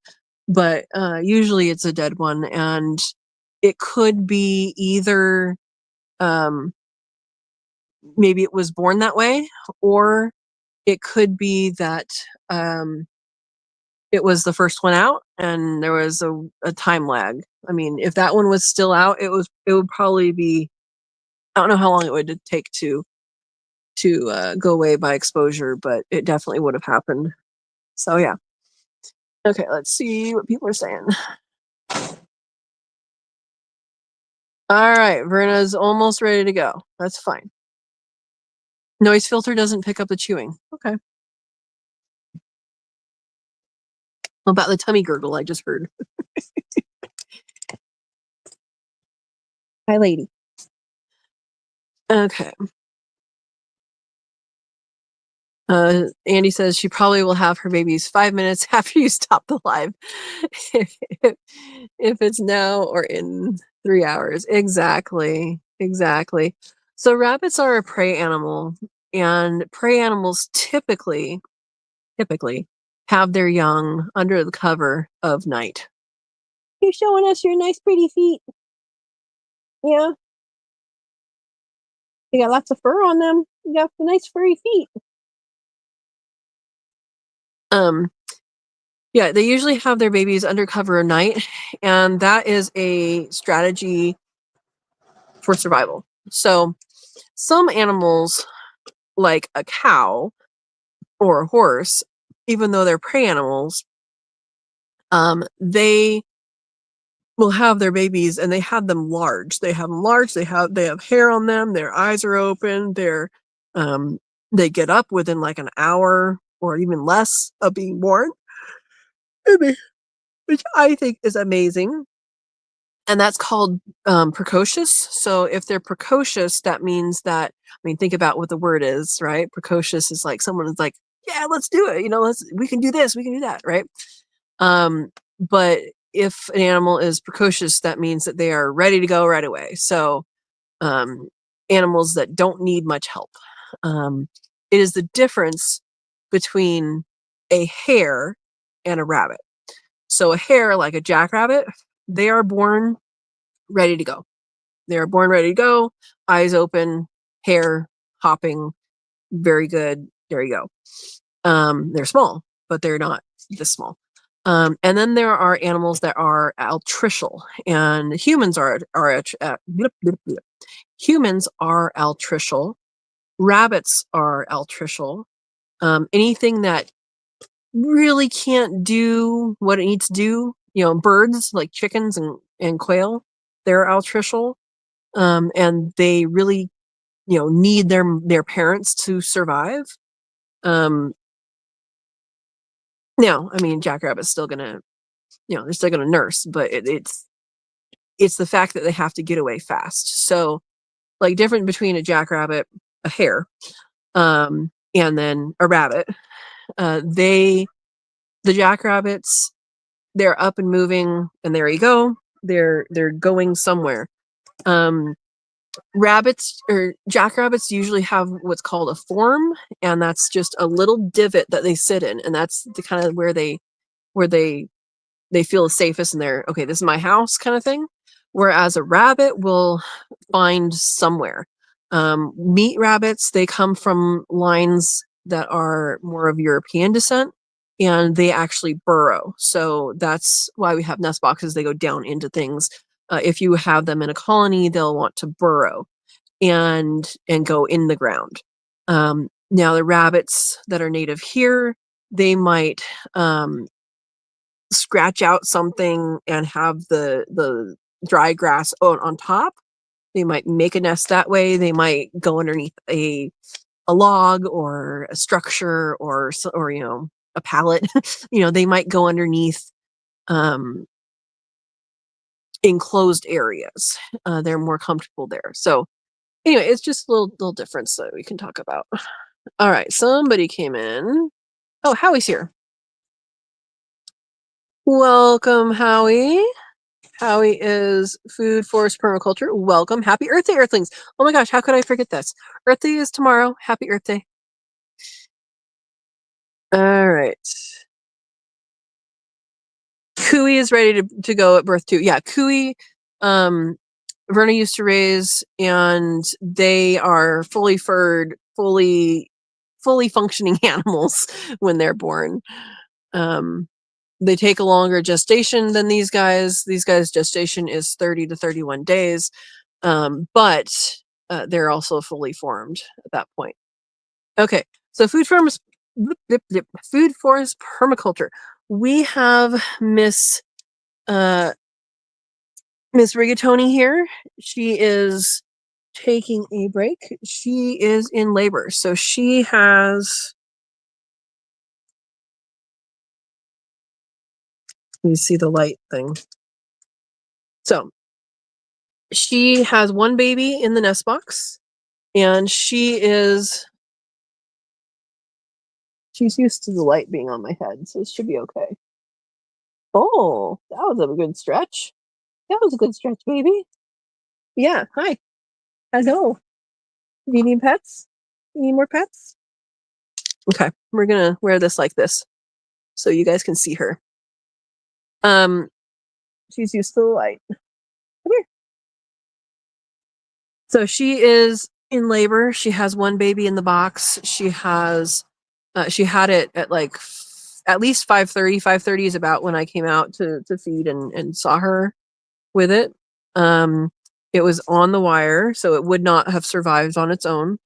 but usually it's a dead one, and it could be either maybe it was born that way, or it could be that it was the first one out and there was a time lag. I mean, if that one was still out, it would probably be, I don't know how long it would take to go away by exposure, but it definitely would have happened. So yeah. Okay, let's see what people are saying. All right, Verna's almost ready to go. That's fine. Noise filter doesn't pick up the chewing. Okay. What about the tummy gurgle I just heard? Hi, lady. Okay. Andy says she probably will have her babies 5 minutes after you stop the live. if, if it's now or in 3 hours. Exactly. So rabbits are a prey animal, and prey animals typically have their young under the cover of night. You're showing us your nice pretty feet. Yeah. You got lots of fur on them. You got the nice furry feet. Yeah, they usually have their babies under cover of night, and that is a strategy for survival. So some animals, like a cow or a horse, even though they're prey animals, they will have their babies, and they have them large. They have hair on them. Their eyes are open. They get up within like an hour or even less of being born, which I think is amazing. And that's called precocious. So if they're precocious, that means that, I mean, think about what the word is, right? Precocious is like someone is like, yeah, let's do it. We can do this, we can do that, right? But if an animal is precocious, that means that they are ready to go right away. So animals that don't need much help. It is the difference between a hare and a rabbit. So a hare, like a jackrabbit, they are born ready to go. They are born ready to go, eyes open, hair hopping, very good. There you go. They're small, but they're not this small. And then there are animals that are altricial, and humans are humans are altricial. Rabbits are altricial. Anything that really can't do what it needs to do, birds like chickens and quail, they're altricial. And they really, need their parents to survive. Now, I mean, jackrabbit's still gonna, they're still gonna nurse, but it's the fact that they have to get away fast. So, like, different between a jackrabbit, a hare, and then a rabbit. The jackrabbits, they're up and moving, and there you go. They're going somewhere. Rabbits or jackrabbits usually have what's called a form, and that's just a little divot that they sit in, and that's the kind of where they feel the safest, and they're okay, this is my house kind of thing. Whereas a rabbit will find somewhere. Meat rabbits, they come from lines that are more of European descent, and they actually burrow. So that's why we have nest boxes. They go down into things. If you have them in a colony, they'll want to burrow and go in the ground. Now the rabbits that are native here, they might scratch out something and have the dry grass on top. They might make a nest that way. They might go underneath a log or a structure or a pallet. They might go underneath enclosed areas. They're more comfortable there. So anyway, it's just a little difference that we can talk about. All right, somebody came in. Oh, Howie's here. Welcome, Howie. Howie is Food Forest Permaculture. Welcome. Happy Earth Day, Earthlings. Oh my gosh, how could I forget this? Earth Day is tomorrow. Happy Earth Day. All right. Cooey is ready to go at birth too. Yeah, Cooey, Verna used to raise, and they are fully furred, fully functioning animals when they're born. They take a longer gestation than these guys. These guys' gestation is 30 to 31 days, but they're also fully formed at that point. Okay, so food forest permaculture. We have Miss Rigatoni here. She is taking a break. She is in labor, so she has. You see the light thing. So she has one baby in the nest box, and she's used to the light being on my head, so it should be okay. Oh, that was a good stretch. That was a good stretch, baby. Yeah, hi. Hello. Do you need pets? You need more pets? Okay, we're gonna wear this like this so you guys can see her. She's used to the light. Come here. So she is in labor. She has one baby in the box. She has, she had it at like at least 5:30. 5:30 is about when I came out to feed and saw her with it. It was on the wire, so it would not have survived on its own.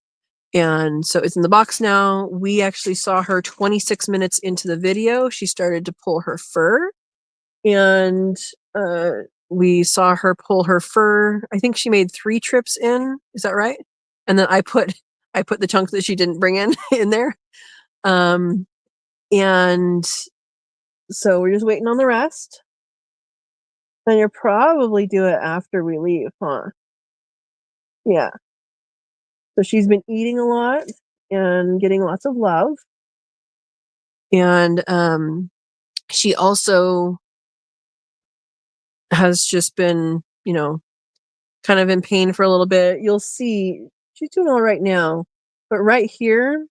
And so it's in the box now. We actually saw her 26 minutes into the video. She started to pull her fur, and we saw her pull her fur. I think she made 3 trips in. Is that right? And then I put the chunk that she didn't bring in there. And so we're just waiting on the rest. And you'll probably do it after we leave, huh? Yeah. So she's been eating a lot and getting lots of love. And she also has just been, kind of in pain for a little bit. You'll see she's doing all right now, but right here,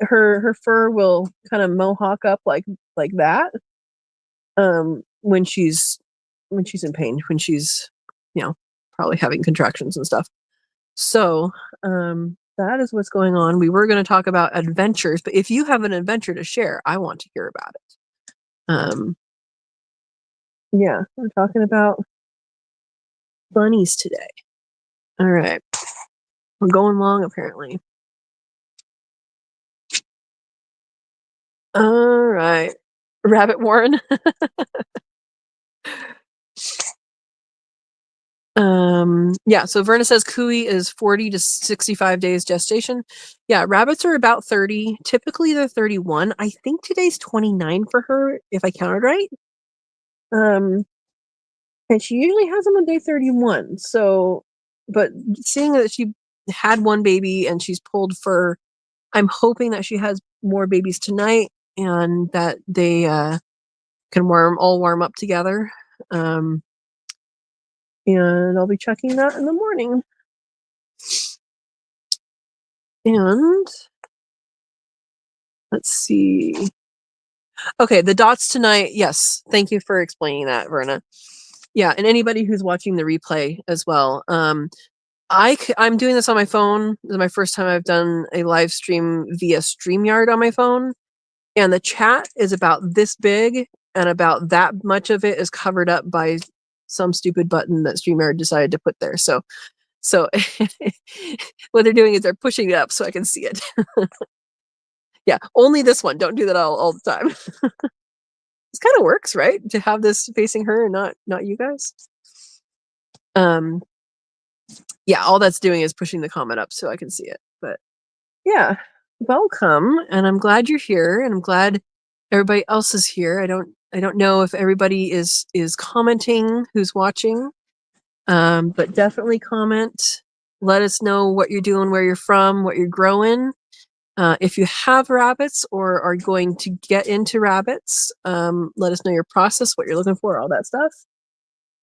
her fur will kind of mohawk up like that. When she's in pain, when she's, probably having contractions and stuff. So, that is what's going on. We were going to talk about adventures, but if you have an adventure to share, I want to hear about it. Yeah, we're talking about bunnies today. All right. We're going long, apparently. All right. Rabbit Warren. Yeah, so Verna says Cooey is 40 to 65 days gestation. Yeah, rabbits are about 30. Typically they're 31. I think today's 29 for her, if I counted right. And she usually has them on day 31. So, but seeing that she had one baby and she's pulled fur, I'm hoping that she has more babies tonight and that they can all warm up together. And I'll be checking that in the morning. And let's see. Okay, the dots tonight. Yes, thank you for explaining that, Verna. Yeah, and anybody who's watching the replay as well. I'm doing this on my phone. This is my first time I've done a live stream via StreamYard on my phone. And the chat is about this big, and about that much of it is covered up by some stupid button that StreamYard decided to put there. So what they're doing is they're pushing it up so I can see it. Yeah, only this one. Don't do that all the time. This kind of works, right? To have this facing her and not you guys. Yeah, all that's doing is pushing the comment up so I can see it. But yeah, welcome, and I'm glad you're here, and I'm glad everybody else is here. I don't know if everybody is commenting who's watching, but definitely comment. Let us know what you're doing, where you're from, what you're growing. If you have rabbits or are going to get into rabbits, let us know your process, what you're looking for, all that stuff.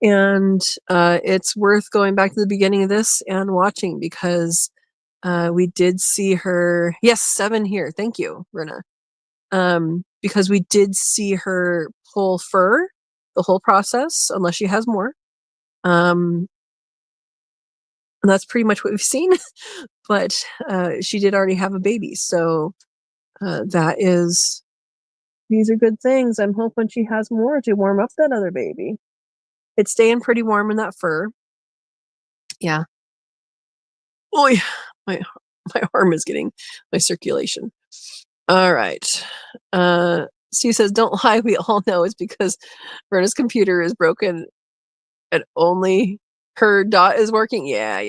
And it's worth going back to the beginning of this and watching, because we did see her. Yes, 7 here. Thank you, Rena. Because we did see her pull fur the whole process, unless she has more. And that's pretty much what we've seen. But she did already have a baby, so these are good things. I'm hoping she has more to warm up that other baby. It's staying pretty warm in that fur. Yeah. Oh yeah, my arm is getting my circulation. All right. Steve says, "Don't lie. We all know it's because Verna's computer is broken and only her dot is working." Yeah.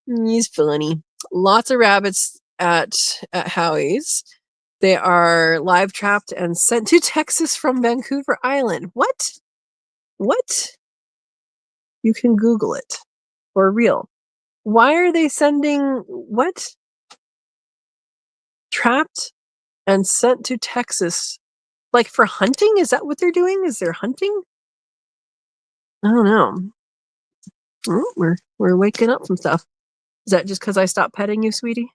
He's funny. Lots of rabbits at Howie's. They are live trapped and sent to Texas from Vancouver Island. What? You can Google it. For real. Why are they sending what? Trapped and sent to Texas. Like for hunting? Is that what they're doing? Is there hunting? I don't know. Oh, we're waking up some stuff. Is that just because I stopped petting you, sweetie?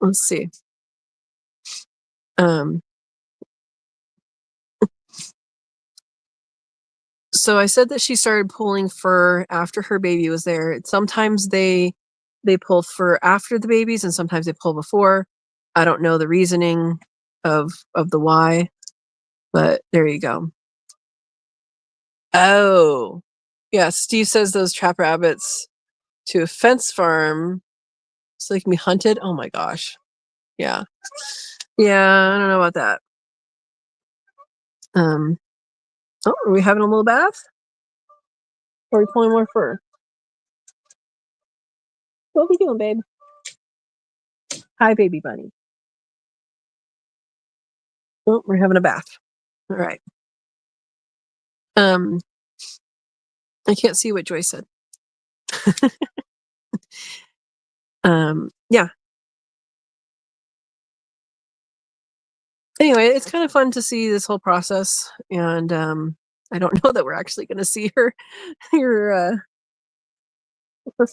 Let's see. So I said that she started pulling fur after her baby was there. Sometimes they pull fur after the babies, and sometimes they pull before. I don't know the reasoning of the why, but there you go. Oh, yeah. Steve says those trap rabbits to a fence farm so they can be hunted. Oh my gosh. Yeah. I don't know about that. Oh, are we having a little bath? Or are we pulling more fur? What are we doing, babe? Hi, baby bunny. Oh, we're having a bath. All right. I can't see what Joyce said. Yeah. Anyway, it's kind of fun to see this whole process, and I don't know that we're actually going to see her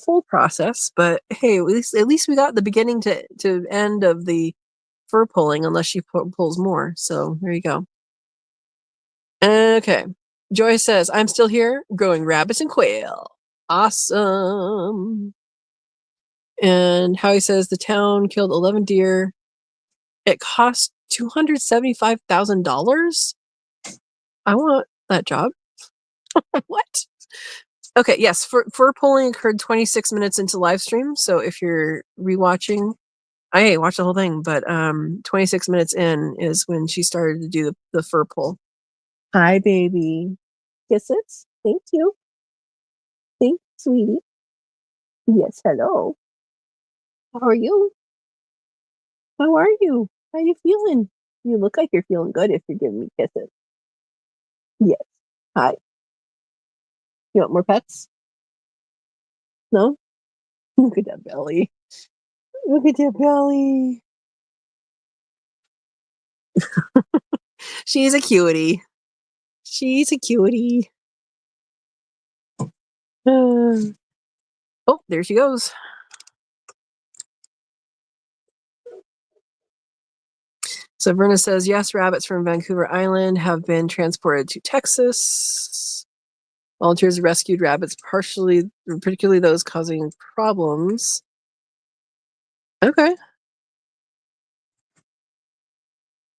full process, but hey, at least we got the beginning to end of the fur pulling, unless she pulls more. So there you go. Okay. Joy says, "I'm still here growing rabbits and quail." Awesome. And Howie says the town killed 11 deer. It cost $275,000. I want that job. What? Okay, yes, fur pulling occurred 26 minutes into live stream. So if you're rewatching, I watched the whole thing, but 26 minutes in is when she started to do the fur pull. Hi, baby. Kisses. Thank you. Thanks, sweetie. Yes, hello. How are you? How are you? How you feeling? You look like you're feeling good if you're giving me kisses. Yes. Hi. You want more pets? No? Look at that belly. Look at that belly. She's a cutie. She's a cutie. Oh, there she goes. So Verna says, yes, rabbits from Vancouver Island have been transported to Texas. Volunteers rescued rabbits, particularly those causing problems. Okay.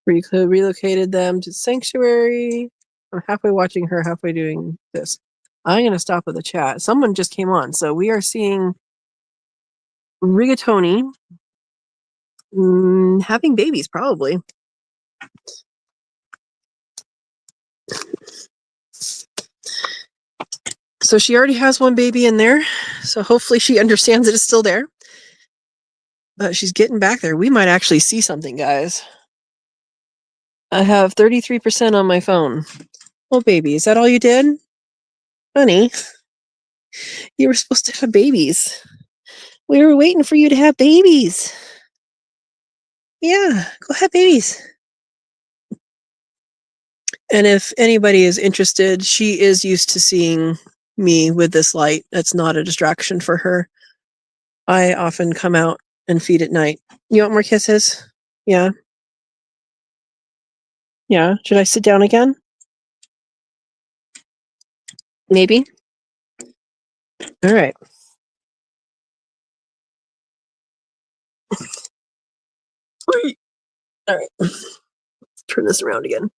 Relocated them to sanctuary. I'm halfway watching her, halfway doing this. I'm going to stop with the chat. Someone just came on. So we are seeing Rigatoni having babies, probably. So she already has one baby in there. So hopefully she understands that it's still there. But she's getting back there. We might actually see something, guys. I have 33% on my phone. Oh, baby, is that all you did? Honey, you were supposed to have babies. We were waiting for you to have babies. Yeah, go have babies. And if anybody is interested, she is used to seeing me with this light. That's not a distraction for her. I often come out and feed at night. You want more kisses? Yeah. Yeah. Should I sit down again? Maybe. All right. All right. Let's turn this around again.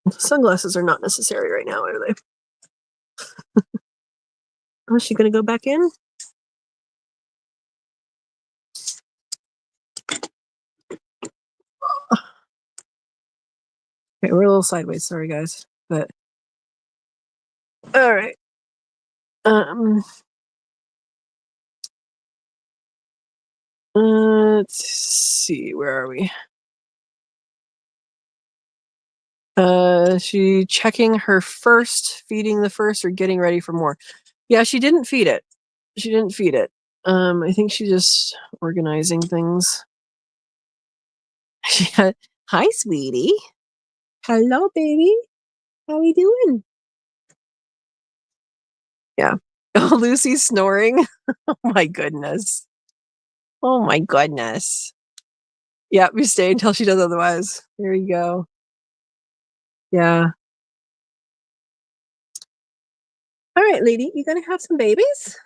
Sunglasses are not necessary right now, are they? Is she going to go back in? Okay, we're a little sideways. Sorry, guys. But all right. Let's see. Where are we? She checking her first, feeding the first, or getting ready for more. Yeah, she didn't feed it. She didn't feed it. I think she's just organizing things. Hi, sweetie. Hello, baby. How we doing? Yeah. Oh, Lucy's snoring. Oh my goodness. Oh my goodness. Yeah, we stay until she does otherwise. There you go. Yeah. All right, lady, you gonna have some babies?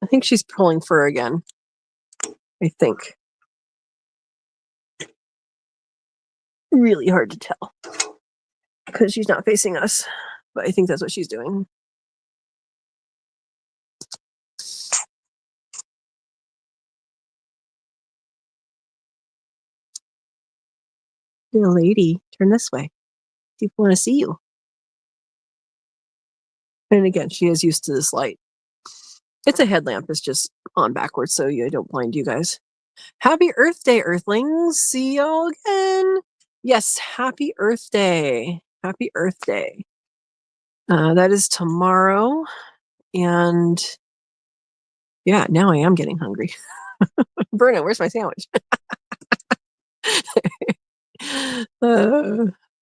I think she's pulling fur again. I think. Really hard to tell because she's not facing us, but I think that's what she's doing. Little lady, turn this way. People want to see you. And again, she is used to this light. It's a headlamp. It's just on backwards, so I don't blind you guys. Happy Earth Day, Earthlings. See y'all again. Yes, happy Earth Day. Happy Earth Day. That is tomorrow. And yeah, now I am getting hungry. Bruno, where's my sandwich?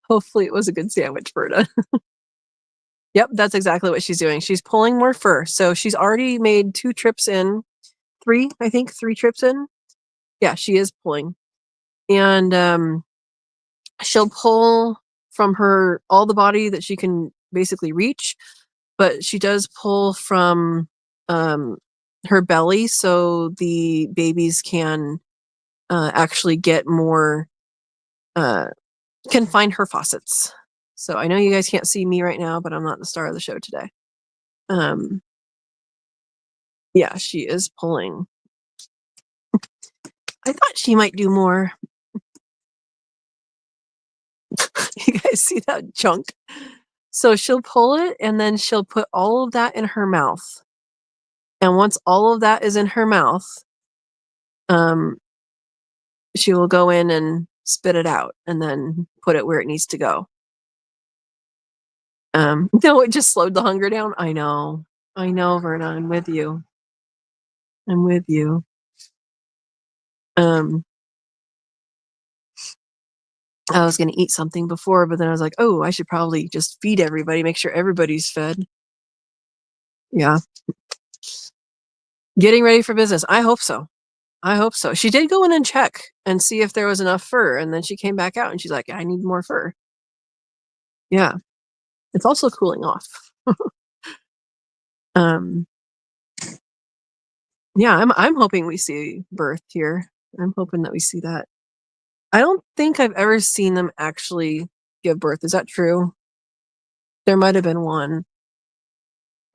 Hopefully it was a good sandwich, Berta. Yep, that's exactly what she's doing. She's pulling more fur. So she's already made 2 trips in. 3, I think, 3 trips in. Yeah, she is pulling. And she'll pull from her all the body that she can basically reach, but she does pull from her belly so the babies can actually get more can find her faucets. So I know you guys can't see me right now, but I'm not the star of the show today. Yeah, she is pulling. I thought she might do more. You guys see that chunk? So she'll pull it and then she'll put all of that in her mouth. And once all of that is in her mouth, she will go in and spit it out and then put it where it needs to go. No, it just slowed the hunger down. I know, Verna, I'm with you. I'm with you. I was going to eat something before, but then I was like, oh, I should probably just feed everybody, make sure everybody's fed. Yeah. Getting ready for business. I hope so. I hope so. She did go in and check and see if there was enough fur. And then she came back out and she's like, I need more fur. Yeah. It's also cooling off. Yeah, I'm hoping we see birth here. I'm hoping that we see that. I don't think I've ever seen them actually give birth. Is that true? There might have been one.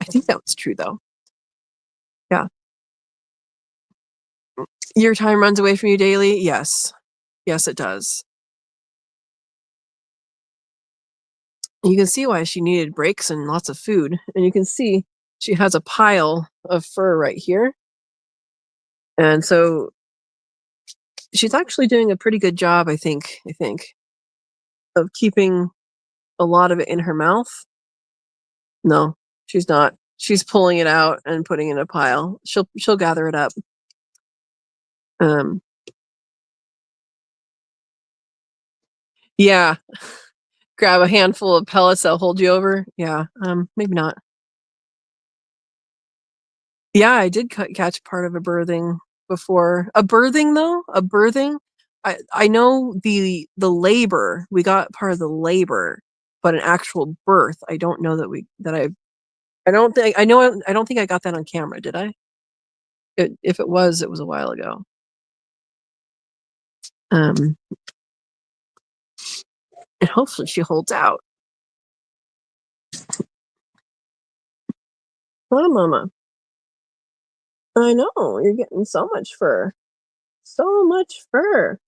I think that was true though. Yeah. Your time runs away from you daily? Yes. Yes, it does. You can see why she needed breaks and lots of food. And you can see she has a pile of fur right here. And so she's actually doing a pretty good job, I think, of keeping a lot of it in her mouth. No, she's not. She's pulling it out and putting it in a pile. She'll gather it up. Yeah. Grab a handful of pellets that'll hold you over. Yeah. Maybe not. Yeah, I did catch part of a birthing before. A birthing though? A birthing? I know the labor. We got part of the labor, but an actual birth, I don't know I don't think I got that on camera, did I? If it was a while ago. And hopefully she holds out. Huh, Mama? I know, you're getting so much fur. So much fur.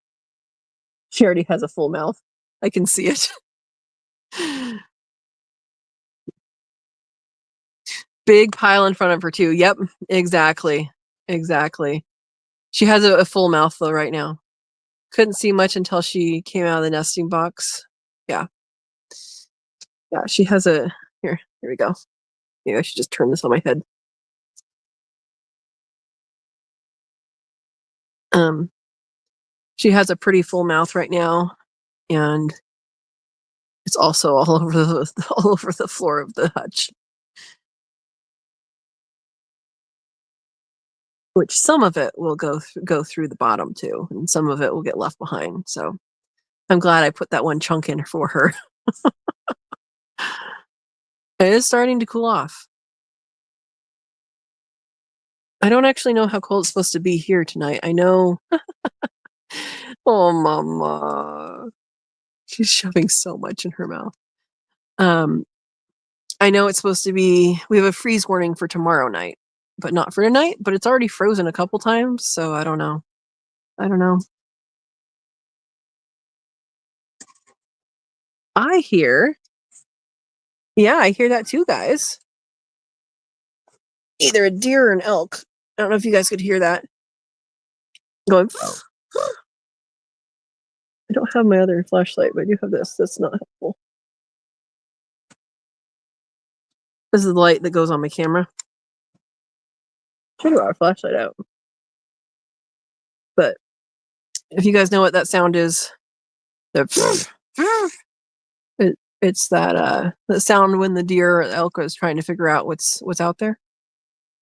She already has a full mouth. I can see it. Big pile in front of her too. Yep, exactly. Exactly. She has a full mouth though right now. Couldn't see much until she came out of the nesting box. Yeah. Yeah, she has here we go. Maybe I should just turn this on my head. She has a pretty full mouth right now, and it's also all over the floor of the hutch. Which some of it will go through the bottom too, and some of it will get left behind. So I'm glad I put that one chunk in for her. It is starting to cool off. I don't actually know how cold it's supposed to be here tonight. I know. Oh, Mama. She's shoving so much in her mouth. I know it's supposed to be, we have a freeze warning for tomorrow night, but not for tonight, but it's already frozen a couple times, so I don't know. I hear that too, guys. Either a deer or an elk. I don't know if you guys could hear that. Going. I don't have my other flashlight, but I do have this. That's not helpful. This is the light that goes on my camera. Should have our flashlight out. But if you guys know what that sound is, it's that sound when the deer or the elk is trying to figure out what's out there.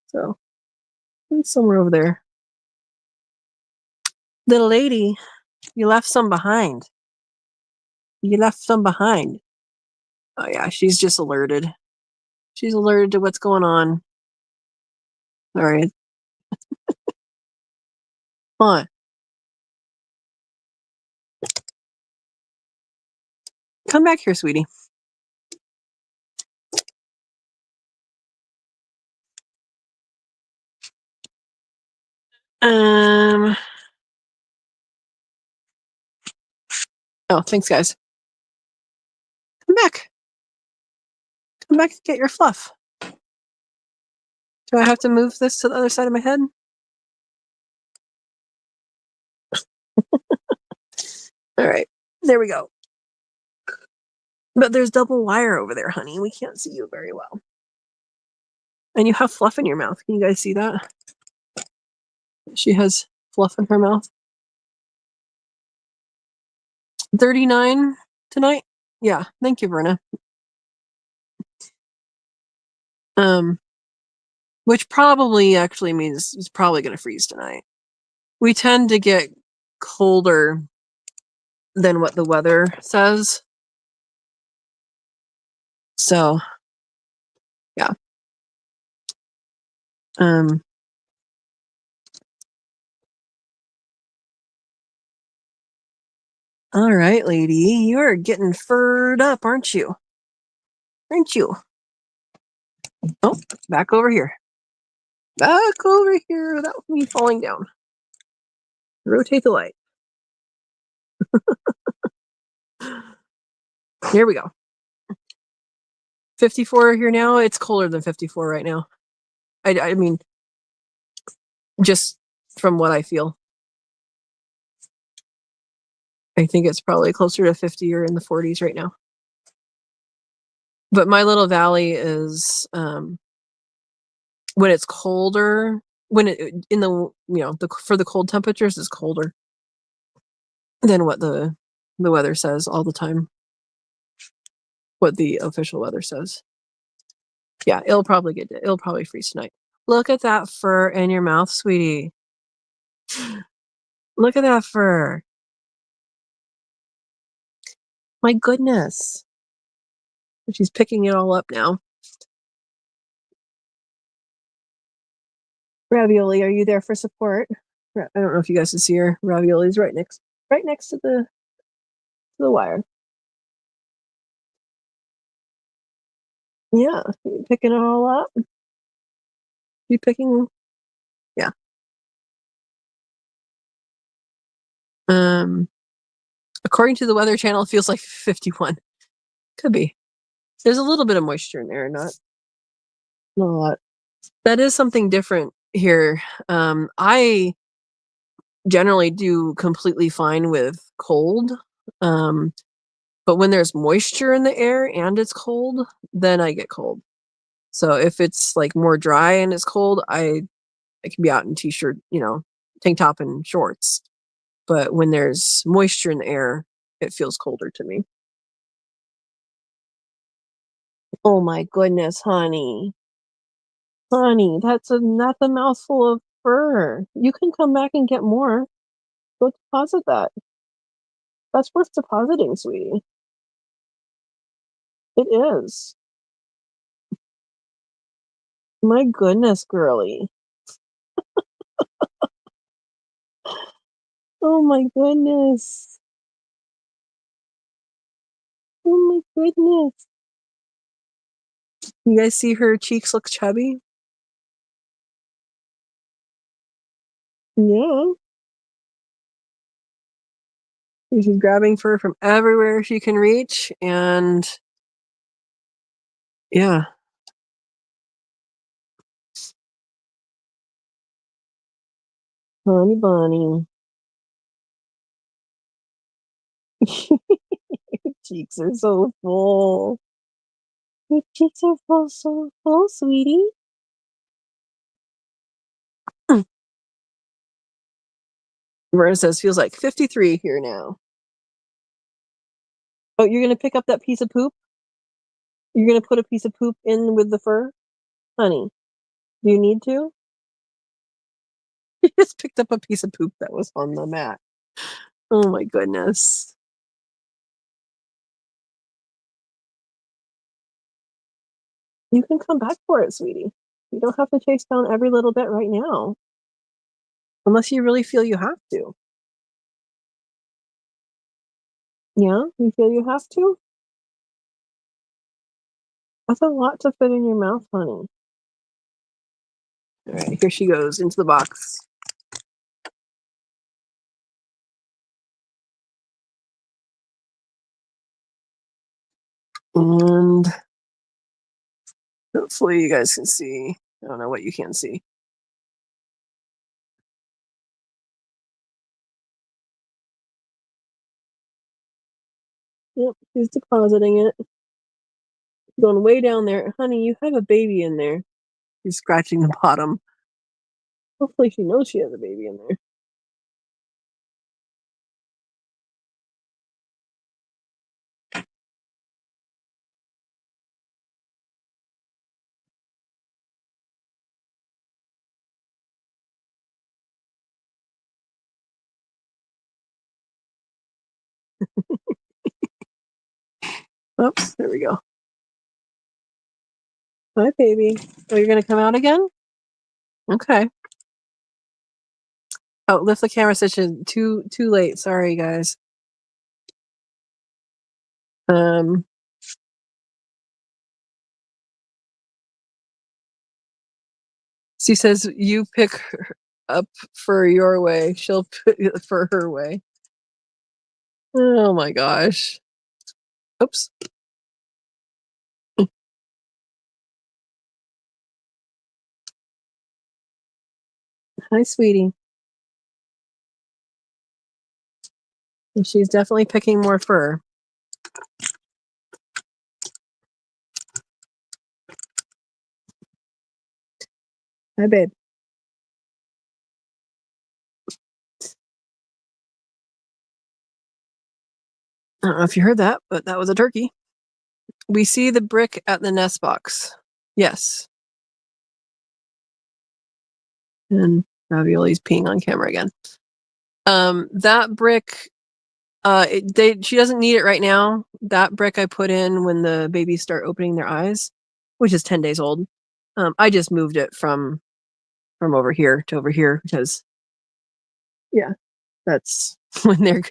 So it's somewhere over there. Little lady, you left some behind. Oh yeah, she's just alerted. She's alerted to what's going on. All right. Come on. Come back here, sweetie. Oh, thanks, guys. Come back. Come back and get your fluff. Do I have to move this to the other side of my head? All right. There we go. But there's double wire over there, honey. We can't see you very well. And you have fluff in your mouth. Can you guys see that? She has fluff in her mouth. 39 tonight? Yeah. Thank you, Verna. Which probably actually means it's probably going to freeze tonight. We tend to get colder than what the weather says. So, yeah. All right, lady. You're getting furred up, aren't you? Oh, back over here. Back over here without me falling down. Rotate the light. Here we go. 54 here now. It's colder than 54 right now. I mean, just from what I feel. I think it's probably closer to 50 or in the 40s right now. But my little valley is when it's colder, when it in the for the cold temperatures is colder than what the weather says all the time. What the official weather says. Yeah, it'll probably freeze tonight. Look at that fur in your mouth, sweetie. Look at that fur. My goodness. She's picking it all up now. Ravioli, are you there for support? I don't know if you guys can see her. Ravioli's right next to the wire. Yeah, you picking it all up. You picking? Yeah. According to the Weather Channel, it feels like 51. Could be. There's a little bit of moisture in there, not a lot. That is something different here. I generally do completely fine with cold. But when there's moisture in the air and it's cold, then I get cold. So if it's like more dry and it's cold, I can be out in t-shirt, tank top and shorts. But when there's moisture in the air, it feels colder to me. Oh my goodness, honey. Honey, that's a mouthful of fur. You can come back and get more. Go deposit that. That's worth depositing, sweetie. It is. My goodness, girly. Oh my goodness. Oh my goodness. You guys see her cheeks look chubby? Yeah. She's grabbing fur from everywhere she can reach, and yeah. Honey bunny. Your cheeks are so full. Your cheeks are full, so full, sweetie. Verna says, feels like 53 here now. Oh, you're going to pick up that piece of poop? You're going to put a piece of poop in with the fur? Honey, do you need to? You just picked up a piece of poop that was on the mat. Oh my goodness. You can come back for it, sweetie. You don't have to chase down every little bit right now. Unless you really feel you have to. Yeah? You feel you have to? That's a lot to fit in your mouth, honey. All right, here she goes into the box. And hopefully you guys can see. I don't know what you can see. Yep, she's depositing it. Going way down there. Honey, you have a baby in there. She's scratching the bottom. Hopefully she knows she has a baby in there. Oops, there we go. Hi, baby. Oh, you're going to come out again? Okay. Oh, lift the camera session. Too late. Sorry, guys. She says you pick her up for your way. She'll put it for her way. Oh my gosh. Oops. Hi, sweetie. She's definitely picking more fur. Hi, babe. I don't know if you heard that, but that was a turkey. We see the brick at the nest box. Yes. And Ravioli's peeing on camera again. That brick, she doesn't need it right now. That brick I put in when the babies start opening their eyes, which is 10 days old. I just moved it from over here to over here because, yeah, that's when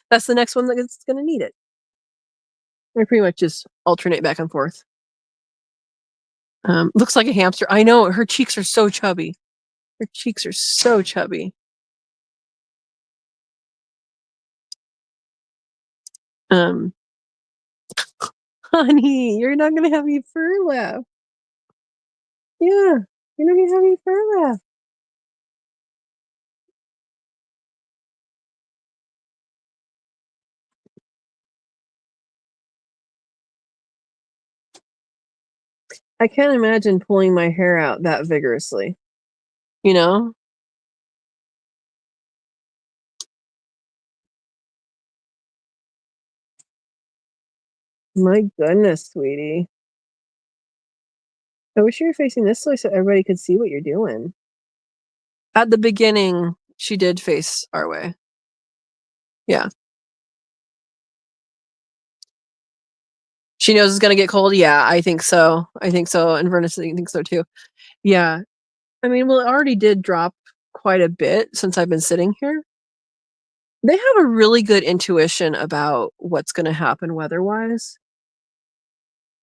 that's the next one that's going to need it. I pretty much just alternate back and forth. Looks like a hamster. I know, her cheeks are so chubby. Her cheeks are so chubby. Honey, you're not gonna have any fur left. Yeah, you're not gonna have any fur left. I can't imagine pulling my hair out that vigorously. You know? My goodness, sweetie. I wish you were facing this way so everybody could see what you're doing. At the beginning, she did face our way. Yeah. She knows it's gonna get cold. Yeah, I think so. I think so. And Verna thinks so too. Yeah. I mean, well, it already did drop quite a bit since I've been sitting here. They have a really good intuition about what's going to happen weather-wise.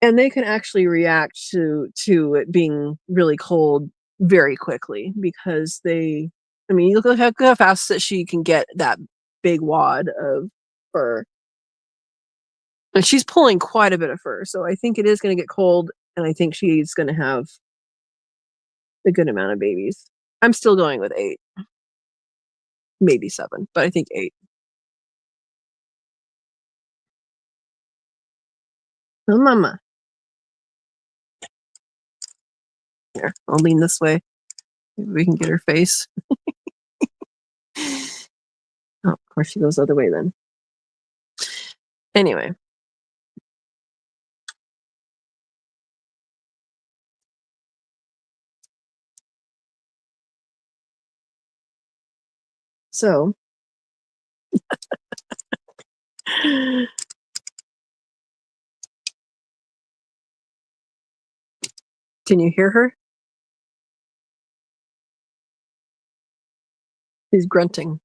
And they can actually react to it being really cold very quickly because I mean, you look how fast that she can get that big wad of fur. And she's pulling quite a bit of fur, so I think it is going to get cold, and I think she's going to have a good amount of babies. I'm still going with 8, maybe 7, but I think 8. Oh, mama. Here, I'll lean this way. Maybe we can get her face. Oh, of course she goes the other way then. Anyway. So. Can you hear her? She's grunting.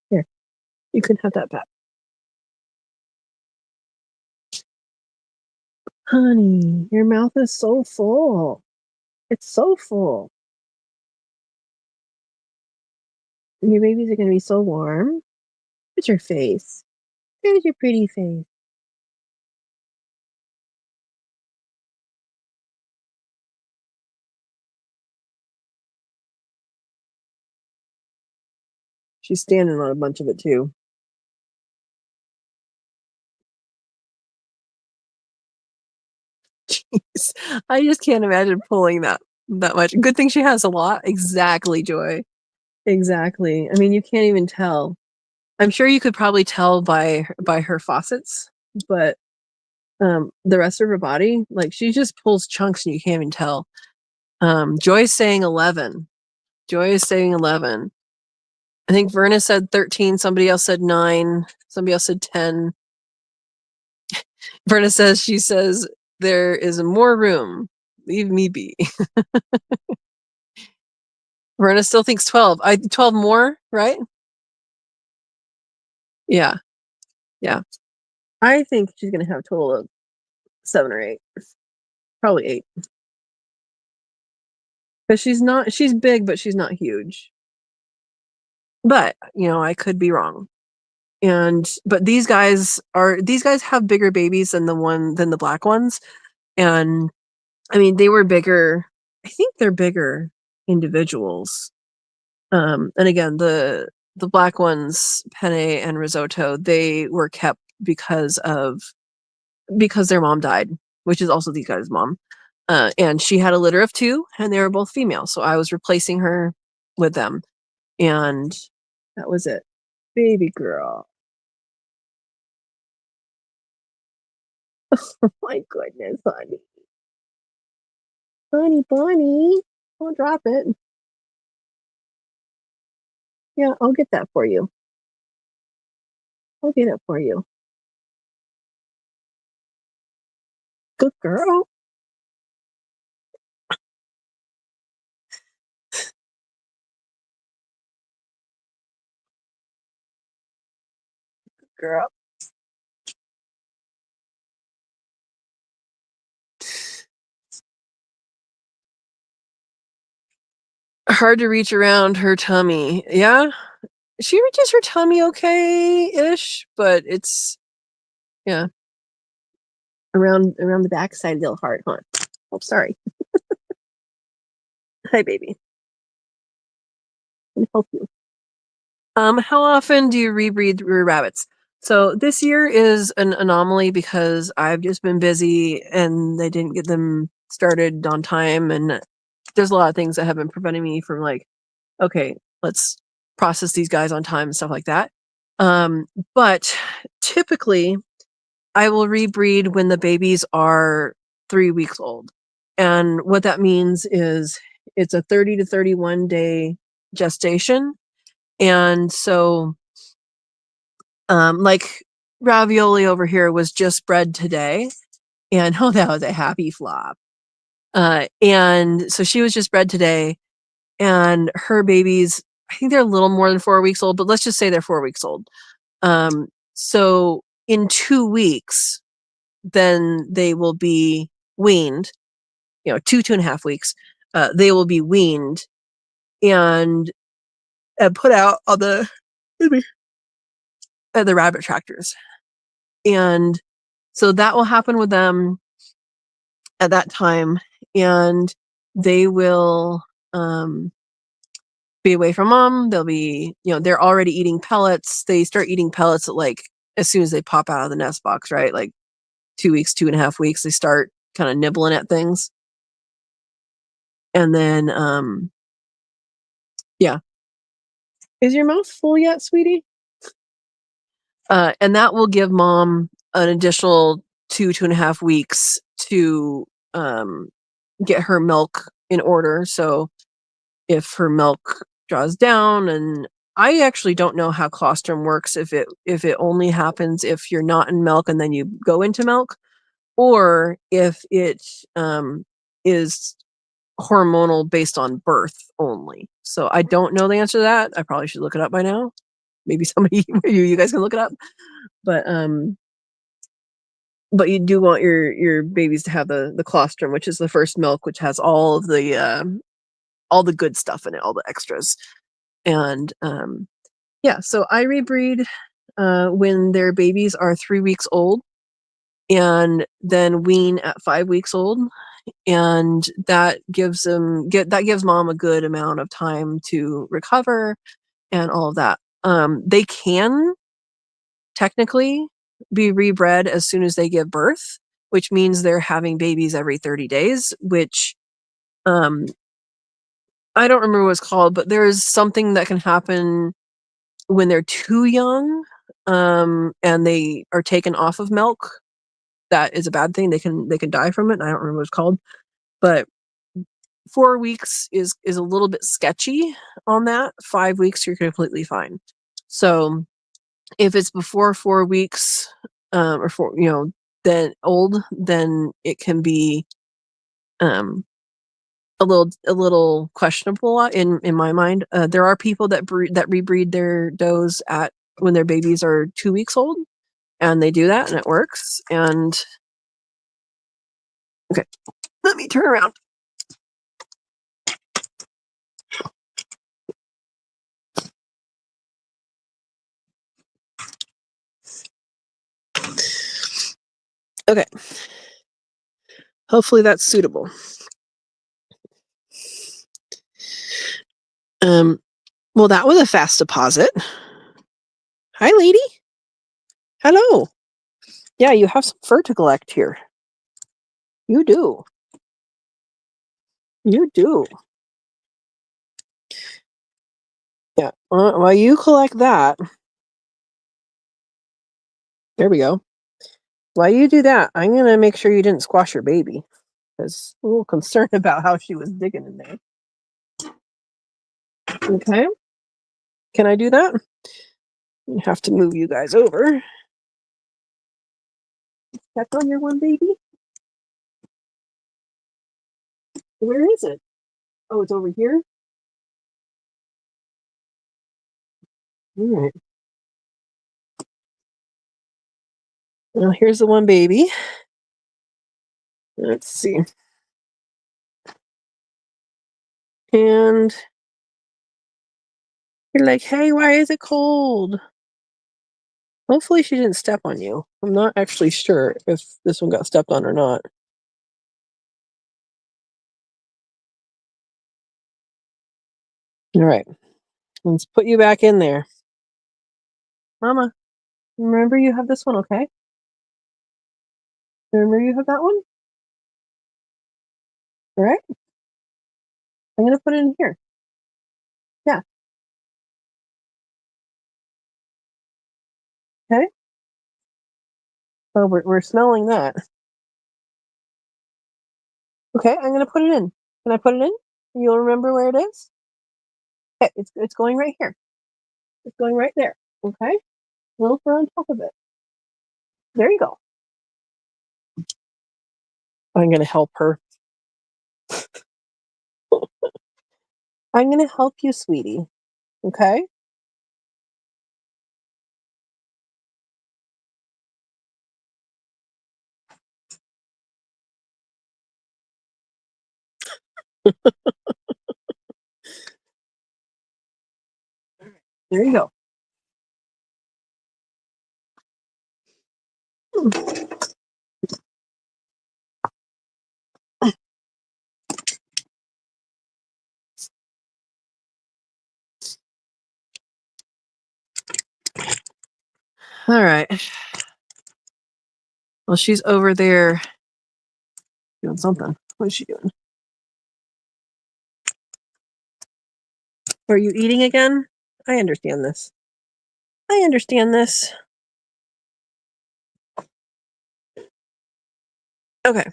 Here, you can have that back. Honey, your mouth is so full. It's so full. Your babies are going to be so warm. Look at your face. There's your pretty face. She's standing on a bunch of it too. Jeez, I just can't imagine pulling that much. Good thing she has a lot. Exactly, Joy. Exactly. I mean, you can't even tell. I'm sure you could probably tell by her faucets, but the rest of her body, like she just pulls chunks and you can't even tell. Joy's saying 11. Joy is saying 11. I think Verna said 13. Somebody else said 9. Somebody else said 10. Verna she says, there is more room. Leave me be. Verna still thinks 12. 12 more, right? Yeah. Yeah. I think she's going to have a total of 7 or 8. Probably 8. Because she's big, but she's not huge. But, I could be wrong. But these guys have bigger babies than the black ones. And I mean, they were bigger. I think they're bigger individuals. And again, the black ones, Penne and Risotto, they were kept because their mom died, which is also these guys' mom. And she had a litter of 2, and they were both female. So I was replacing her with them, and that was it. Baby girl. Oh my goodness, honey. Honey bunny. Don't drop it. Yeah, I'll get that for you. I'll get it for you. Good girl. Girl. Hard to reach around her tummy. Yeah, she reaches her tummy okay-ish, but it's, yeah, around the backside a little hard, huh? Oh, sorry. Hi, baby. Let me help you. How often do you rebreed your rabbits? So this year is an anomaly because I've just been busy and they didn't get them started on time, and there's a lot of things that have been preventing me from, like, okay, let's process these guys on time and stuff like that. But typically I will rebreed when the babies are 3 weeks old. And what that means is it's a 30 to 31 day gestation. And so, like, Ravioli over here was just bred today. And oh, that was a happy flop. And so she was just bred today, and her babies, I think they're a little more than 4 weeks old, but let's just say they're 4 weeks old. So in 2 weeks, then they will be weaned, 2.5 weeks. They will be weaned and put out on the rabbit tractors. And so that will happen with them at that time. And they will be away from mom. They'll be, they're already eating pellets. They start eating pellets at, like, as soon as they pop out of the nest box, right? Like 2 weeks, 2.5 weeks, they start kind of nibbling at things. And then, yeah. Is your mouth full yet, sweetie? And that will give mom an additional 2.5 weeks to get her milk in order. So if her milk draws down, and I actually don't know how colostrum works, if it only happens if you're not in milk and then you go into milk, or if it is hormonal based on birth only. So I don't know the answer to that. I probably should look it up by now. Maybe somebody, you guys can look it up. But you do want your babies to have the colostrum, which is the first milk, which has all the good stuff in it, all the extras. And yeah, so I rebreed when their babies are 3 weeks old, and then wean at 5 weeks old, and that gives mom a good amount of time to recover and all of that. They can technically be rebred as soon as they give birth, which means they're having babies every 30 days, which I don't remember what it's called, but there's something that can happen when they're too young, and they are taken off of milk. That is a bad thing. They can die from it. I don't remember what it's called, but 4 weeks is a little bit sketchy on that. 5 weeks, you're completely fine. So if it's before 4 weeks, or then old, then it can be a little questionable in my mind. There are people that rebreed their does at when their babies are 2 weeks old, and they do that and it works. And okay, let me turn around. Okay. Hopefully that's suitable. Well, that was a fast deposit. Hi, lady. Hello. Yeah, you have some fur to collect here. You do. You do. Yeah. While you collect that, there we go. While you do that, I'm going to make sure you didn't squash your baby. Because I'm a little concerned about how she was digging in there. Okay. Can I do that? I have to move you guys over. Check on your one baby. Where is it? Oh, it's over here? All right. Well, here's the one baby. Let's see. And you're like, hey, why is it cold? Hopefully she didn't step on you. I'm not actually sure if this one got stepped on or not. All right. Let's put you back in there. Mama, remember you have this one, okay? Remember you have that one? All right. I'm going to put it in here. Yeah. Okay. Oh, we're smelling that. Okay, I'm going to put it in. Can I put it in? You'll remember where it is? Okay, it's going right here. It's going right there. Okay? Little fur on top of it. There you go. I'm going to help her. I'm going to help you, sweetie. Okay? There you go. All right. Well, she's over there doing something. What is she doing? Are you eating again? I understand this. I understand this. Okay.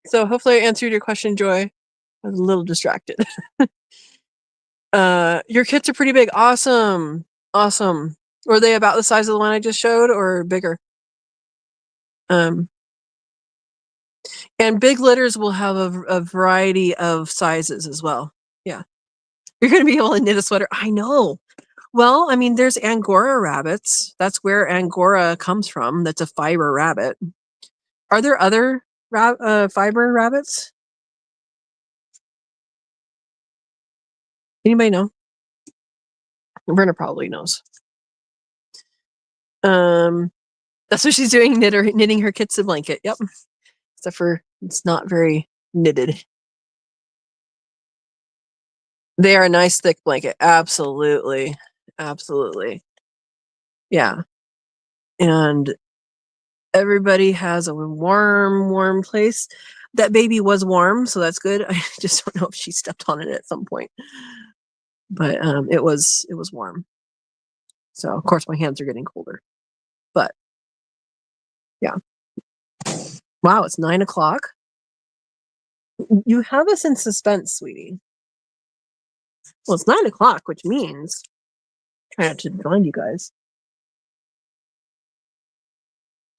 So hopefully I answered your question, Joy. I was a little distracted. Your kits are pretty big. Awesome. Awesome. Were they about the size of the one I just showed or bigger? And big litters will have a variety of sizes as well. Yeah. You're going to be able to knit a sweater. I know. Well, I mean, there's Angora rabbits. That's where Angora comes from. That's a fiber rabbit. Are there other fiber rabbits? Anybody know? Brenna probably knows. That's what she's doing, knitting her kitsa blanket. Yep. Except for it's not very knitted. They are a nice thick blanket. Absolutely. Absolutely. Yeah. And everybody has a warm place. That baby was warm, so that's good. I just don't know if she stepped on it at some point. But it was warm. So of course my hands are getting colder. But yeah. Wow, it's 9 o'clock. You have us in suspense, sweetie. Well, it's 9 o'clock, which means try not to blind you guys.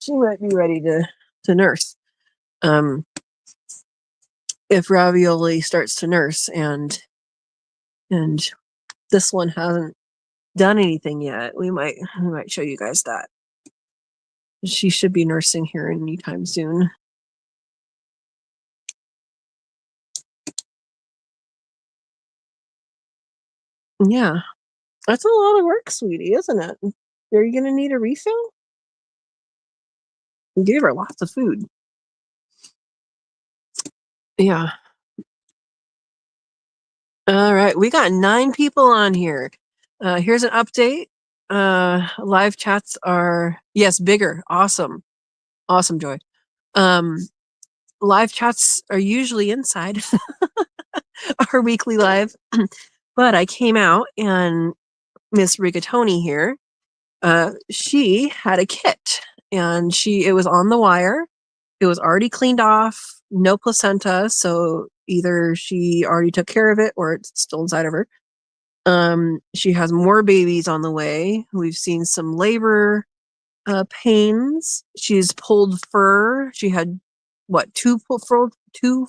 She might be ready to nurse. If Ravioli starts to nurse and this one hasn't done anything yet, we might show you guys that. She should be nursing here anytime soon. Yeah. That's a lot of work, sweetie, isn't it? Are you gonna need a refill? You gave her lots of food. Yeah. All right. We got 9 people on here. Here's an update. Live chats are, yes, bigger. Awesome. Awesome, Joy. Live chats are usually inside our weekly live, but I came out and Miss Rigatoni here, she had a kit and it was on the wire. It was already cleaned off, no placenta. So either she already took care of it or it's still inside of her. She has more babies on the way. We've seen some labor pains. She's pulled fur. She had what, two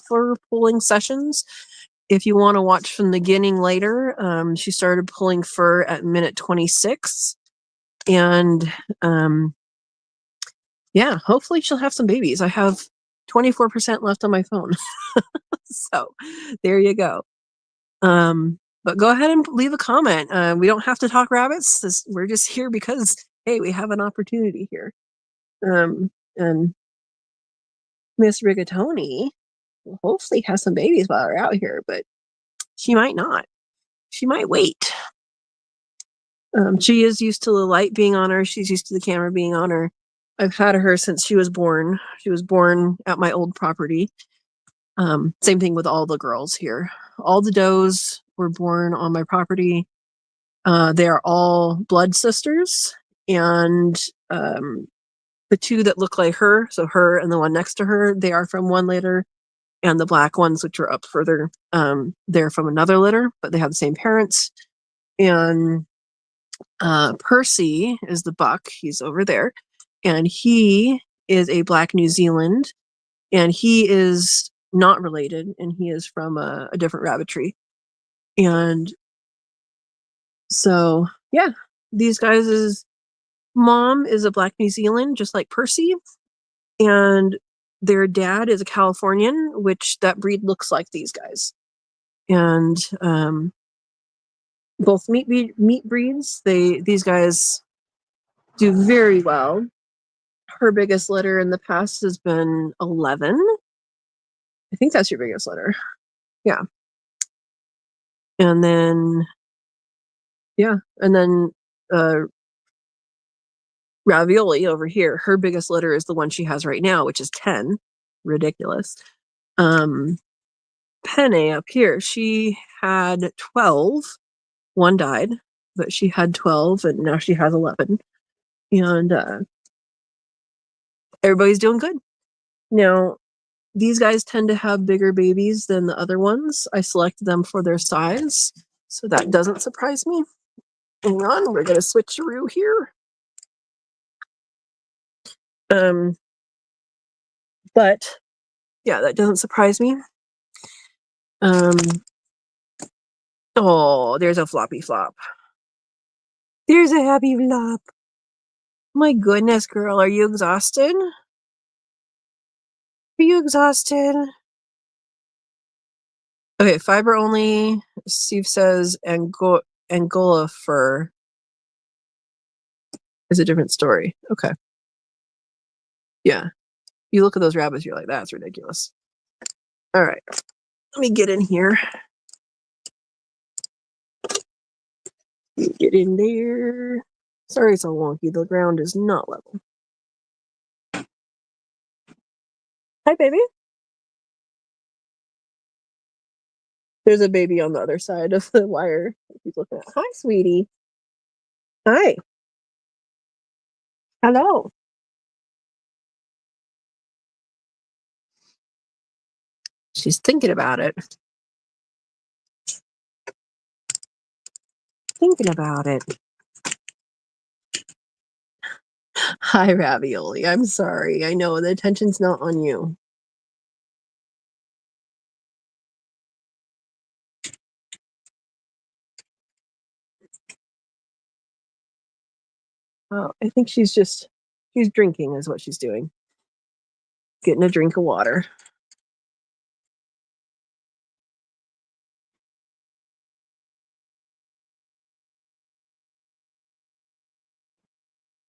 fur pulling sessions. If you want to watch from the beginning later, she started pulling fur at minute 26. And yeah, hopefully she'll have some babies. I have 24% left on my phone. So there you go. But go ahead and leave a comment. We don't have to talk rabbits. We're just here because, hey, we have an opportunity here. And Miss Rigatoni will hopefully have some babies while we're out here, but she might not. She might wait. She is used to the light being on her. She's used to the camera being on her. I've had her since she was born. She was born at my old property. Same thing with all the girls here. All the does were born on my property. They are all blood sisters, and the 2 that look like her, so her and the one next to her, they are from one litter, and the black ones, which are up further, they're from another litter, but they have the same parents. And Percy is the buck. He's over there, and he is a black New Zealand, and he is not related, and he is from a different rabbitry. And so, yeah, these guys' mom is a black New Zealand, just like Percy, and their dad is a Californian, which that breed looks like these guys. And both meat breeds. These guys do very well. Her biggest litter in the past has been 11. I think that's your biggest litter. Yeah. And then, yeah. And then Ravioli over here, her biggest litter is the one she has right now, which is 10. Ridiculous. Penne up here, she had 12. One died, but she had 12, and now she has 11. And everybody's doing good. Now, these guys tend to have bigger babies than the other ones. I selected them for their size, so that doesn't surprise me. Hang on, we're going to switch through here. But yeah, that doesn't surprise me. Oh, there's a floppy flop. There's a happy flop. My goodness, girl, are you exhausted? Are you exhausted? Okay, fiber only. Steve says Angola fur is a different story. Okay. Yeah. You look at those rabbits, you're like, that's ridiculous. All right. Let me get in here. Get in there. Sorry it's all wonky. The ground is not level. Hi, baby. There's a baby on the other side of the wire. He's looking at. Hi, sweetie. Hi. Hello. She's thinking about it. Thinking about it. Hi, Ravioli. I'm sorry. I know the attention's not on you. Oh, I think she's drinking is what she's doing. Getting a drink of water.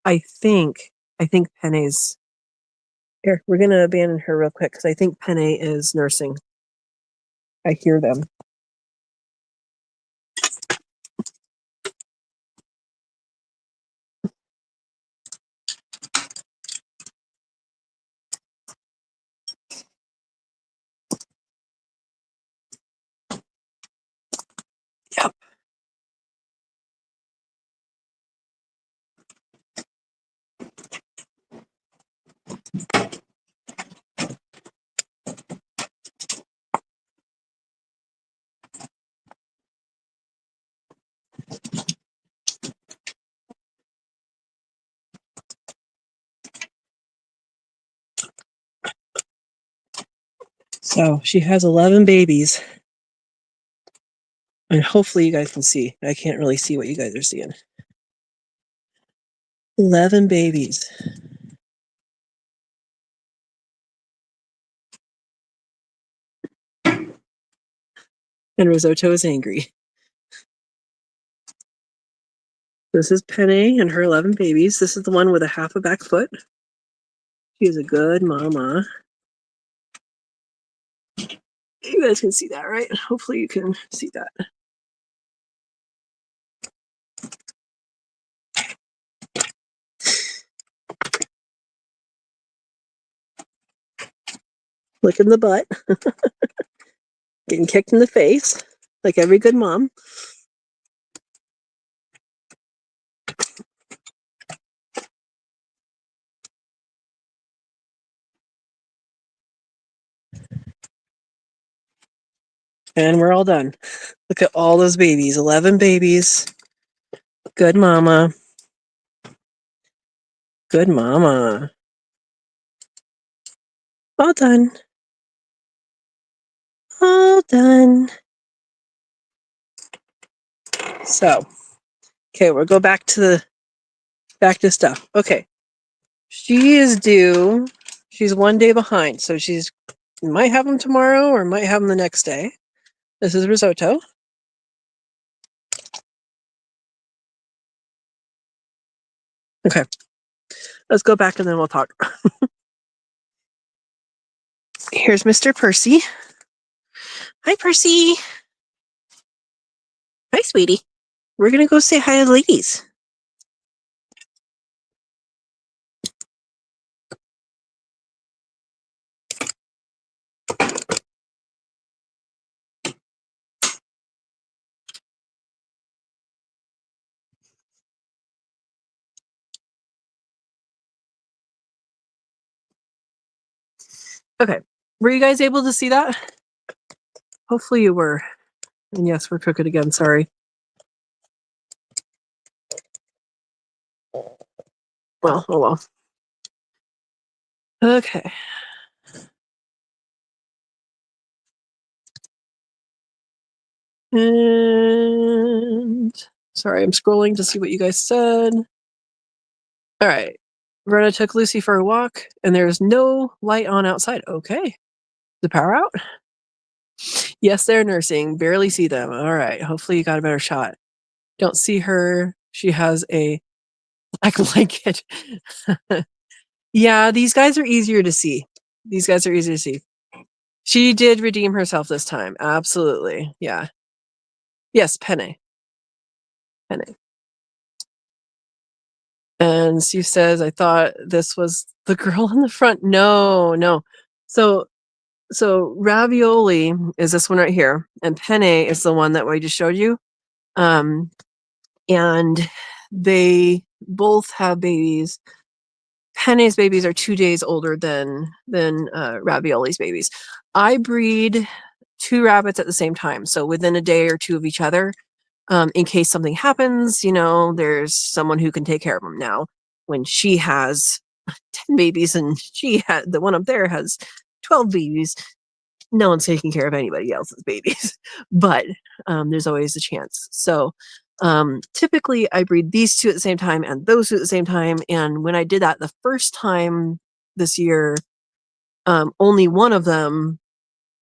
I think Penny's here. We're gonna abandon her real quick because I think Penny is nursing. I hear them. Yep. So she has 11 babies. And hopefully you guys can see. I can't really see what you guys are seeing. 11 babies. And Risotto is angry. This is Penny and her 11 babies. This is the one with a half a back foot. She is a good mama. You guys can see that, right? Hopefully you can see that. Look in the butt. Getting kicked in the face, like every good mom. And we're all done. Look at all those babies. 11 babies. Good mama. Good mama. All done. All done. So, okay, we'll go back to stuff. Okay. She is due. She's 1 day behind. So she's might have them tomorrow or might have them the next day. This is Risotto. Okay. Let's go back and then we'll talk. Here's Mr. Percy. Hi, Percy. Hi, sweetie. We're going to go say hi to the ladies. Okay. Were you guys able to see that? Hopefully you were. And yes, we're cooking again. Sorry. Well, oh well. Okay. And sorry, I'm scrolling to see what you guys said. All right. Verna took Lucy for a walk, and there's no light on outside. Okay. The power out? Yes, they're nursing. Barely see them. All right. Hopefully you got a better shot. Don't see her. She has a black blanket. Yeah, these guys are easier to see. These guys are easier to see. She did redeem herself this time. Absolutely. Yeah. Yes, Penne. Penne. And Sue says, I thought this was the girl in the front. No. So Ravioli is this one right here. And Penne is the one that I just showed you. And they both have babies. Penne's babies are 2 days older than Ravioli's babies. I breed 2 rabbits at the same time, so within a day or 2 of each other, in case something happens. There's someone who can take care of them. Now, when she has 10 babies and the one up there has 12 babies, no one's taking care of anybody else's babies, but there's always a chance. So typically I breed these 2 at the same time and those 2 at the same time. And when I did that the first time this year, only one of them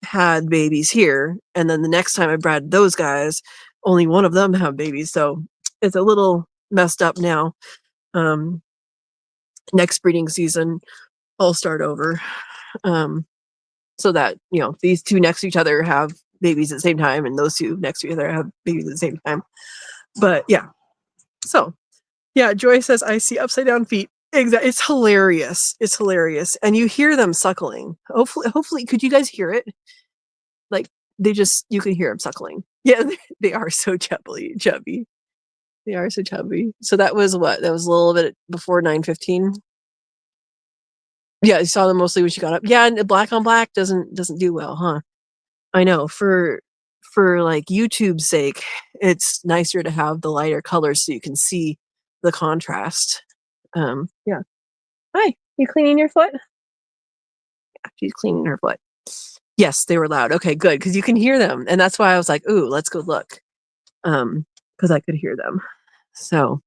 had babies here. And then the next time I bred those guys, only one of them have babies. So it's a little messed up now. Next breeding season, I'll start over. So that, these 2 next to each other have babies at the same time, and those two next to each other have babies at the same time. But yeah, so yeah, Joy says I see upside down feet. Exactly, it's hilarious. It's hilarious, and you hear them suckling. Hopefully, could you guys hear it? Like you can hear them suckling. Yeah, they are so chubby. They are so chubby. So that was what? That was a little bit before 9:15. Yeah, I saw them mostly when she got up. Yeah, and black on black doesn't do well, huh? I know. For like YouTube's sake, it's nicer to have the lighter colors so you can see the contrast. Yeah. Hi, you cleaning your foot? Yeah, she's cleaning her foot. Yes, they were loud. Okay, good, because you can hear them, and that's why I was like, "Ooh, let's go look," because I could hear them. So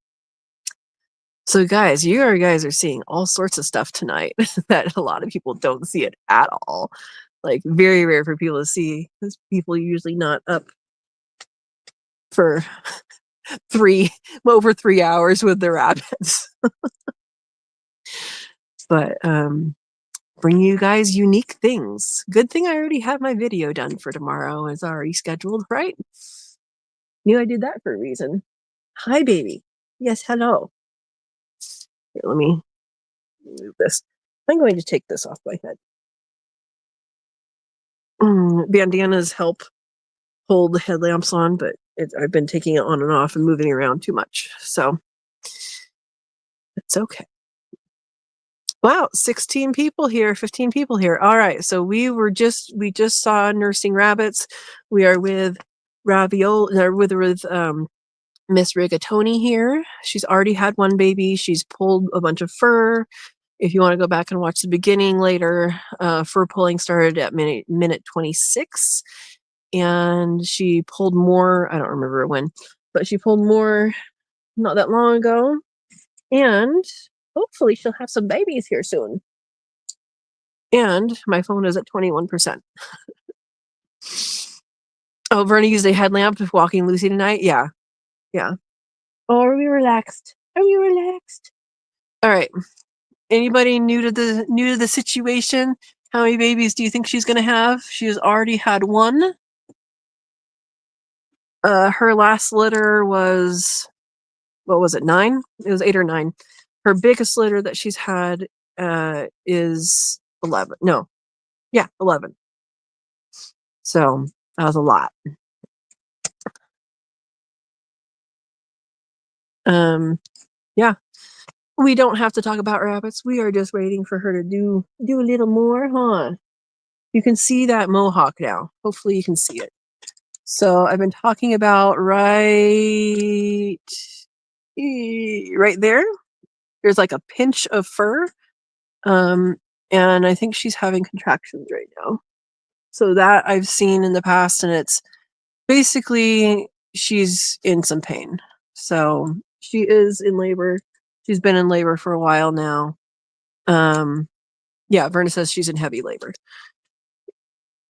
guys, you guys are seeing all sorts of stuff tonight that a lot of people don't see it at all. Like very rare for people to see, because people are usually not up for over 3 hours with their rabbits. But bring you guys unique things. Good thing I already have my video done for tomorrow. It's already scheduled, right? Knew I did that for a reason. Hi, baby. Yes, hello. Here, let me move this. I'm going to take this off my head. Bandanas help hold the headlamps on, but I've been taking it on and off and moving around too much. So it's okay. Wow, 16 people here, 15 people here. All right, so we just saw nursing rabbits. We are with with Miss Rigatoni here. She's already had one baby. She's pulled a bunch of fur. If you want to go back and watch the beginning later, fur pulling started at minute 26, and she pulled more. I don't remember when, but she pulled more not that long ago, and hopefully she'll have some babies here soon. And my phone is at 21%. Oh, Verna used a headlamp walking Lucy tonight. Yeah. Oh, are we relaxed? All right. Anybody new to the situation? How many babies do you think she's gonna have? She has already had one. Her last litter was, what was it, 9? It was 8 or 9. Her biggest litter that she's had is 11. No, yeah, 11. So that was a lot. Yeah. We don't have to talk about rabbits. We are just waiting for her to do a little more, huh? You can see that mohawk now. Hopefully you can see it. So I've been talking about right there. There's like a pinch of fur. And I think she's having contractions right now. So that I've seen in the past, and it's basically she's in some pain. So she is in labor. She's been in labor for a while now. Yeah, Verna says she's in heavy labor.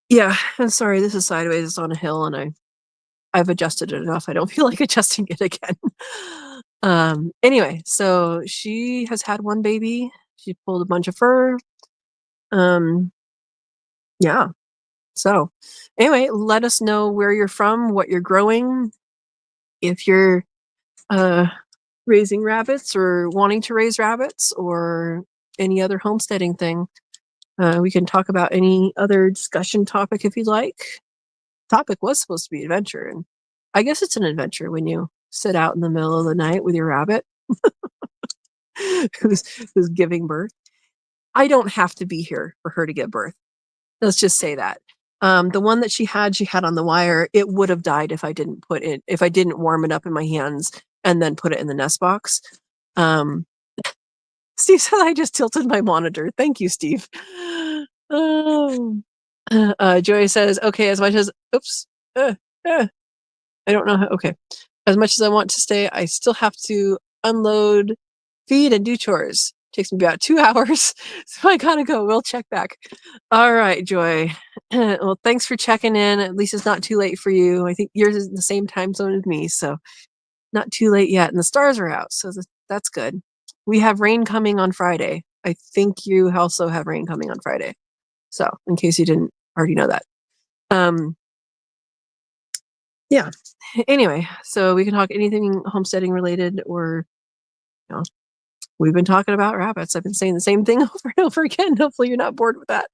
Yeah, I'm sorry, this is sideways, it's on a hill, and I've adjusted it enough. I don't feel like adjusting it again. Anyway, so she has had one baby. She pulled a bunch of fur. Yeah. So anyway, let us know where you're from, what you're growing. If you're raising rabbits or wanting to raise rabbits or any other homesteading thing. We can talk about any other discussion topic if you'd like. Topic was supposed to be adventure, and I guess it's an adventure when you sit out in the middle of the night with your rabbit who's giving birth. I don't have to be here for her to give birth. Let's just say that. The one that she had on the wire. It would have died if I didn't warm it up in my hands and then put it in the nest box. Steve said I just tilted my monitor. Thank you, Steve. Joy says, okay, as much as, I don't know how, okay. As much as I want to stay, I still have to unload, feed, and do chores. Takes me about 2 hours, so I gotta go. We'll check back. All right, Joy. Well, thanks for checking in. At least it's not too late for you. I think yours is the same time zone as me, so not too late yet. And the stars are out, so that's good. We have rain coming on Friday. I think you also have rain coming on Friday. So, in case you didn't already know that. Yeah. Anyway, so we can talk anything homesteading related, or you know, we've been talking about rabbits. I've been saying the same thing over and over again. Hopefully you're not bored with that.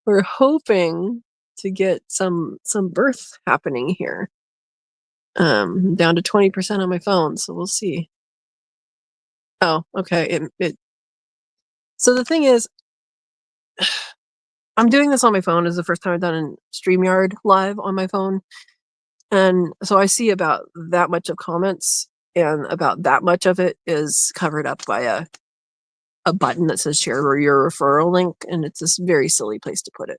We're hoping to get some birth happening here. Down to 20% on my phone, so we'll see. Oh, okay. So the thing is, I'm doing this on my phone. It's the first time I've done a StreamYard live on my phone. And so I see about that much of comments, and about that much of it is covered up by a button that says share or your referral link. And it's this very silly place to put it,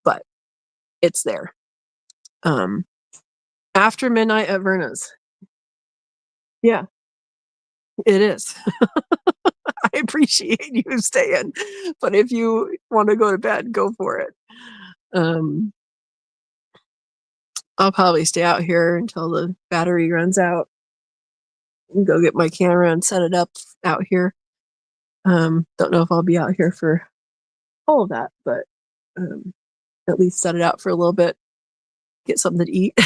but it's there. After midnight at Verna's. Yeah, it is. I appreciate you staying, but if you want to go to bed, go for it. I'll probably stay out here until the battery runs out and go get my camera and set it up out here. Don't know if I'll be out here for all of that, but at least set it out for a little bit, get something to eat.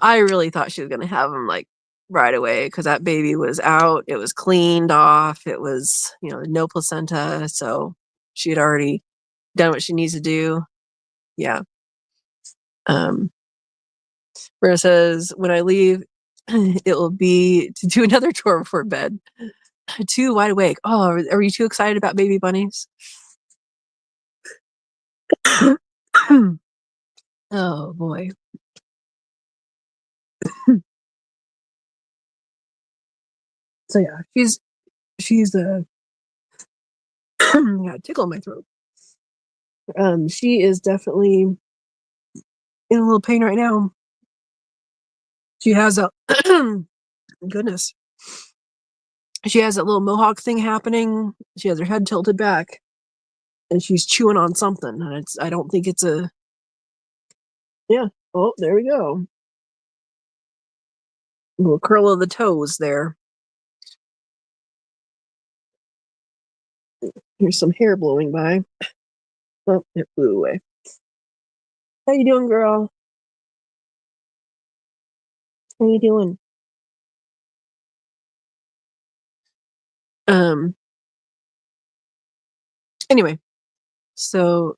I really thought she was going to have him like right away, because that baby was out. It was cleaned off. It was, no placenta. So she had already done what she needs to do. Yeah. Where it says, when I leave, it will be to do another tour before bed. Too wide awake. Oh, are you too excited about baby bunnies? Oh boy. So yeah, she's got a tickle in my throat. She is definitely in a little pain right now. She has a goodness. She has that little mohawk thing happening. She has her head tilted back, and she's chewing on something. And I don't think it's a. Yeah. Oh, there we go. A little curl of the toes there. Here's some hair blowing by. Oh, it flew away. How you doing, girl? How you doing? Anyway, so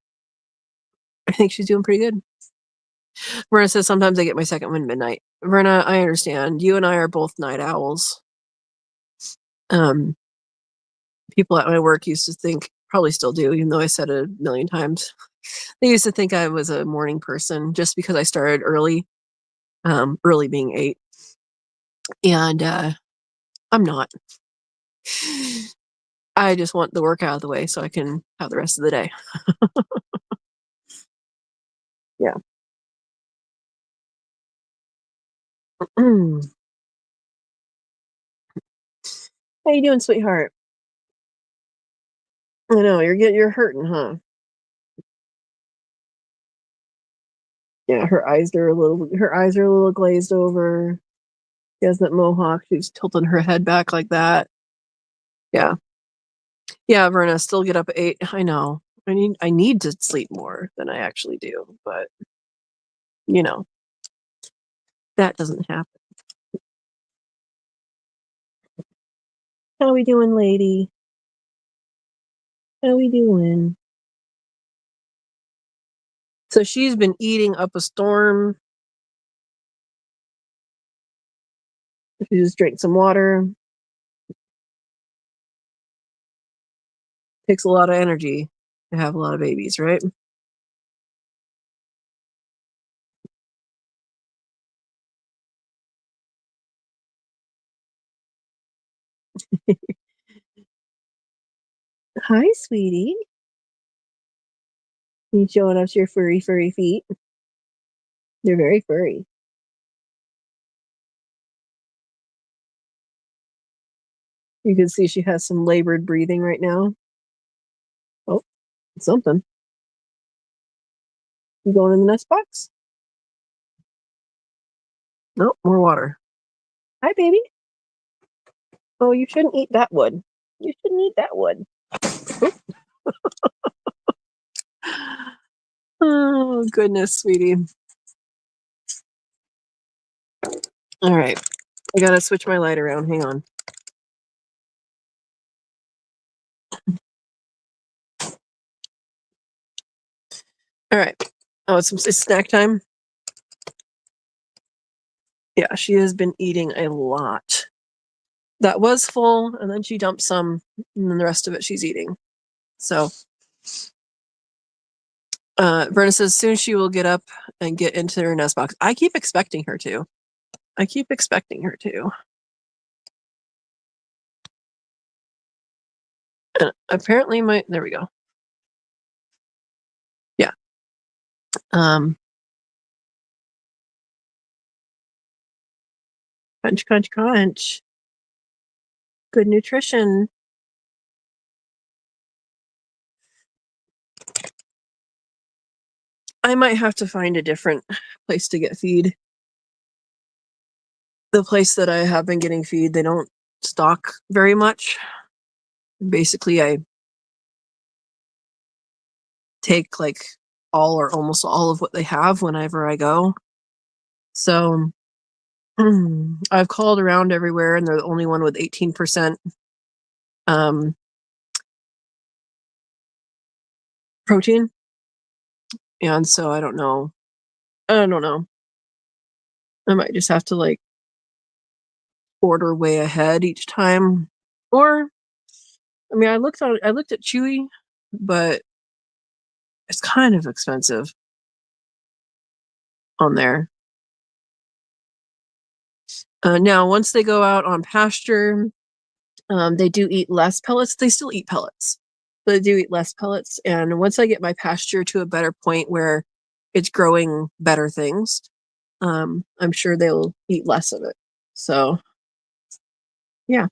I think she's doing pretty good. Verna says sometimes I get my second one midnight. Verna, I understand. You and I are both night owls. People at my work used to think, probably still do, even though I said it a million times, they used to think I was a morning person just because I started early, early being 8. And I'm not. I just want the work out of the way so I can have the rest of the day. Yeah. How you doing, sweetheart? I know you're hurting, huh? Yeah, her eyes are a little glazed over. She has that mohawk. She's tilting her head back like that. Yeah. Yeah, Verna, still get up at 8. I know. I need to sleep more than I actually do, but that doesn't happen. How we doing, lady? How we doing? So she's been eating up a storm. She just drank some water. Takes a lot of energy to have a lot of babies, right? Hi, sweetie. You showing us your furry feet? They're very furry. You can see she has some labored breathing right now. Oh, something. You going in the nest box? No, more water. Hi, baby. Oh, you shouldn't eat that wood. You shouldn't eat that wood. Oh, goodness, sweetie. All right. I gotta switch my light around. Hang on. All right. Oh, it's snack time. Yeah, she has been eating a lot. That was full, and then she dumped some, and then the rest of it she's eating. So, Verna says soon she will get up and get into her nest box. I keep expecting her to. Apparently, there we go. Yeah. Crunch, crunch, crunch. Good nutrition. I might have to find a different place to get feed. The place that I have been getting feed, they don't stock very much. Basically, I take like all or almost all of what they have whenever I go. So I've called around everywhere, and they're the only one with 18% protein. And so I don't know. I might just have to like order way ahead each time. Or I mean, I looked at Chewy, but it's kind of expensive on there. Now, once they go out on pasture, they do eat less pellets. They still eat pellets, but they do eat less pellets. And once I get my pasture to a better point where it's growing better things, I'm sure they'll eat less of it. So, yeah.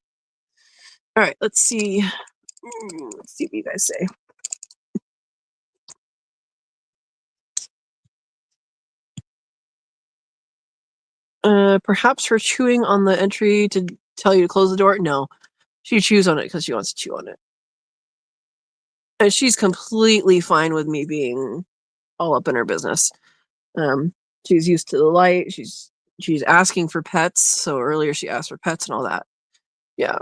All right, let's see. Let's see what you guys say. Perhaps for chewing on the entry to tell you to close the door. No, she chews on it because she wants to chew on it. And she's completely fine with me being all up in her business. She's used to the light. She's asking for pets. So earlier she asked for pets and all that. Yeah.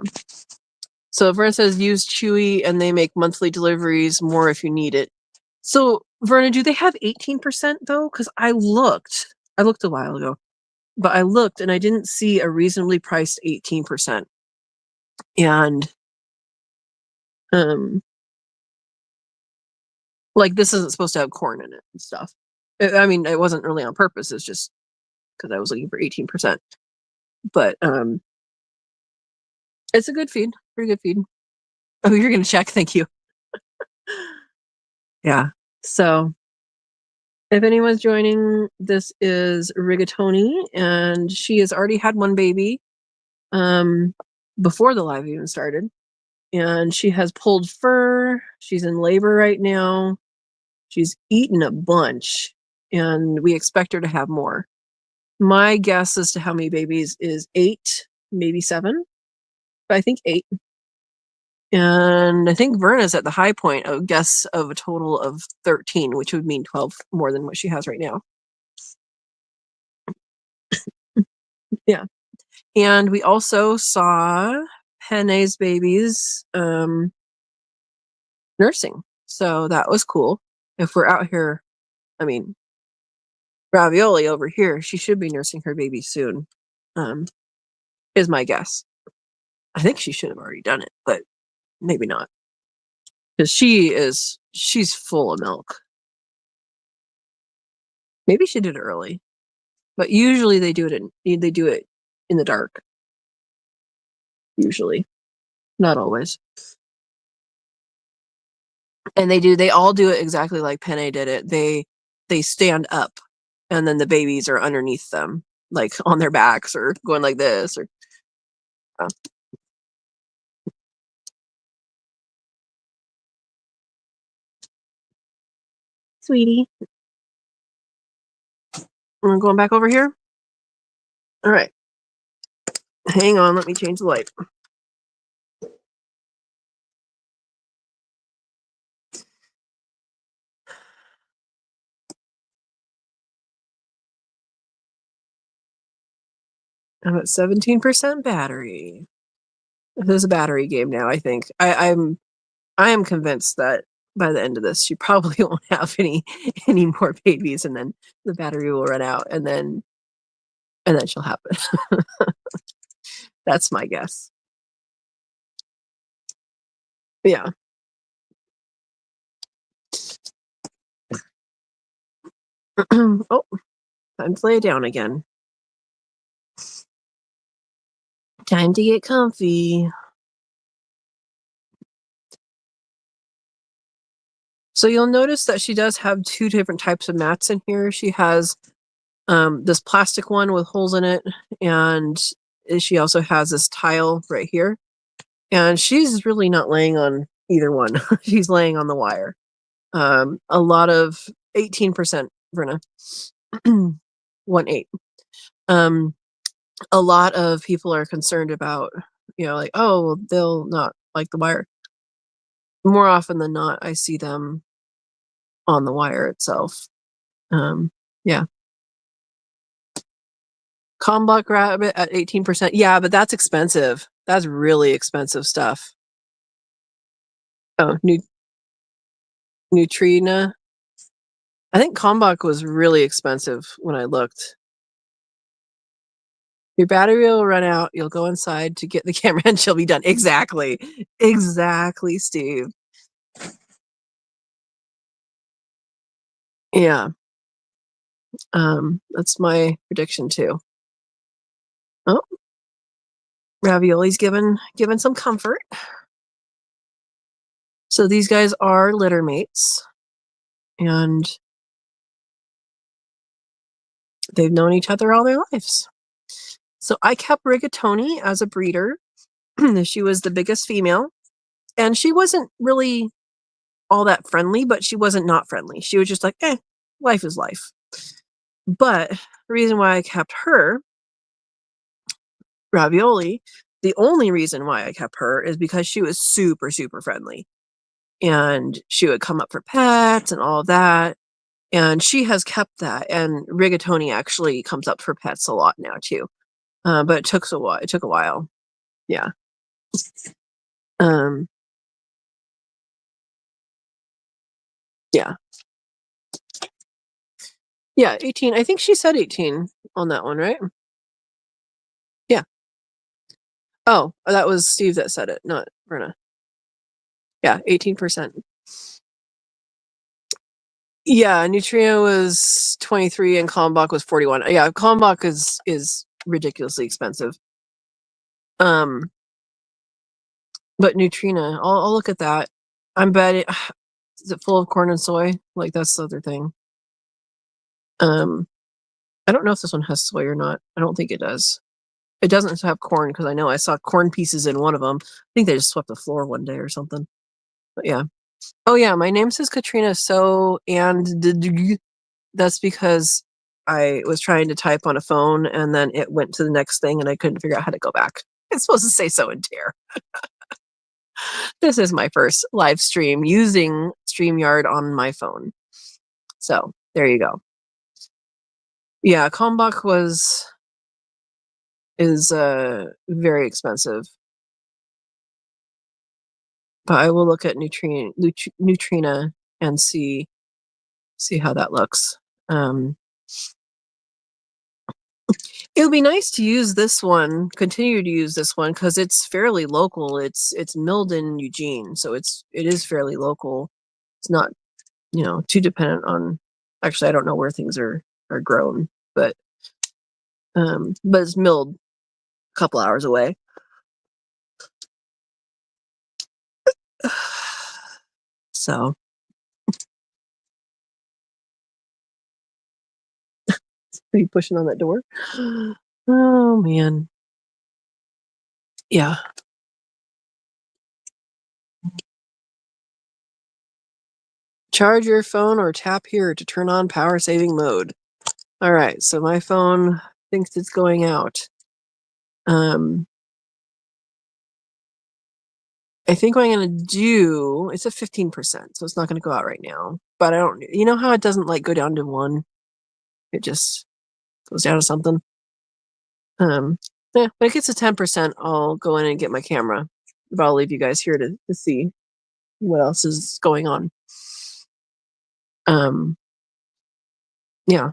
So Verna says use Chewy and they make monthly deliveries more if you need it. So Verna, do they have 18% though? Because I looked a while ago, but I looked and I didn't see a reasonably priced 18%. And like this isn't supposed to have corn in it and stuff. I mean, it wasn't really on purpose. It's just because I was looking for 18%. But it's a good feed, pretty good feed. Oh, you're gonna check? Thank you. Yeah. So if anyone's joining, this is Rigatoni, and she has already had one baby before the live even started. And she has pulled fur. She's in labor right now. She's eaten a bunch, and we expect her to have more. My guess as to how many babies is 8, maybe 7, but I think 8. And I think Verna's at the high point of guess of a total of 13, which would mean 12 more than what she has right now. Yeah. And we also saw Penne's babies nursing. So that was cool. If we're out here, I mean, Ravioli over here, she should be nursing her baby soon, is my guess. I think she should have already done it, but maybe not. Because she's full of milk. Maybe she did it early. But usually they do it in the dark. Usually. Not always. And they all do it exactly like Penne did it. They stand up and then the babies are underneath them, like on their backs or going like this or Sweetie. We're going back over here. All right. Hang on, let me change the light. I'm at 17% battery. This is a battery game now, I think. I am convinced that by the end of this, she probably won't have any more babies, and then the battery will run out, and then she'll have it. That's my guess. Yeah. Oh, time to lay down again. Time to get comfy. So you'll notice that she does have two different types of mats in here. She has this plastic one with holes in it, and she also has this tile right here. And she's really not laying on either one. She's laying on the wire. A lot of 18%, Verna. 1/8. A lot of people are concerned about, like, oh, well, they'll not like the wire. More often than not, I see them on the wire itself. Yeah. Kalmbach rabbit at 18%. Yeah, but that's expensive. That's really expensive stuff. Oh, Neutrina. I think Kalmbach was really expensive when I looked. Your battery will run out. You'll go inside to get the camera and she'll be done. Exactly. Exactly, Steve. Yeah. That's my prediction too. Oh, Ravioli's given some comfort. So these guys are litter mates, and they've known each other all their lives. So I kept Rigatoni as a breeder. She was the biggest female, and she wasn't really all that friendly, but she wasn't not friendly. She was just like, life is life. But the reason why I kept her, Ravioli, the only reason why I kept her is because she was super, super friendly. And she would come up for pets and all of that. And she has kept that. And Rigatoni actually comes up for pets a lot now too. But it took a while. It took a while. Yeah. Yeah. Yeah, 18. I think she said 18 on that one, right? Yeah. Oh, that was Steve that said it, not Brenna. Yeah, 18%. Yeah, Nutria was 23 and Kalmbach was 41. Yeah, Kalmbach is ridiculously expensive. But Nutrina, I'll look at that. I'm betting is it full of corn and soy? Like, that's the other thing. I don't know if this one has soy or not. I don't think it does. It doesn't have corn because I know I saw corn pieces in one of them. I think they just swept the floor one day or something. But yeah. Oh yeah, my name says Katrina. So and that's because I was trying to type on a phone and then it went to the next thing and I couldn't figure out how to go back. It's supposed to say Sow and Tare. This is my first live stream using StreamYard on my phone. So there you go. Yeah, Kalmbach is very expensive. But I will look at Neutrina and see how that looks. It would be nice to use this one, continue to use this one, because it's fairly local. It's milled in Eugene, so it is fairly local. It's not, too dependent on. Actually, I don't know where things are grown, but it's milled a couple hours away. So, are you pushing on that door? Oh man, yeah. Charge your phone or tap here to turn on power saving mode. All right, so my phone thinks it's going out. I think what I'm going to do, it's a 15%, so it's not going to go out right now. But I don't, you know how it doesn't like go down to 1? It just goes down to something. Yeah, when it gets to 10%, I'll go in and get my camera. But I'll leave you guys here to see what else is going on. Yeah.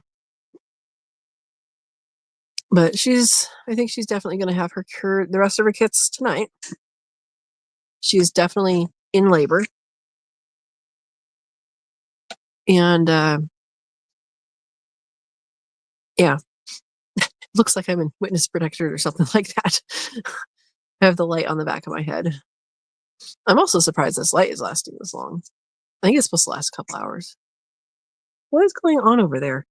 But I think she's definitely going to have the rest of her kits tonight. She's definitely in labor. And, yeah, looks like I'm in witness protection or something like that. I have the light on the back of my head. I'm also surprised this light is lasting this long. I think it's supposed to last a couple hours. What is going on over there?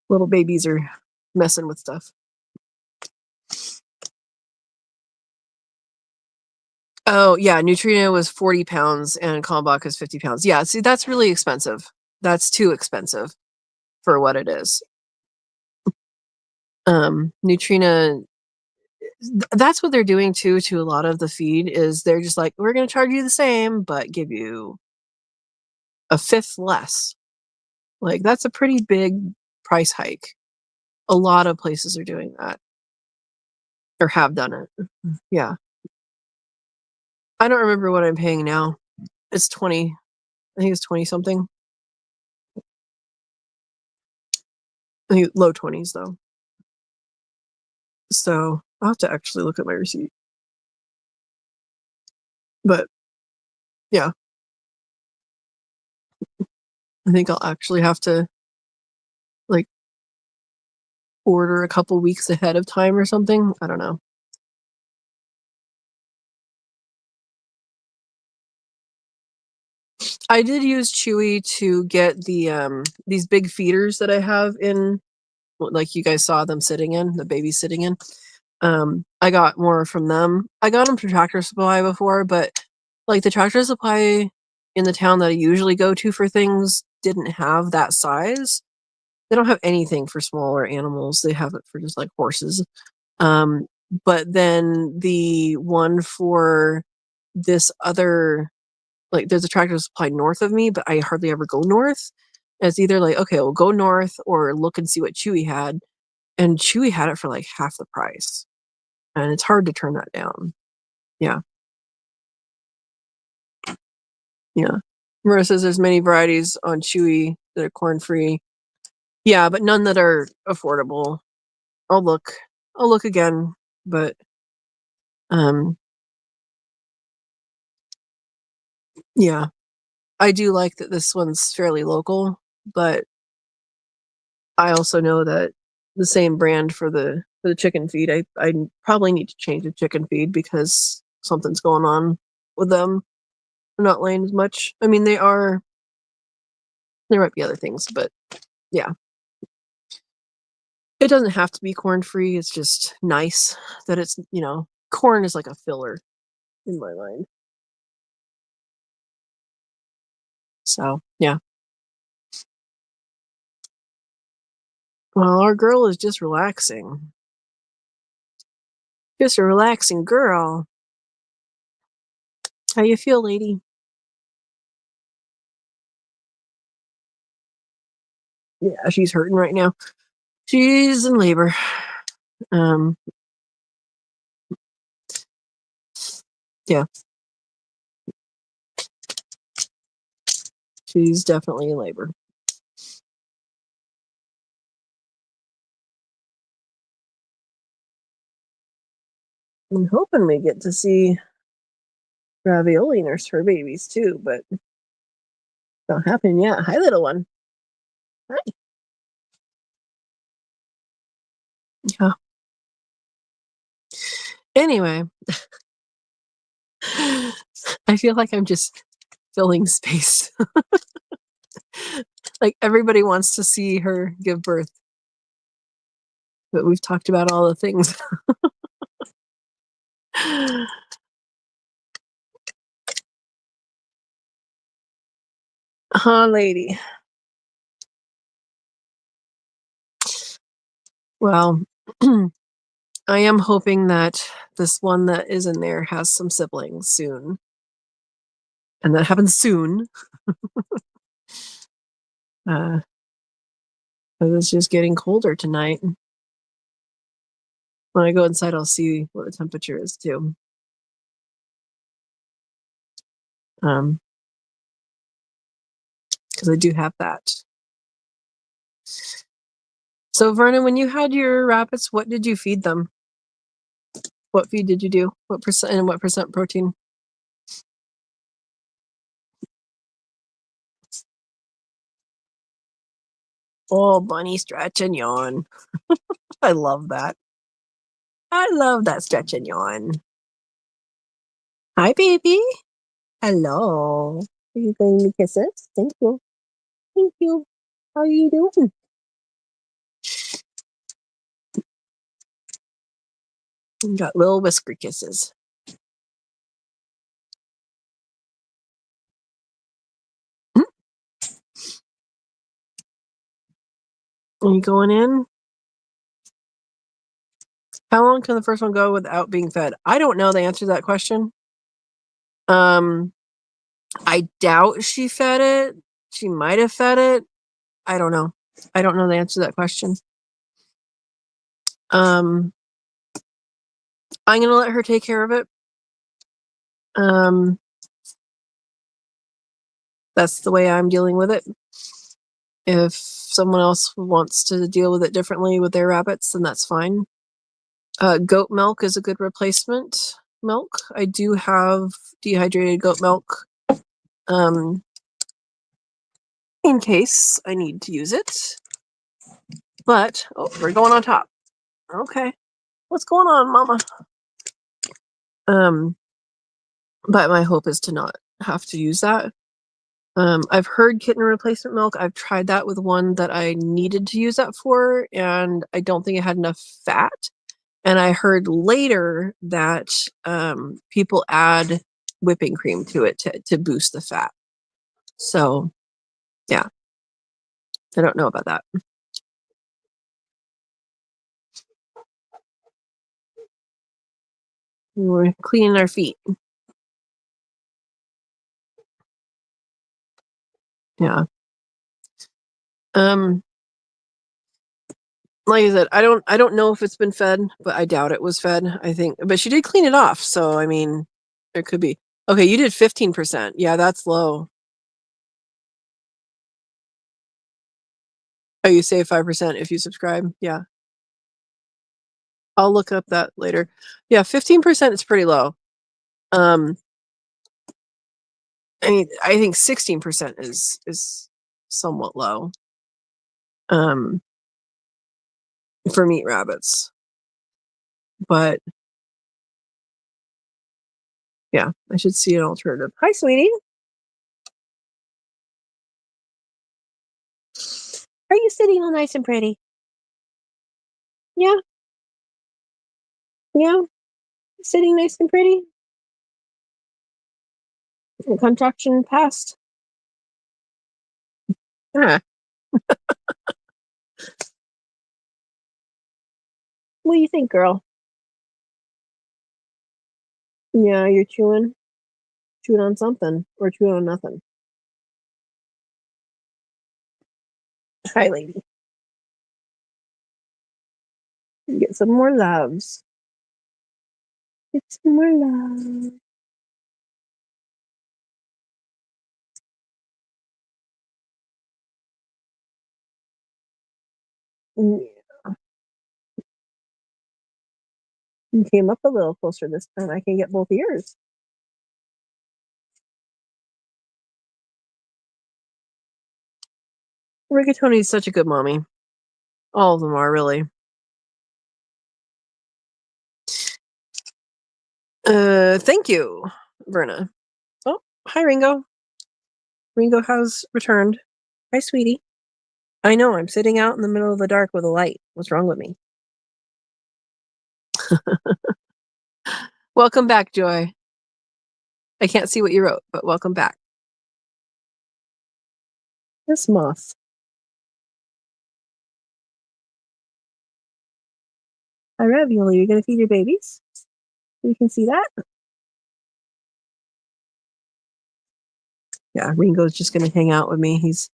Little babies are messing with stuff. Oh, yeah, Neutrino was 40 pounds and Kalmbach is 50 pounds. Yeah, see, that's really expensive. That's too expensive for what it is. Neutrino, that's what they're doing too to a lot of the feed is they're just like, we're going to charge you the same, but give you a fifth less. Like, that's a pretty big price hike. A lot of places are doing that or have done it. Yeah. I don't remember what I'm paying now. It's 20. I think it's 20 something. I think low 20s though. So I'll have to actually look at my receipt. But yeah, I think I'll actually have to like order a couple weeks ahead of time or something. I don't know. I did use Chewy to get these big feeders that I have in, like you guys saw them sitting in, the babies sitting in. I got more from them. I got them from Tractor Supply before, but like the Tractor Supply in the town that I usually go to for things didn't have that size. They don't have anything for smaller animals. They have it for just like horses. But then the one for this other, like there's a Tractor Supply north of me, but I hardly ever go north. And it's either like, okay, we'll go north or look and see what Chewy had. And Chewy had it for like half the price. And it's hard to turn that down. Yeah. Yeah. Marissa says there's many varieties on Chewy that are corn free. Yeah, but none that are affordable. I'll look. I'll look again, but yeah. I do like that this one's fairly local, but I also know that the same brand for the chicken feed, I probably need to change the chicken feed because something's going on with them. They're not laying as much. I mean, there might be other things, but yeah. It doesn't have to be corn free. It's just nice that it's, corn is like a filler in my mind. So, yeah. Well, our girl is just relaxing. Just a relaxing girl. How you feel, lady? Yeah, she's hurting right now. She's in labor. Um, yeah. She's definitely in labor. I'm hoping we get to see Ravioli nurse her babies too, but not happening yet. Hi, little one. Hi. Yeah. Anyway, I feel like I'm just filling space. Like everybody wants to see her give birth, but we've talked about all the things. Huh, lady. Well, I am hoping that this one that is in there has some siblings soon. And that happens soon. It's just getting colder tonight. When I go inside, I'll see what the temperature is too. Because I do have that. So Vernon, when you had your rabbits, what did you feed them? What feed did you do? What percent and what percent protein? Oh, bunny stretch and yawn. I love that. I love that stretch and yawn. Hi, baby. Hello. Are you giving me kisses? Thank you. Thank you. How are you doing? You got little whisker kisses. Are you going in? How long can the first one go without being fed? I don't know the answer to that question. I doubt she fed it. She might have fed it. I don't know. I don't know the answer to that question. I'm gonna let her take care of it. That's the way I'm dealing with it. If someone else wants to deal with it differently with their rabbits, then that's fine. Goat milk is a good replacement milk. I do have dehydrated goat milk in case I need to use it. But, oh, we're going on top. Okay. What's going on, Mama? But my hope is to not have to use that. I've heard kitten replacement milk. I've tried that with one that I needed to use that for, and I don't think it had enough fat. And I heard later that people add whipping cream to it to boost the fat. So, yeah, I don't know about that. We're cleaning our feet. Yeah. Like I said, I don't know if it's been fed, but I doubt it was fed. I think, but she did clean it off. So, I mean, there could be. Okay, you did 15%. Yeah, that's low. Oh, you save 5% if you subscribe. Yeah. I'll look up that later. Yeah, 15% is pretty low. I mean, I think 16% is somewhat low. For meat rabbits. But yeah, I should see an alternative. Hi, sweetie. Are you sitting all nice and pretty? Yeah. Yeah. Sitting nice and pretty. The contraction passed. Ah. What do you think, girl? Yeah, you're chewing on something or chewing on nothing. Hi, lady. Get some more loves. Get some more love. Yeah. You came up a little closer this time. I can get both ears. Rigatoni is such a good mommy. All of them are, really. Thank you, Verna. Oh, hi, Ringo. Ringo has returned. Hi, sweetie. I know, I'm sitting out in the middle of the dark with a light. What's wrong with me? Welcome back, Joy. I can't see what you wrote, but welcome back. This moth. Hi, Ravioli. You're going to feed your babies? You can see that? Yeah, Ringo's just going to hang out with me. He's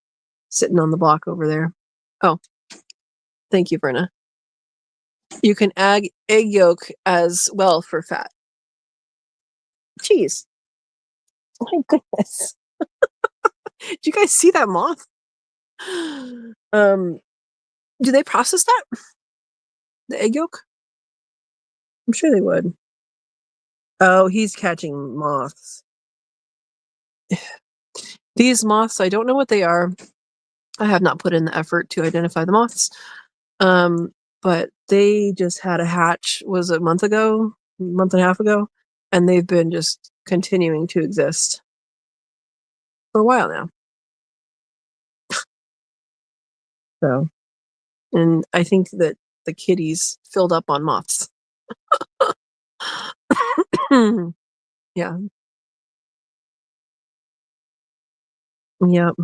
sitting on the block over there. Oh, thank you, Brenna. You can add egg yolk as well for fat. Cheese. Oh my goodness. Did you guys see that moth? Do they process that? The egg yolk? I'm sure they would. Oh, he's catching moths. These moths, I don't know what they are. I have not put in the effort to identify the moths. But they just had a hatch, was it a month and a half ago, and they've been just continuing to exist for a while now. So, and I think that the kitties filled up on moths. Yeah. Yep.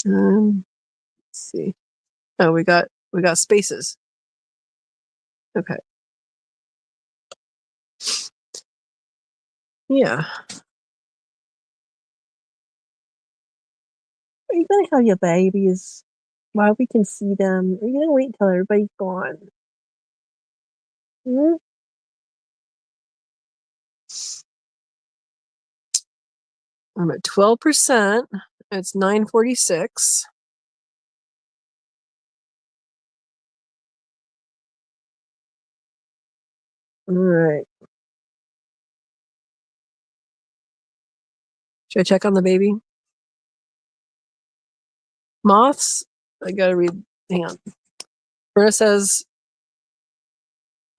Let's see. Oh, we got spaces. Okay. Yeah. Are you gonna have your babies while we can see them? Are you gonna wait till everybody's gone? Hmm? I'm at 12%. It's 9:46. All right. Should I check on the baby? Moths? I gotta read. Hang on. Verna says,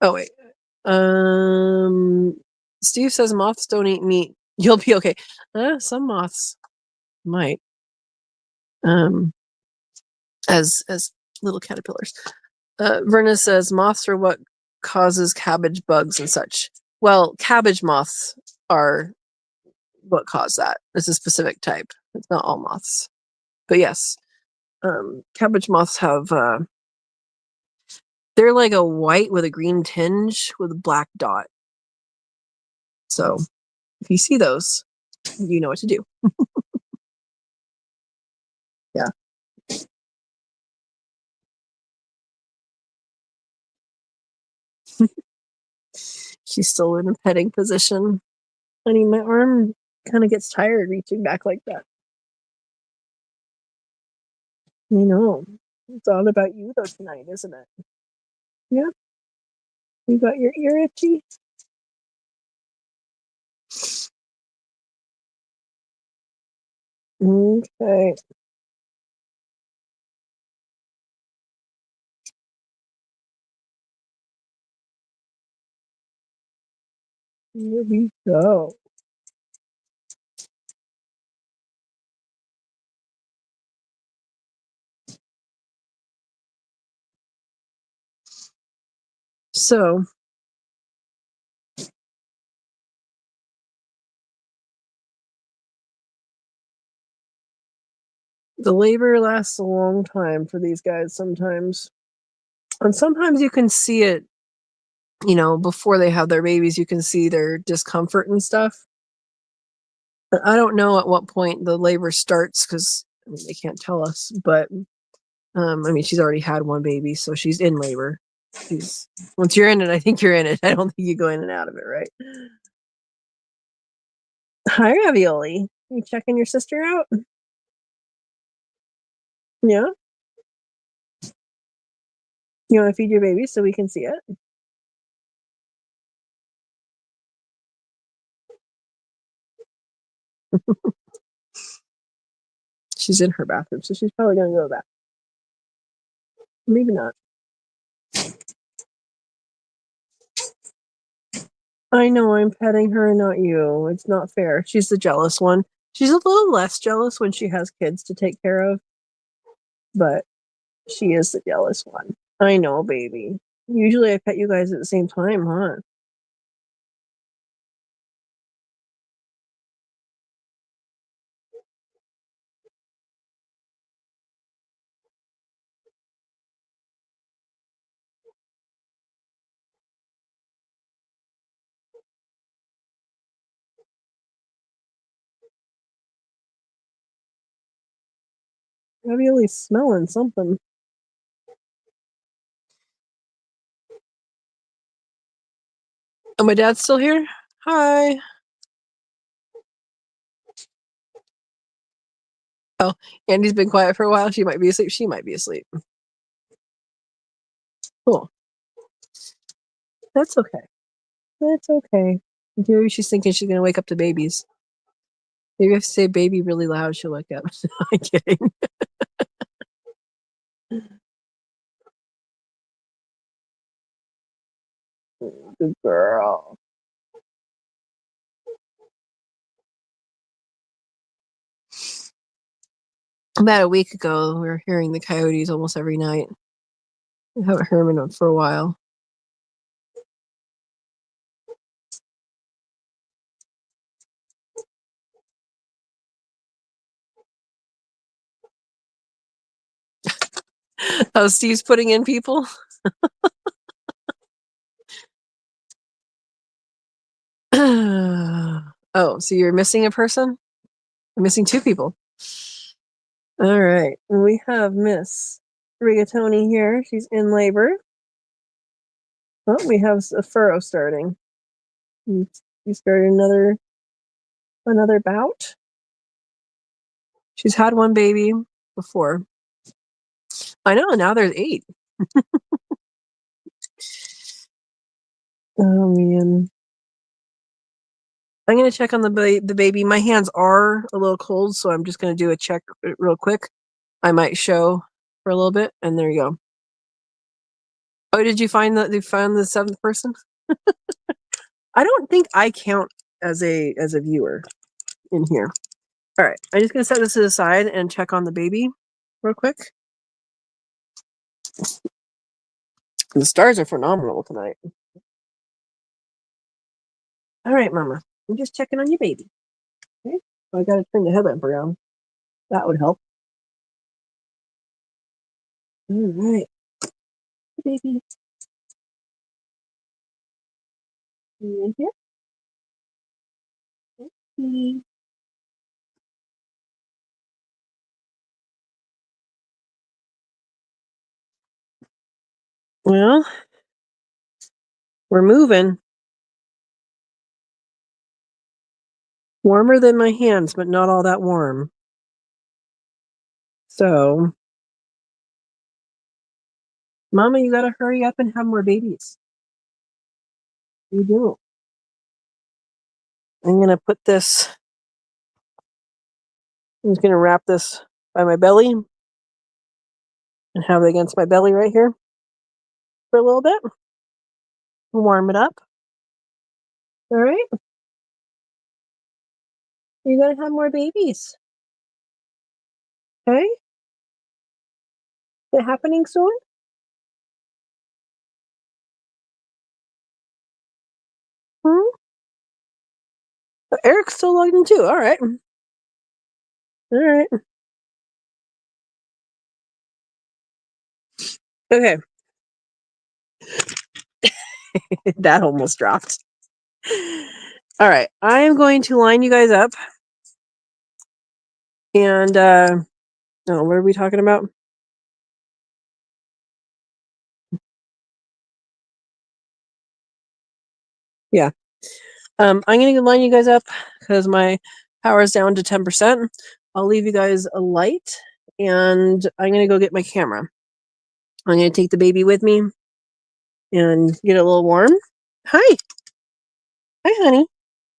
oh, wait. Steve says moths don't eat meat. You'll be okay. Some moths might. As little caterpillars. Verna says moths are what causes cabbage bugs and such. Well, cabbage moths are what cause that. It's a specific type. It's not all moths. But yes, cabbage moths have they're like a white with a green tinge with a black dot. So if you see those, you know what to do. Yeah. She's still in a petting position. Honey, my arm kind of gets tired reaching back like that. You know. It's all about you though tonight, isn't it? Yeah. You got your ear itchy? Okay. Here we go. So the labor lasts a long time for these guys sometimes. And sometimes you can see it, you know, before they have their babies, you can see their discomfort and stuff. But I don't know at what point the labor starts because I mean, they can't tell us. But I mean, she's already had one baby, so she's in labor. Once you're in it, I think you're in it. I don't think you go in and out of it, right? Hi, Ravioli. You checking your sister out? Yeah. You want to feed your baby so we can see it? She's in her bathroom, so she's probably gonna go to that. Maybe not. I know I'm petting her and not you. It's not fair. She's the jealous one. She's a little less jealous when she has kids to take care of, but she is the jealous one. I know, baby. Usually I pet you guys at the same time, huh? Ravioli smelling something. Oh, my dad's still here? Hi. Oh, Andy's been quiet for a while. She might be asleep. She might be asleep. Cool. That's okay. That's okay. Maybe she's thinking she's going to wake up the babies. Maybe if I say baby really loud, she'll wake up. I'm kidding. Good girl. About a week ago, we were hearing the coyotes almost every night. I haven't heard them for a while. Oh, Steve's putting in people? Oh, so you're missing a person? I'm missing two people. All right. We have Miss Rigatoni here. She's in labor. Oh, we have a furrow starting. We started another bout. She's had one baby before. I know, now there's 8. Oh, man. I'm going to check on the baby. My hands are a little cold, so I'm just going to do a check real quick. I might show for a little bit, and there you go. Oh, did you find the 7th person? I don't think I count as a viewer in here. All right, I'm just going to set this to the side and check on the baby real quick. The stars are phenomenal tonight. All right, Mama. I'm just checking on your baby. Okay. I got to turn the headlamp around. That would help. All right. Baby. You in here? Okay. Well, we're moving. Warmer than my hands, but not all that warm. So, Mama, you gotta hurry up and have more babies. You do. I'm gonna put this, I'm just gonna wrap this by my belly and have it against my belly right here for a little bit. Warm it up. All right. You gotta have more babies. Okay? Is it happening soon? Hmm? But Eric's still logged in too. All right. All right. Okay. That almost dropped. All right. I am going to line you guys up. And, oh, what are we talking about? Yeah. I'm going to line you guys up because my power is down to 10%. I'll leave you guys a light and I'm going to go get my camera. I'm going to take the baby with me and get it a little warm. Hi. Hi, honey.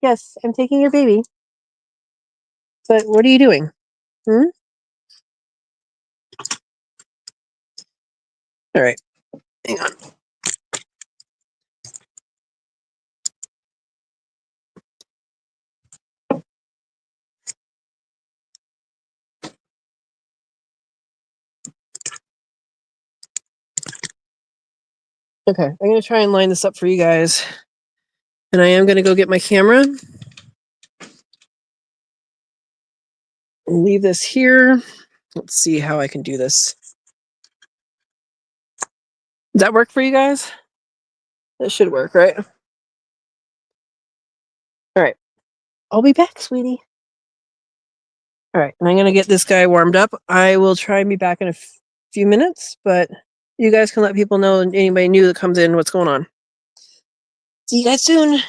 Yes, I'm taking your baby. But what are you doing? Hmm? All right. Hang on. Okay, I'm going to try and line this up for you guys. And I am going to go get my camera. Leave this here. Let's see how I can do this. Does that work for you guys? That should work, right? All right. I'll be back, sweetie. All right, and I'm gonna get this guy warmed up. I will try and be back in a few minutes, but you guys can let people know, anybody new that comes in, what's going on. See you guys soon.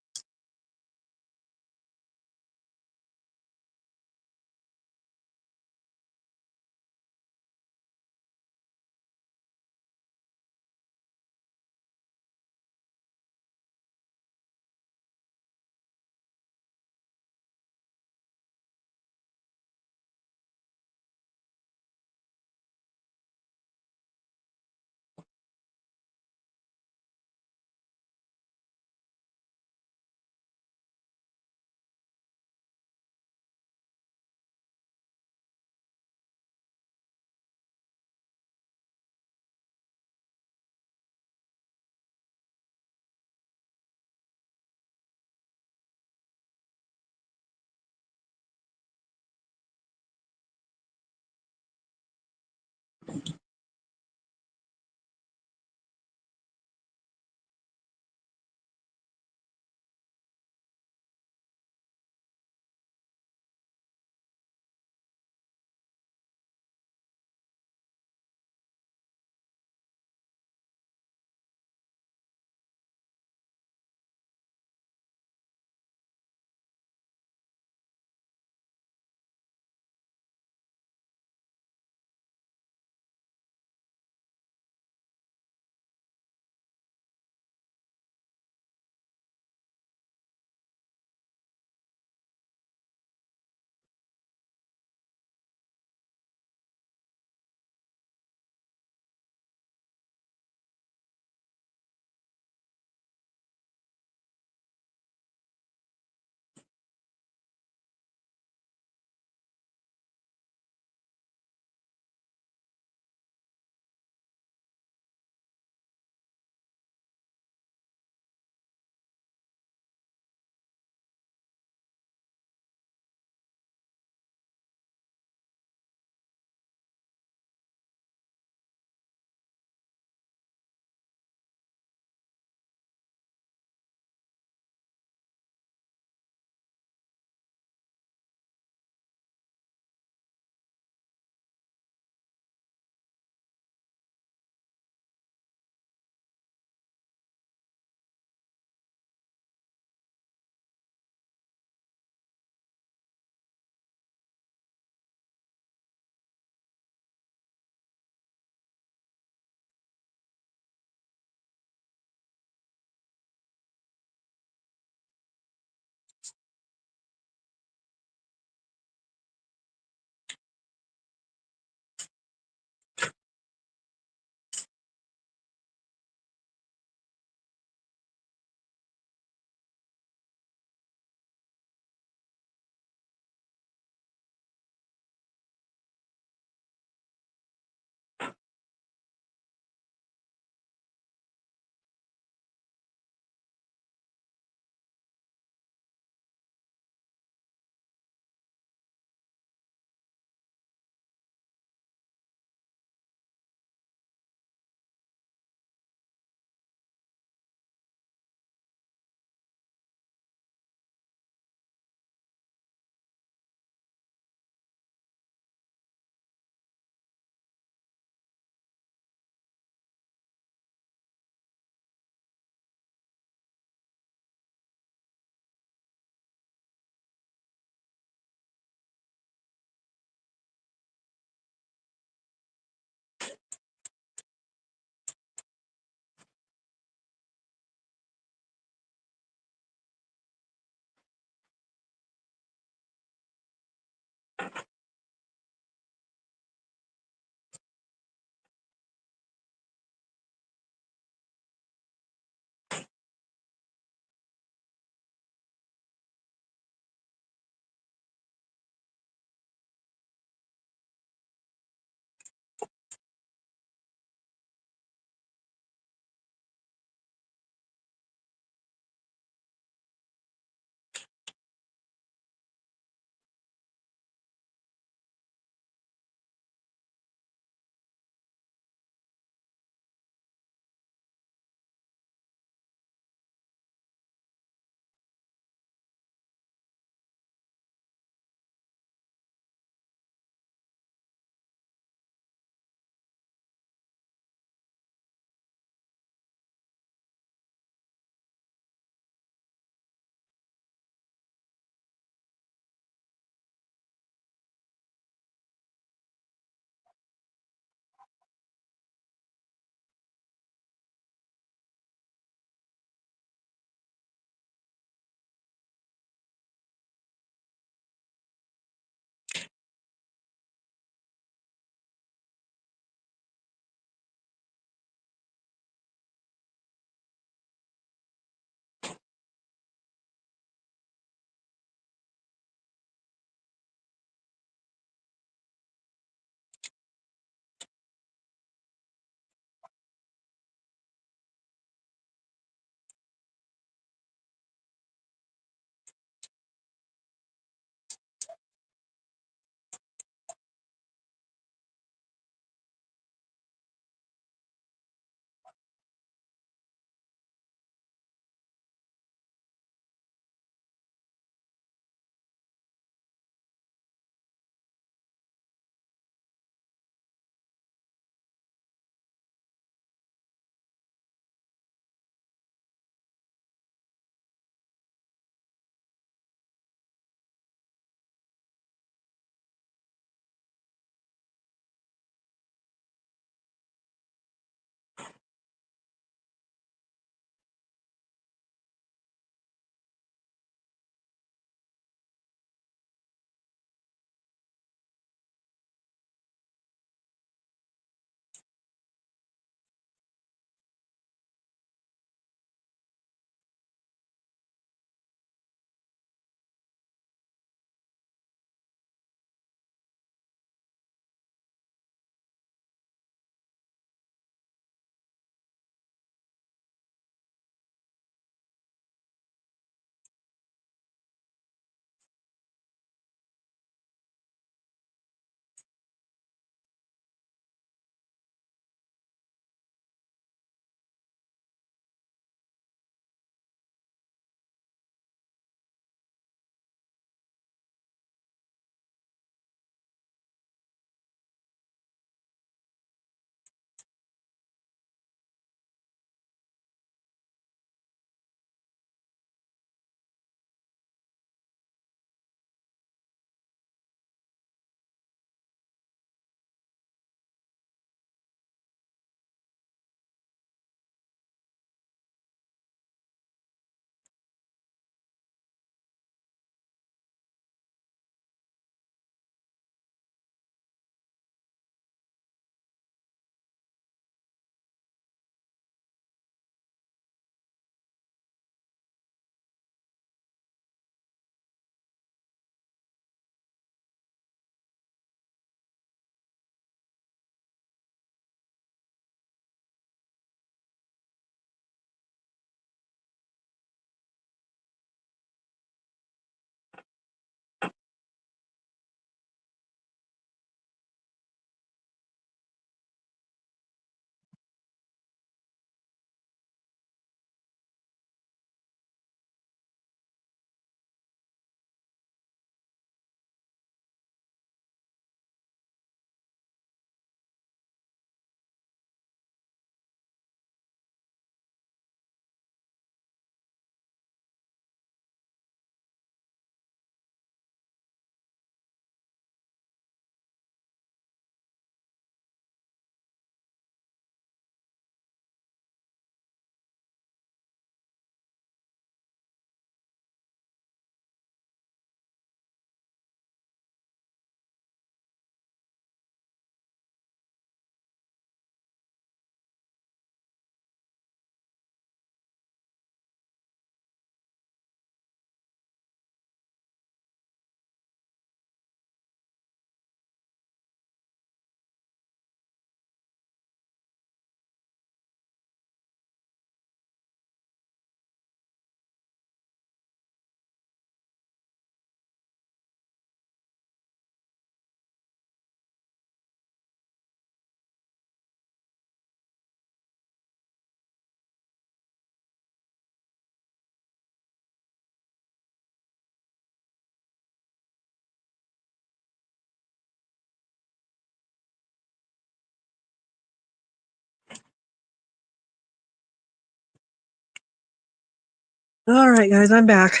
All right, guys, I'm back.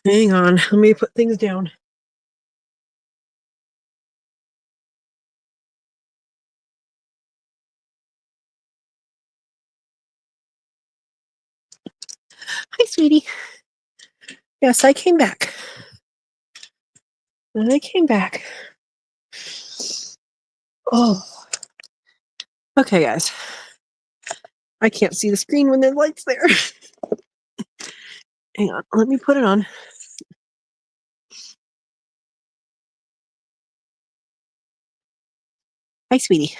Hang on, let me put things down. Hi, sweetie. Yes, I came back. And I came back. Oh. Okay, guys. I can't see the screen when the light's there. Hang on, let me put it on. Hi, sweetie.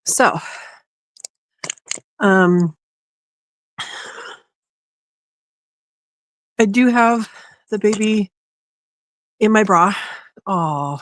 So, I do have the baby in my bra. Oh,